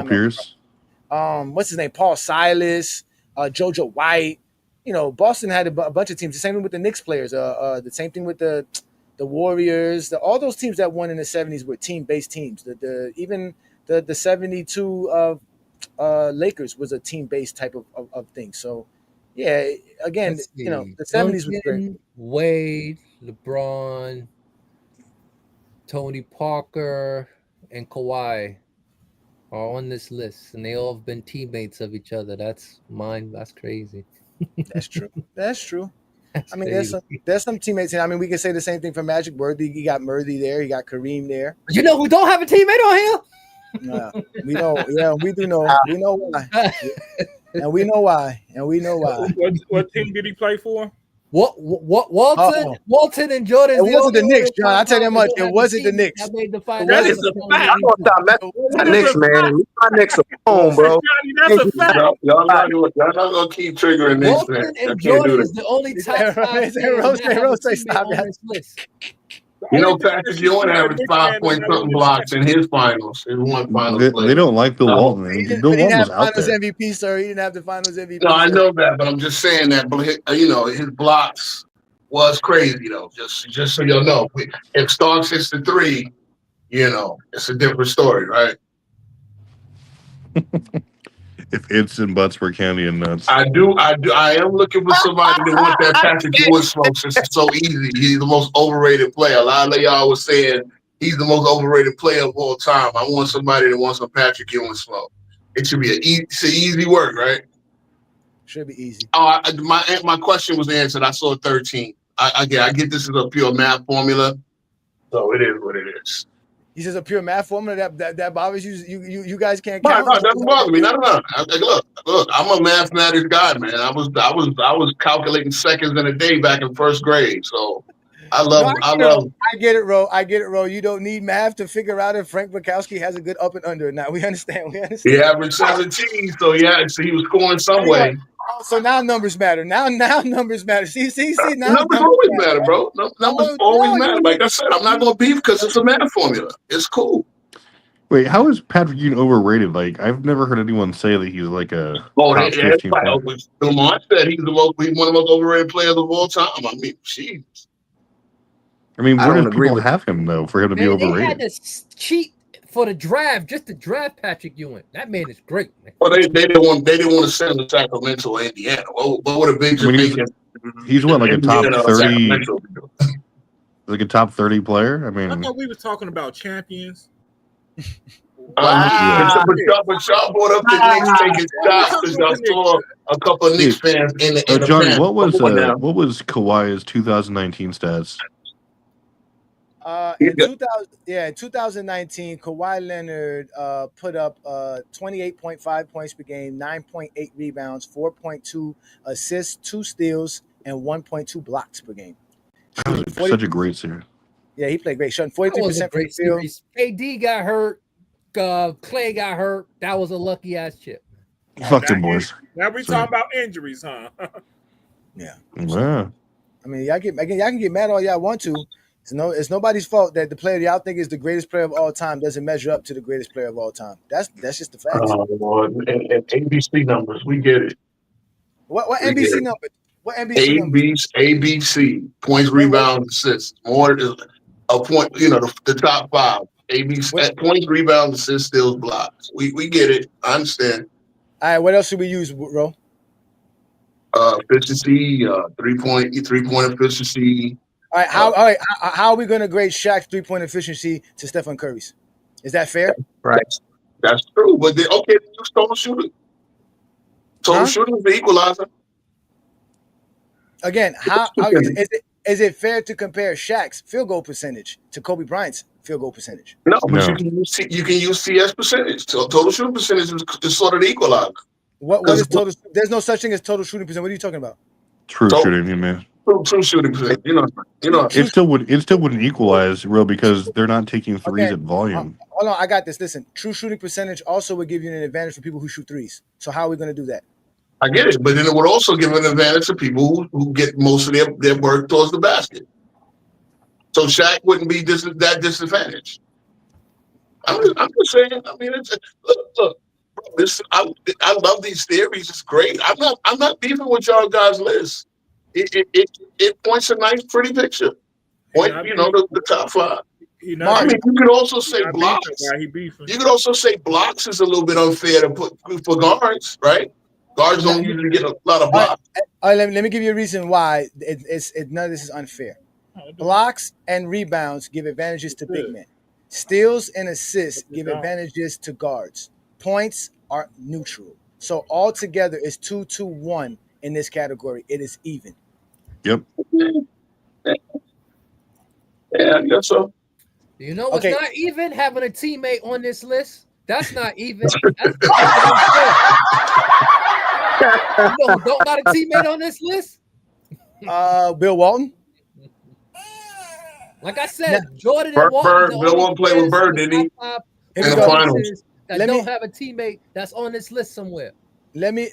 Pierce. What's his name? Paul Silas, JoJo White. Boston had a bunch of teams. The same thing with the Knicks players. The same thing with the Warriors. All those teams that won in the 70s were team-based teams. Even the 72 Lakers was a team-based type of thing. So, yeah, again, the 70s was great. Wade, LeBron, Tony Parker, and Kawhi are on this list, and they all have been teammates of each other. That's crazy. That's true. I mean, there's some teammates. I mean, we can say the same thing for Magic. Worthy, you got Murthy there. You got Kareem there. Who don't have a teammate on here? We know. Yeah, we do know. We know why. And we know why. What team did he play for? Walton and Jordan. It wasn't the Knicks, John. I tell you much. It wasn't the Knicks. That is a fact. My Knicks, man. My Knicks are home, bro. That's a fact. Y'all not gonna keep triggering this. Walton and Jordan is the only top 5 Rose, stop that. Patrick Ewing averaged 5-point-something blocks in his finals. In one finals. They don't like Bill Walton. Bill Walton was out there. MVP, sir. He didn't have the Finals MVP. No, I know that, but I'm just saying that. His blocks was crazy, though. Just so y'all know, if Starks hits the 3, it's a different story, right? If ifs and buts were candy and nuts. I am looking for somebody to want that Patrick Ewing smoke since it's so easy. He's the most overrated player. A lot of y'all was saying he's the most overrated player of all time. I want somebody that wants some Patrick Ewing smoke. It should be it's easy work, right? Should be easy. Oh, my question was answered. I saw 13. I get this is a pure math formula, so it is what it is. He says a pure math formula that bothers you. You guys can't count. No, it doesn't bother me. No. Look, I'm a mathematics guy, man. I was calculating seconds in a day back in first grade. So I get it, Ro. You don't need math to figure out if Frank Bukowski has a good up and under. Now we understand. He averaged 17, so he was scoring some way. So now numbers matter. Now numbers matter. See. Now numbers always matter, bro. Numbers always matter. Like I said, I'm not gonna beef because it's a math formula. It's cool. Wait, how is Patrick Ewing overrated? Like, I've never heard anyone say that he's like a top 15 player. Lamar said he's one of the most overrated players of all time. I mean, jeez. I mean, where do people have him though for him to be overrated? They had to cheat for the draft just to draft Patrick Ewing. That man is great. Man. Well, they didn't want to send him to Sacramento or Indiana. What would have been he's what, like a top 30, like a top 30 player? I mean, I thought we were talking about champions. But y'all brought up the Knicks taking shots because y'all saw a couple of Knicks fans in the Johnny, what was Kawhi's 2019 stats? In 2019, Kawhi Leonard put up 28.5 points per game, 9.8 rebounds, 4.2 assists, 2 steals, and 1.2 blocks per game. That was such a great series. Yeah, he played great. Shooting 43% from the field. KD got hurt. Clay got hurt. That was a lucky ass chip. Fuck them boys. Now we talking about injuries, huh? Yeah. Wow. I mean, y'all can get mad all y'all want to. It's nobody's fault that the player y'all think is the greatest player of all time doesn't measure up to the greatest player of all time. That's just the fact. Oh Lord, and ABC numbers, we get it. What NBC numbers? What NBC numbers? ABC points, rebounds, assists. More a point. The top 5. ABC points, rebounds, assists, steals, blocks. We get it. I understand. All right, what else should we use, Ro? Efficiency, 3-point efficiency. All right, how are we going to grade Shaq's 3-point efficiency to Stephen Curry's? Is that fair? Right. That's true. But use total shooting. Total shooting is the equalizer. Again, is it fair to compare Shaq's field goal percentage to Kobe Bryant's field goal percentage? No, but you can use CS percentage. So total shooting percentage is sort of the equalizer. What is total? There's no such thing as total shooting percentage. What are you talking about? True shooting, man. True shooting percentage. It still wouldn't equalize, real, because they're not taking threes at volume. Hold on, I got this. Listen, true shooting percentage also would give you an advantage for people who shoot threes. So how are we going to do that? I get it, but then it would also give an advantage to people who get most of their work towards the basket. So Shaq wouldn't be that disadvantaged. I'm just saying. I mean, look. I love these theories. It's great. I'm not beefing with y'all guys' list. It points a nice, pretty picture. The top 5. I mean, you could also say blocks. You could also say blocks is a little bit unfair to put for guards, right? Guards don't usually get a lot of blocks. All right, let me give you a reason why none of this is unfair. Blocks and rebounds give advantages to big men. Steals and assists give advantages to guards. Points are neutral. So altogether, it's 2-2-1 in this category. It is even. Yep. Yeah, I guess so. You know what's not even? Having a teammate on this list. That's not even. You know who don't got a teammate on this list? Bill Walton. Like I said, Jordan and Walton. Bill Walton played with Bird, didn't he? In the finals. Don't have a teammate that's on this list somewhere. Let me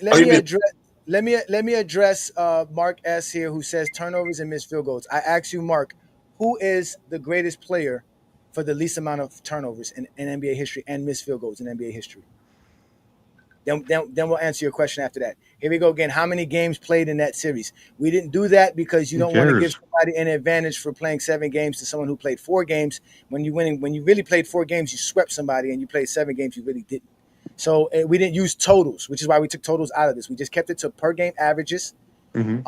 address Mark S here, who says turnovers and missed field goals. I ask you, Mark, who is the greatest player for the least amount of turnovers in NBA history and missed field goals in NBA history? Then we'll answer your question after that. Here we go again. How many games played in that series? We didn't do that because you don't want to give somebody an advantage for playing 7 games to someone who played 4 games. When you really played 4 games, you swept somebody, and you played 7 games, you really didn't. So we didn't use totals, which is why we took totals out of this. We just kept it to per game averages. Mm-hmm.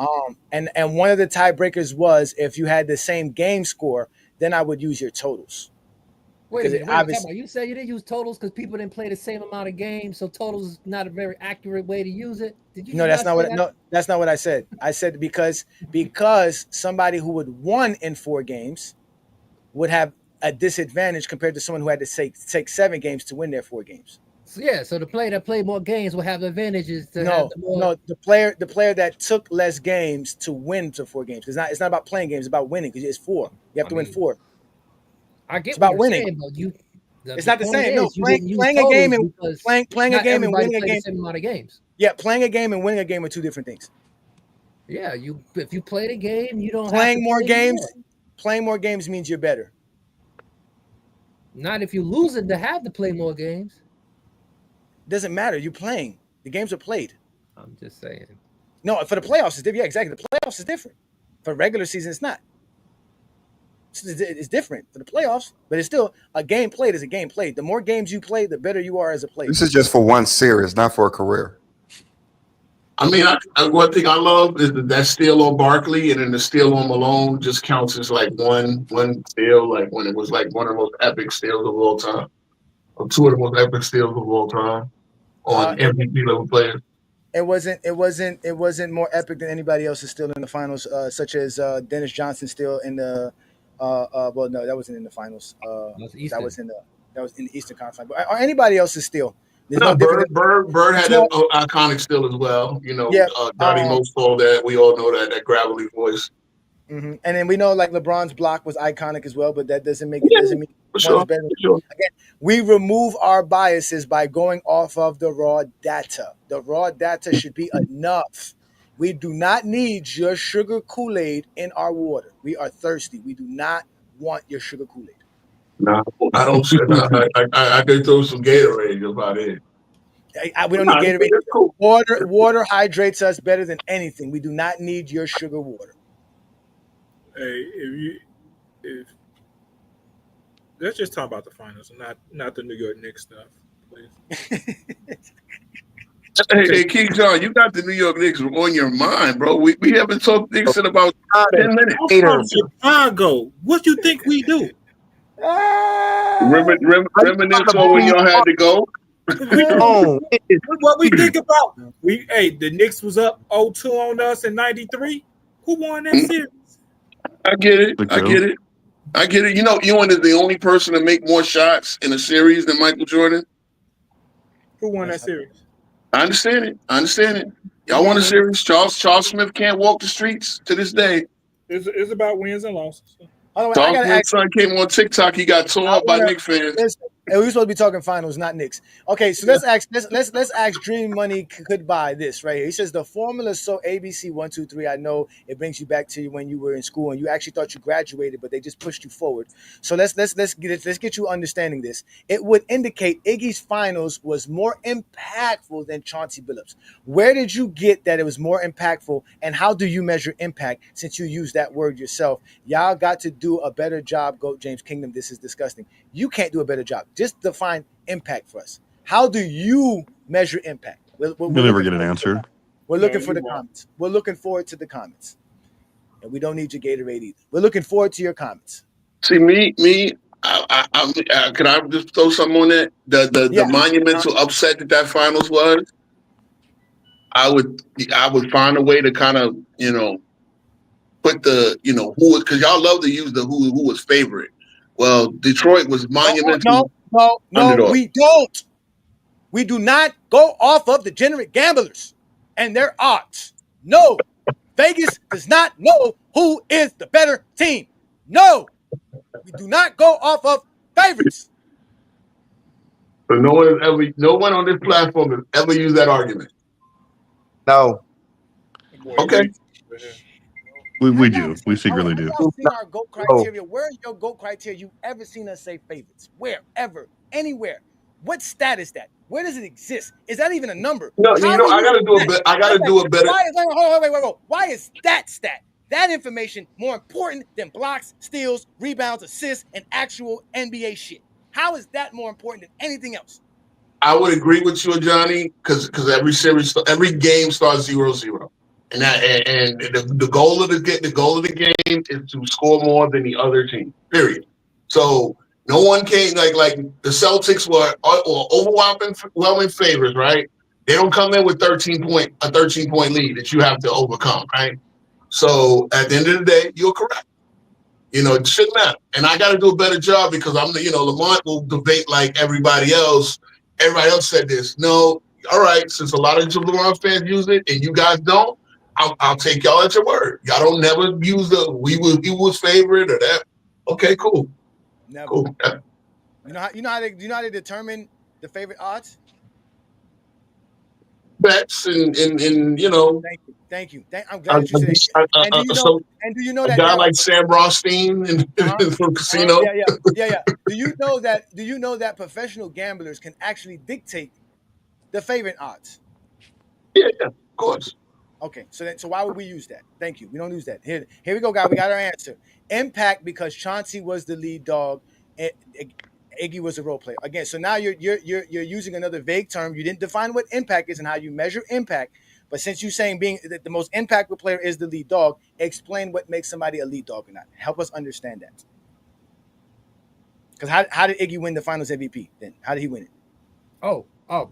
And one of the tiebreakers was if you had the same game score, then I would use your totals. Wait a minute, you said you didn't use totals because people didn't play the same amount of games, so totals is not a very accurate way to use it. Did you? No, that's not what I said. I said because somebody who would won in 4 games would have a disadvantage compared to someone who had to take 7 games to win their 4 games. So the player that played more games will have the advantages to have No, the more. no, the player that took less games to win to 4 games. It's not about playing games, it's about winning because it's 4. You have to win 4. I get It's what about you're winning. saying, but It's not the point same. No, is, you didn't use playing a game totals and because playing a not game and everybody winning a played the game. same amount of games. Yeah, playing a game and winning a game are 2 different things. Yeah, if you play the game, you don't have to Playing more play games, more. playing more games means you're better. Not if you're losing to have to play more games. Doesn't matter. You're playing. The games are played. I'm just saying. No, for the playoffs, it's different. Yeah, exactly. The playoffs is different. For regular season, it's not. It's different for the playoffs, but it's still a game played is a game played. The more games you play, the better you are as a player. This is just for one series, not for a career. I mean, one thing I love is that steal on Barkley and then the steal on Malone just counts as like one steal, like when it was like one of the most epic steals of all time, or 2 of the most epic steals of all time on MVP level players. It wasn't more epic than anybody else's steal in the finals, such as Dennis Johnson steal in the. Well, no, that wasn't in the finals. That was in the Eastern Conference. But or anybody else's steal. No, Bird had an iconic steal as well. You know, yeah, Johnny Most called that. We all know that gravelly voice. Mm-hmm. And then we know like LeBron's block was iconic as well, but that doesn't make it doesn't mean one's better. Sure. Again, we remove our biases by going off of the raw data. The raw data should be enough. We do not need your sugar Kool-Aid in our water. We are thirsty. We do not want your sugar Kool-Aid. No, I don't. I could throw some Gatorade about it. We don't need Gatorade. Cool. Water hydrates us better than anything. We do not need your sugar water. Hey, if let's just talk about the finals, not the New York Knicks stuff, please. Hey, King John, you got the New York Knicks on your mind, bro. We haven't talked Knicks in about 10 minutes. I'm from Chicago. What you think we do? Reminisce on when y'all had to go. What we think about? The Knicks was up 0-2 on us in '93. Who won that series? I get it. You know, Ewing is the only person to make more shots in a series than Michael Jordan. Who won that series? I understand it. Y'all won a series. Charles Smith can't walk the streets to this day. It's about wins and losses. Charles Smith's son came on TikTok. He got tore up by Knicks fans. And we're supposed to be talking finals, not Knicks. Okay, so let's ask Dream Money could buy this right here. He says the formula so ABC 1, 2, 3. I know it brings you back to when you were in school and you actually thought you graduated, but they just pushed you forward. So let's get you understanding this. It would indicate Iggy's finals was more impactful than Chauncey Billups. Where did you get that it was more impactful, and how do you measure impact since you use that word yourself? Y'all got to do a better job, GOAT James Kingdom. This is disgusting. You can't do a better job. Just define impact for us. How do you measure impact? We'll never get an answer. We're looking for the comments. We're looking forward to the comments. And we don't need your Gatorade either. We're looking forward to your comments. See, can I just throw something on that? The monumental upset that finals was, I would find a way to kind of, put the, who, because y'all love to use the who was favorite. Well, Detroit was monumental. No, we don't. We do not go off of degenerate gamblers and their odds. No, Vegas does not know who is the better team. No, we do not go off of favorites. But no one on this platform has ever used that argument. No. Okay. We do. We secretly do. Y'all seen our GOAT criteria? Where is your GOAT criteria? You ever seen us say favorites? Where? Ever? Anywhere? What stat is that? Where does it exist? Is that even a number? No, I gotta do a better. Wait. Why is that stat? That information more important than blocks, steals, rebounds, assists, and actual NBA shit? How is that more important than anything else? I would agree with you, Johnny, because every game starts 0-0. And the goal of the game is to score more than the other team. Period. So no one came like the Celtics were overwhelming favorites, right? They don't come in with a 13 point lead that you have to overcome, right? So at the end of the day, you're correct. It shouldn't matter. And I got to do a better job because Lamont will debate like everybody else. Everybody else said this. No, all right. Since a lot of LeBron fans use it and you guys don't, I'll take y'all at your word. Y'all don't never use he was favorite or that. Okay, cool. Never. Cool. You know how they determine the favorite odds? Bets and you know. Thank you. I'm glad you said it. And do you know a that guy there like are, Sam Rothstein from Casino? Yeah. Do you know that professional gamblers can actually dictate the favorite odds? Yeah, of course. Okay, so why would we use that? Thank you. We don't use that. Here we go, guys. We got our answer. Impact because Chauncey was the lead dog. Iggy was a role player. Again, so now you're using another vague term. You didn't define what impact is and how you measure impact. But since you're saying being the most impactful player is the lead dog, explain what makes somebody a lead dog or not. Help us understand that. Because how did Iggy win the Finals MVP then? How did he win it? Oh,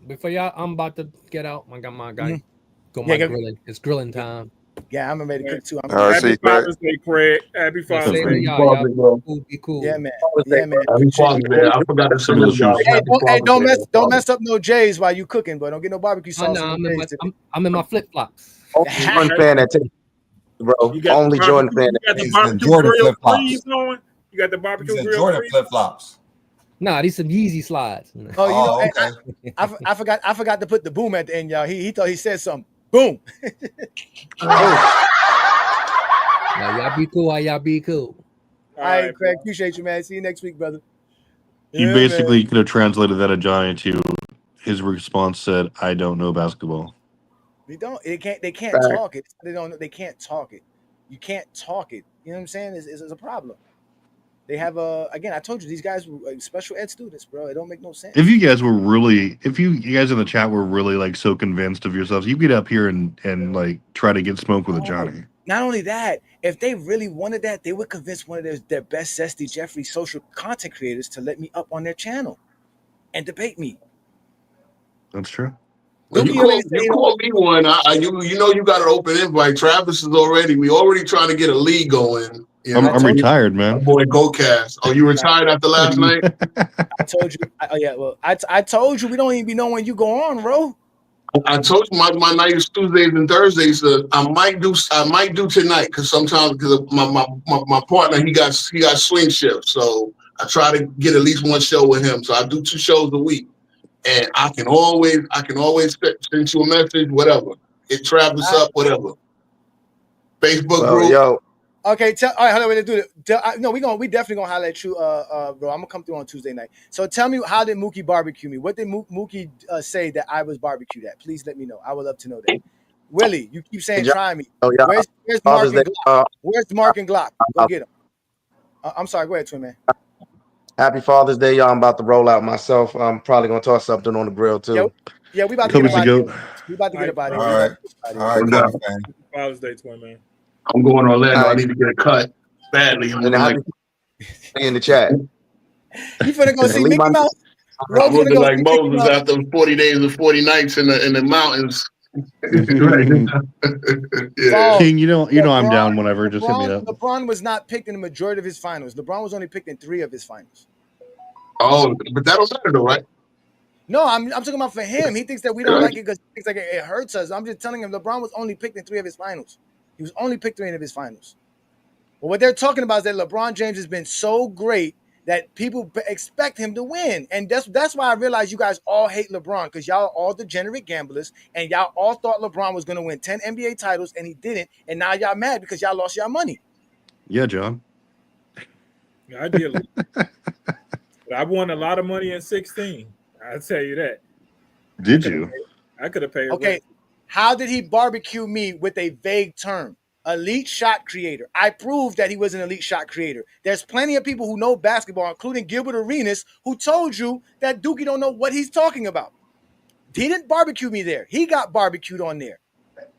before y'all, I'm about to get out. I got my guy. Mm-hmm. Grilling. It's grilling time. Yeah, I'm ready to cook too. Happy Father's Day, Craig. Happy Father's Day. Y'all be cool. Yeah, man. Yeah, man. Happy Father's Day. I forgot to salute y'all. Hey, don't mess up no J's while you cooking, but don't get no barbecue sauce. I'm in my flip flops. Jordan fan that takes, bro. Only Jordan fan. You got the barbecue grill freeze on. You got the barbecue grill Jordan flip flops. Nah, these some Yeezy slides. Oh, okay. I forgot to put the boom at the end, y'all. He thought he said something. Boom. Now, y'all be cool. Y'all be cool. All right, Craig. Appreciate you, man. See you next week, brother. You basically could have translated that to Johnny to his response said, "I don't know basketball." They don't. They can't talk it. They don't. They can't talk it. You can't talk it. You know what I'm saying? It's a problem. They have again. I told you these guys were special ed students, bro. It don't make no sense. If you guys were really, if you guys in the chat were really like so convinced of yourselves, you get up here and like try to get smoke with a Johnny. Not only that, if they really wanted that, they would convince one of their best Zesty Jeffrey social content creators to let me up on their channel and debate me. That's true. Well, you call me one. You know you got an open invite. Travis is we already trying to get a league going. You know, I'm retired, man. My boy GoCast. Oh, you retired after last night? I told you. I told you we don't even be knowing when you go on, bro. I told you my night is Tuesdays and Thursdays. I might do tonight because sometimes my partner he got swing shifts, so I try to get at least one show with him. So I do 2 shows a week, and I can always send you a message, whatever. Hit Travis up, whatever. Facebook group. Yo. Okay, all right, hold on, let's do it. No, we definitely gonna holler at you, bro. I'm gonna come through on Tuesday night. So tell me, how did Mookie barbecue me? What did Mookie say that I was barbecued at? Please let me know. I would love to know that. Willie, you keep saying try me. Oh, yeah. Where's Mark and Glock? Where's Mark and Glock? Go get him. I'm sorry. Go ahead, twin man. Happy Father's Day, y'all. I'm about to roll out myself. I'm probably gonna toss something on the grill too. Yeah, we about to get about it. We about to get about it. All right, Father's Day, twin man. I'm going Orlando. I need to get a cut badly. I'm in the chat. You finna go see Mickey Mouse? I'm looking like Moses after 40 days and 40 nights in the mountains. Yeah. King, you know I'm down whenever. Just hit me up. LeBron was not picked in the majority of his finals. LeBron was only picked in 3 of his finals. Oh, but that don't matter though, right? No, I'm talking about for him. He thinks that we don't like it because he thinks like it hurts us. I'm just telling him LeBron was only picked in 3 of his finals. He was only picked 3 of his finals. But what they're talking about is that LeBron James has been so great that people expect him to win. And that's why I realized you guys all hate LeBron, because y'all are all degenerate gamblers and y'all all thought LeBron was going to win 10 NBA titles and he didn't. And now y'all mad because y'all lost y'all money. Yeah, John. Yeah, I did. I won a lot of money in 16. I'll tell you that. Did you? I could have paid. Okay. How did he barbecue me with a vague term? Elite shot creator. I proved that he was an elite shot creator. There's plenty of people who know basketball, including Gilbert Arenas, who told you that Dookie don't know what he's talking about. He didn't barbecue me there. He got barbecued on there.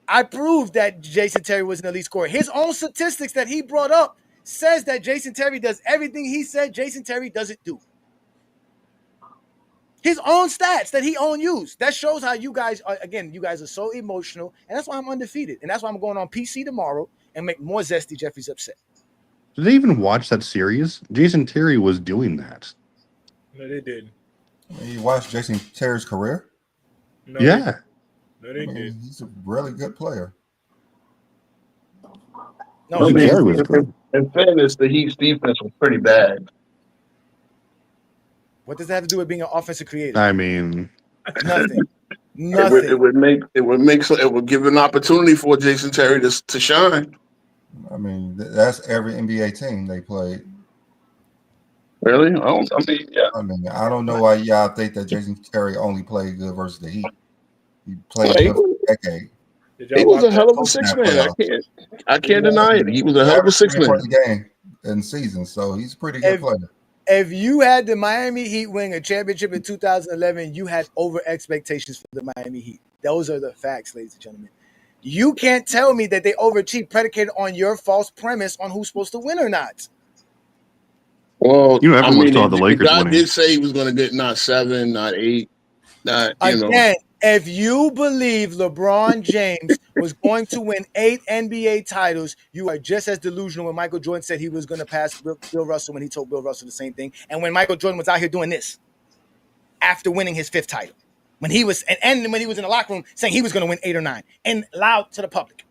I proved that Jason Terry was an elite scorer. His own statistics that he brought up says that Jason Terry does everything he said Jason Terry doesn't do. His own stats that he used. That shows how you guys are, again, you guys are so emotional, and that's why I'm undefeated. And that's why I'm going on PC tomorrow and make more Zesty Jeffries upset. Did they even watch that series? Jason Terry was doing that. No, they didn't. You watched Jason Terry's career? No, Yeah. No, they did. He's a really good player. No, Jason Terry was good. in fairness, the Heat's defense was pretty bad. What does that have to do with being an offensive creator? I mean, nothing. Nothing. It would give an opportunity for Jason Terry to shine. I mean, that's every NBA team they played. Really? I don't know why y'all think that Jason Terry only played good versus the Heat. He played good for a decade. He was a hell of a six man. I can't deny it. He was a hell of a six man. Game in season, so he's a pretty good player. If you had the Miami Heat win a championship in 2011, you had over expectations for the Miami Heat. Those are the facts, ladies and gentlemen. You can't tell me that they overachieved predicated on your false premise on who's supposed to win or not. Well, everyone saw the Lakers God winning. did say he was going to get not 7, not 8, not Again, if you believe LeBron James was going to win 8 NBA titles, you are just as delusional when Michael Jordan said he was going to pass Bill Russell when he told Bill Russell the same thing. And when Michael Jordan was out here doing this after winning his 5th title, when he was and when he was in the locker room saying he was going to win 8 or 9 and loud to the public.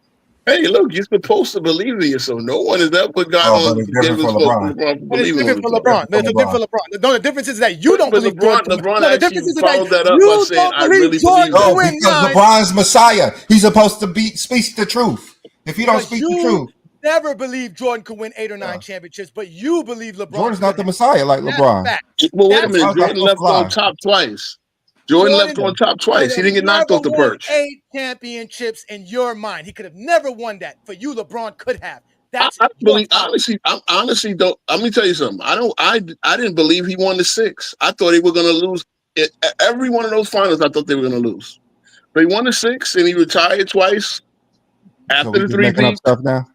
Hey, look, you're supposed to believe in yourself. No one has ever got on. But it's different for LeBron. But it's different for LeBron. It's different for LeBron. No, the difference is that you don't believe Jordan. LeBron the difference is that followed that up by saying, "I really believe." No, because LeBron's Messiah. He's supposed to speak the truth. If you don't speak the truth, never believed Jordan could win 8 or 9 championships, but you believe LeBron. Jordan's not the Messiah like LeBron. Well, wait a minute. Jordan left on top twice. Jordan left on top twice. He didn't get knocked off the perch. 8 championships in your mind. He could have never won that. For you, LeBron could have. That's I believe, honestly don't. Let me tell you something. I didn't believe he won the 6. I thought they were going to lose every one of those finals. I thought they were going to lose. But he won the 6 and he retired twice after the 3 making up stuff now.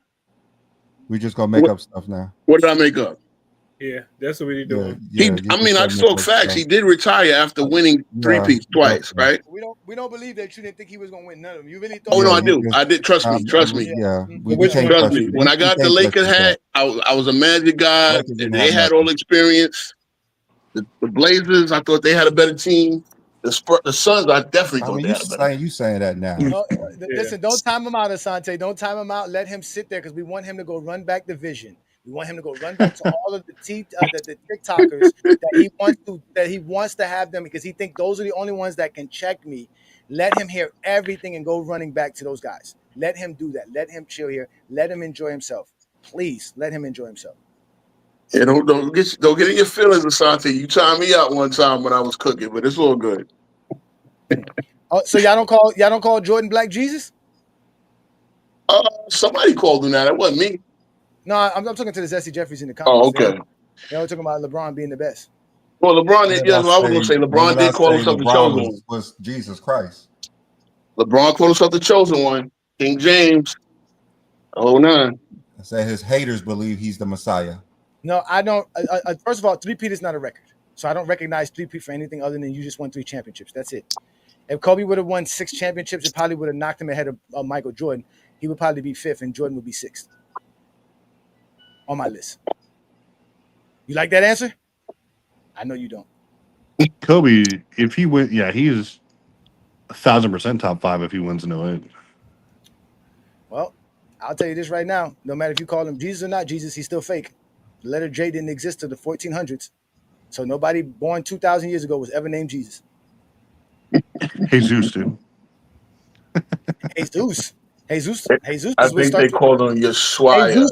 We just gonna make up stuff now. What did I make up? Yeah, that's what we're doing. I spoke facts. He did retire after winning 3-peats twice, right? We don't believe that you didn't think he was going to win none of them. You really thought? Oh no, I do. I did. Trust me. Trust me. Yeah, trust me. When I got the Lakers hat, I was a Magic guy, and they had all the experience. The Blazers, I thought they had a better team. The Suns, I definitely thought they had a better team. You saying that now? Listen, don't time him out, Asante. Don't time him out. Let him sit there because we want him to go run back the vision. We want him to go run back to all of the TikTokers that he wants to have them because he thinks those are the only ones that can check me. Let him hear everything and go running back to those guys. Let him do that. Let him chill here. Let him enjoy himself. Please let him enjoy himself. Yeah, don't get in your feelings, Asante. You timed me out one time when I was cooking, but it's all good. Oh, so y'all don't call Jordan Black Jesus? Somebody called him that. It wasn't me. No, I'm talking to the Zesty Jeffries in the comments. Oh, okay. Y'all talking about LeBron being the best. Well, LeBron, I was going to say LeBron did call himself the chosen one. Was Jesus Christ. LeBron called himself the chosen one. King James. 09. I said his haters believe he's the Messiah. No, I don't. First of all, 3-peat is not a record. So I don't recognize 3-peat for anything other than you just won 3 championships. That's it. If Kobe would have won 6 championships, it probably would have knocked him ahead of Michael Jordan. He would probably be 5th and Jordan would be 6th on my list. You like that answer? I know you don't. Kobe, if he win, he's 1,000% top 5 if he wins in 08. Well, I'll tell you this right now. No matter if you call him Jesus or not Jesus, he's still fake. The letter J didn't exist till the 1400s. So nobody born 2,000 years ago was ever named Jesus. Jesus, dude. Jesus. I think they called him Yeshua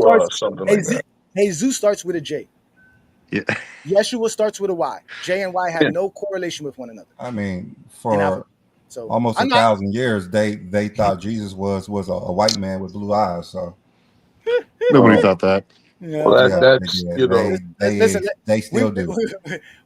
or something like that. Jesus starts with a J. Yeah. Yeshua starts with a Y. J and Y have no correlation with one another. I mean, for almost 1,000 years, they thought Jesus was a white man with blue eyes. So nobody thought that. Yeah. Well, they still do.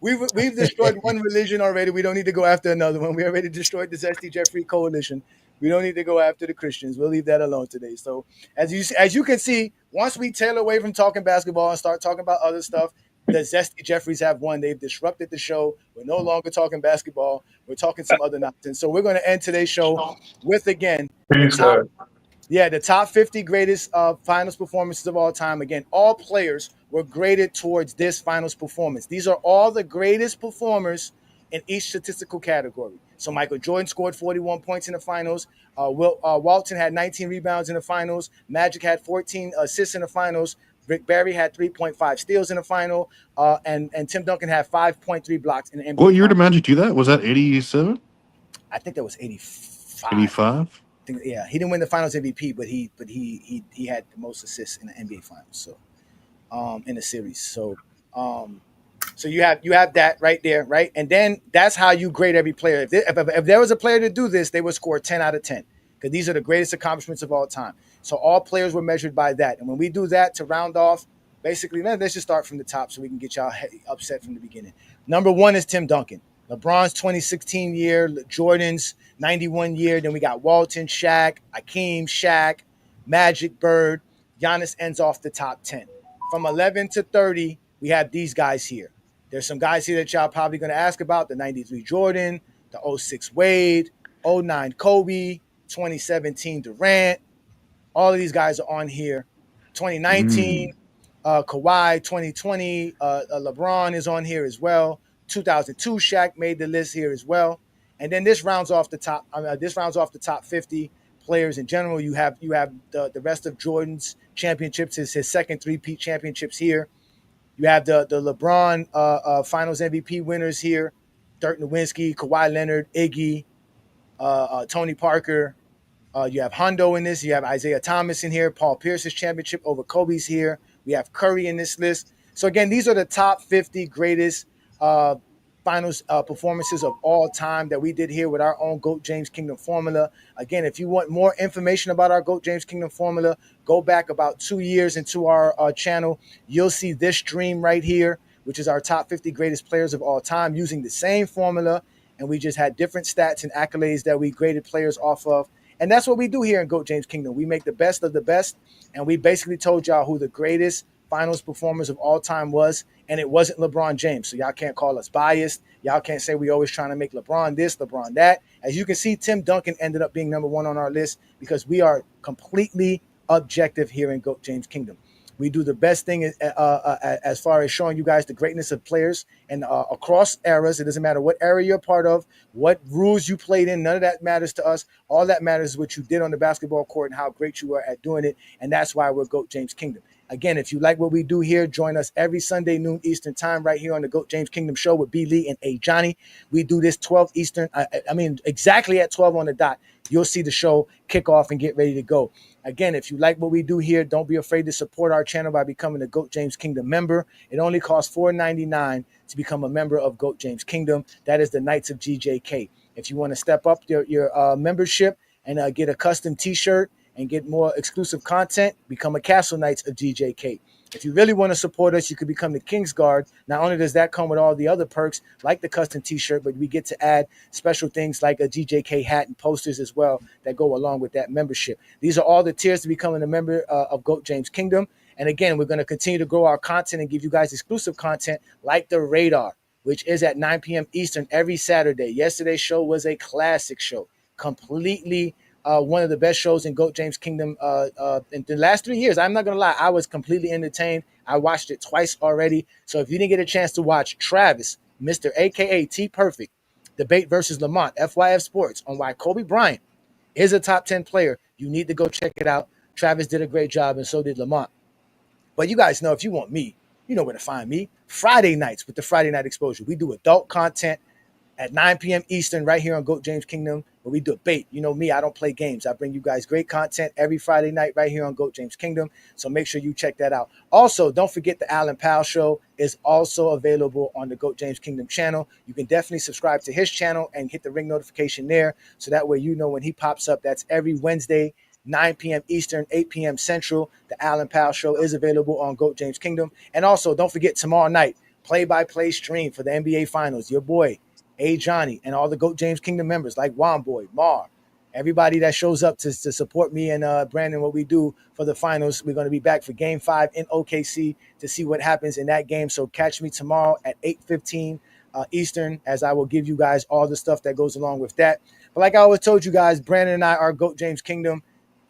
We've destroyed one religion already. We don't need to go after another one. We already destroyed the Zesty Jeffrey Coalition. We don't need to go after the Christians. We'll leave that alone today. So as you can see, once we tail away from talking basketball and start talking about other stuff, the Zesty Jeffries have won. They've disrupted the show. We're no longer talking basketball. We're talking some other nonsense. So we're going to end today's show with, again, Yeah, the top 50 greatest finals performances of all time. Again, all players were graded towards this finals performance. These are all the greatest performers in each statistical category. So Michael Jordan scored 41 points in the finals. Walton had 19 rebounds in the finals. Magic had 14 assists in the finals. Rick Barry had 3.5 steals in the final. And Tim Duncan had 5.3 blocks in the NBA What year did finals. Magic do that? Was that 87? I think that was 85. 85? Yeah, he didn't win the Finals MVP, but he had the most assists in the NBA Finals. So, in the series. So you have that right there, right? And then that's how you grade every player. If there was a player to do this, they would score 10 out of 10 because these are the greatest accomplishments of all time. So all players were measured by that. And when we do that to round off, basically, let's just start from the top so we can get y'all upset from the beginning. Number 1 is Tim Duncan. LeBron's 2016 year, Jordan's 91 year. Then we got Walton, Shaq, Hakeem, Shaq, Magic, Bird. Giannis ends off the top 10. From 11 to 30, we have these guys here. There's some guys here that y'all probably going to ask about: the 93 Jordan, the 06 Wade, 09 Kobe, 2017 Durant. All of these guys are on here. 2019, Kawhi. 2020, LeBron is on here as well. 2002 Shaq made the list here as well. And then this rounds off the top. This rounds off the top 50 players in general. You have the rest of Jordan's championships, his second three-peat championships here. You have the LeBron Finals MVP winners here: Dirk Nowitzki, Kawhi Leonard, Iggy, Tony Parker. You have Hondo in this. You have Isaiah Thomas in here. Paul Pierce's championship over Kobe's here. We have Curry in this list. So again, these are the top 50 greatest finals performances of all time that we did here with our own GOAT James Kingdom formula. Again, if you want more information about our GOAT James Kingdom formula, go back about 2 years into our channel. You'll see this stream right here, which is our top 50 greatest players of all time, using the same formula. And we just had different stats and accolades that we graded players off of. And that's what we do here in GOAT James Kingdom. We make the best of the best. And we basically told y'all who the greatest finals performers of all time was, and it wasn't LeBron James. So y'all can't call us biased. Y'all can't say we always trying to make LeBron this, LeBron that. As you can see, Tim Duncan ended up being number 1 on our list because we are completely objective here in GOAT James Kingdom. We do the best thing as far as showing you guys the greatness of players and across eras. It doesn't matter what era you're part of, what rules you played in. None of that matters to us. All that matters is what you did on the basketball court and how great you are at doing it. And that's why we're GOAT James Kingdom. Again, if you like what we do here, join us every Sunday, noon Eastern time, right here on the GOAT James Kingdom show with B. Lee and A. Johnny. We do this 12 Eastern. Exactly at 12 on the dot. You'll see the show kick off and get ready to go. Again, if you like what we do here, don't be afraid to support our channel by becoming a GOAT James Kingdom member. It only costs $4.99 to become a member of GOAT James Kingdom. That is the Knights of GJK. If you want to step up your membership and get a custom T-shirt and get more exclusive content, become a Castle Knights of GJK. If you really want to support us, you could become the King's Guard. Not only does that come with all the other perks, like the custom T-shirt, but we get to add special things like a GJK hat and posters as well that go along with that membership. These are all the tiers to becoming a member of GOAT James Kingdom. And again, we're going to continue to grow our content and give you guys exclusive content like The Radar, which is at 9 p.m. Eastern every Saturday. Yesterday's show was a classic show, completely one of the best shows in GOAT James Kingdom in the last 3 years. I'm not going to lie. I was completely entertained. I watched it twice already. So if you didn't get a chance to watch Travis, Mr. AKA T Perfect, debate versus Lamont, FYF Sports, on why Kobe Bryant is a top 10 player, you need to go check it out. Travis did a great job, and so did Lamont. But you guys know, if you want me, you know where to find me. Friday nights with the Friday Night Exposure. We do adult content at 9 p.m. Eastern right here on GOAT James Kingdom, where we debate. You know me, I don't play games. I bring you guys great content every Friday night right here on GOAT James Kingdom. So make sure you check that out. Also, don't forget the Alan Powell Show is also available on the GOAT James Kingdom channel. You can definitely subscribe to his channel and hit the ring notification there. So that way you know when he pops up. That's every Wednesday, 9 p.m. Eastern, 8 p.m. Central. The Alan Powell Show is available on GOAT James Kingdom. And also, don't forget tomorrow night, play-by-play stream for the NBA Finals. Your boy, A. Johnny, and all the GOAT James Kingdom members like Womboy, Mar, everybody that shows up to support me and Brandon, what we do for the finals. We're going to be back for Game 5 in OKC to see what happens in that game. So catch me tomorrow at 8:15 Eastern, as I will give you guys all the stuff that goes along with that. But like I always told you guys, Brandon and I are GOAT James Kingdom.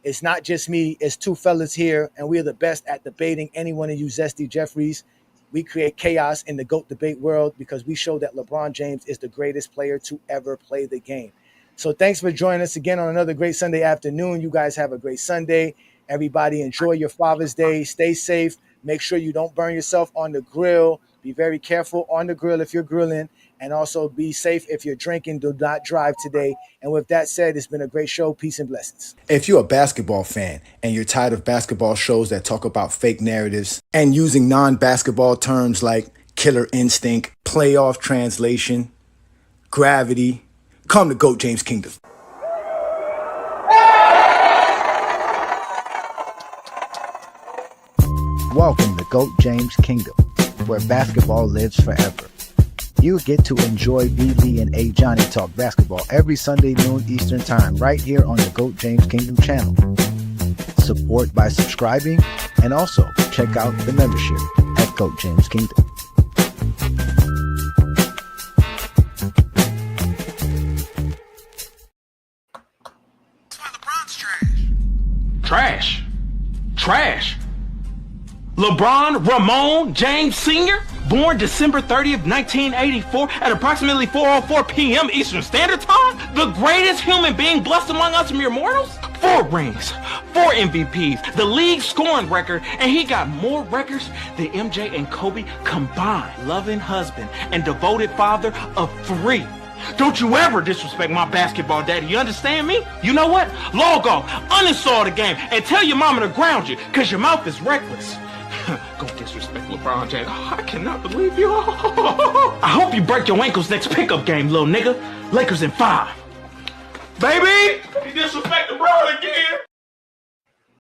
It's not just me. It's two fellas here, and we're the best at debating any one of you zesty Jeffries. We create chaos in the GOAT debate world because we show that LeBron James is the greatest player to ever play the game. So thanks for joining us again on another great Sunday afternoon. You guys have a great Sunday. Everybody enjoy your Father's Day. Stay safe. Make sure you don't burn yourself on the grill. Be very careful on the grill if you're grilling. And also be safe if you're drinking. Do not drive today. And with that said, it's been a great show. Peace and blessings. If you're a basketball fan and you're tired of basketball shows that talk about fake narratives and using non-basketball terms like killer instinct, playoff translation, gravity, come to GOAT James Kingdom. Welcome to GOAT James Kingdom, where basketball lives forever. You get to enjoy B. Lee and A. Johnny talk basketball every Sunday noon Eastern Time right here on the GOAT James Kingdom channel. Support by subscribing and also check out the membership at GOAT James Kingdom. Trash. Trash. LeBron Ramon James Sr., born December 30th, 1984 at approximately 4:04 p.m. Eastern Standard Time, the greatest human being blessed among us mere mortals? 4 rings, 4 MVPs, the league scoring record, and he got more records than MJ and Kobe combined. Loving husband and devoted father of 3. Don't you ever disrespect my basketball daddy, you understand me? You know what? Log off, uninstall the game, and tell your mama to ground you, because your mouth is reckless. Go disrespect LeBron James. Oh, I cannot believe you. I hope you break your ankles next pickup game, little nigga. Lakers in 5. Baby! You disrespect LeBron again.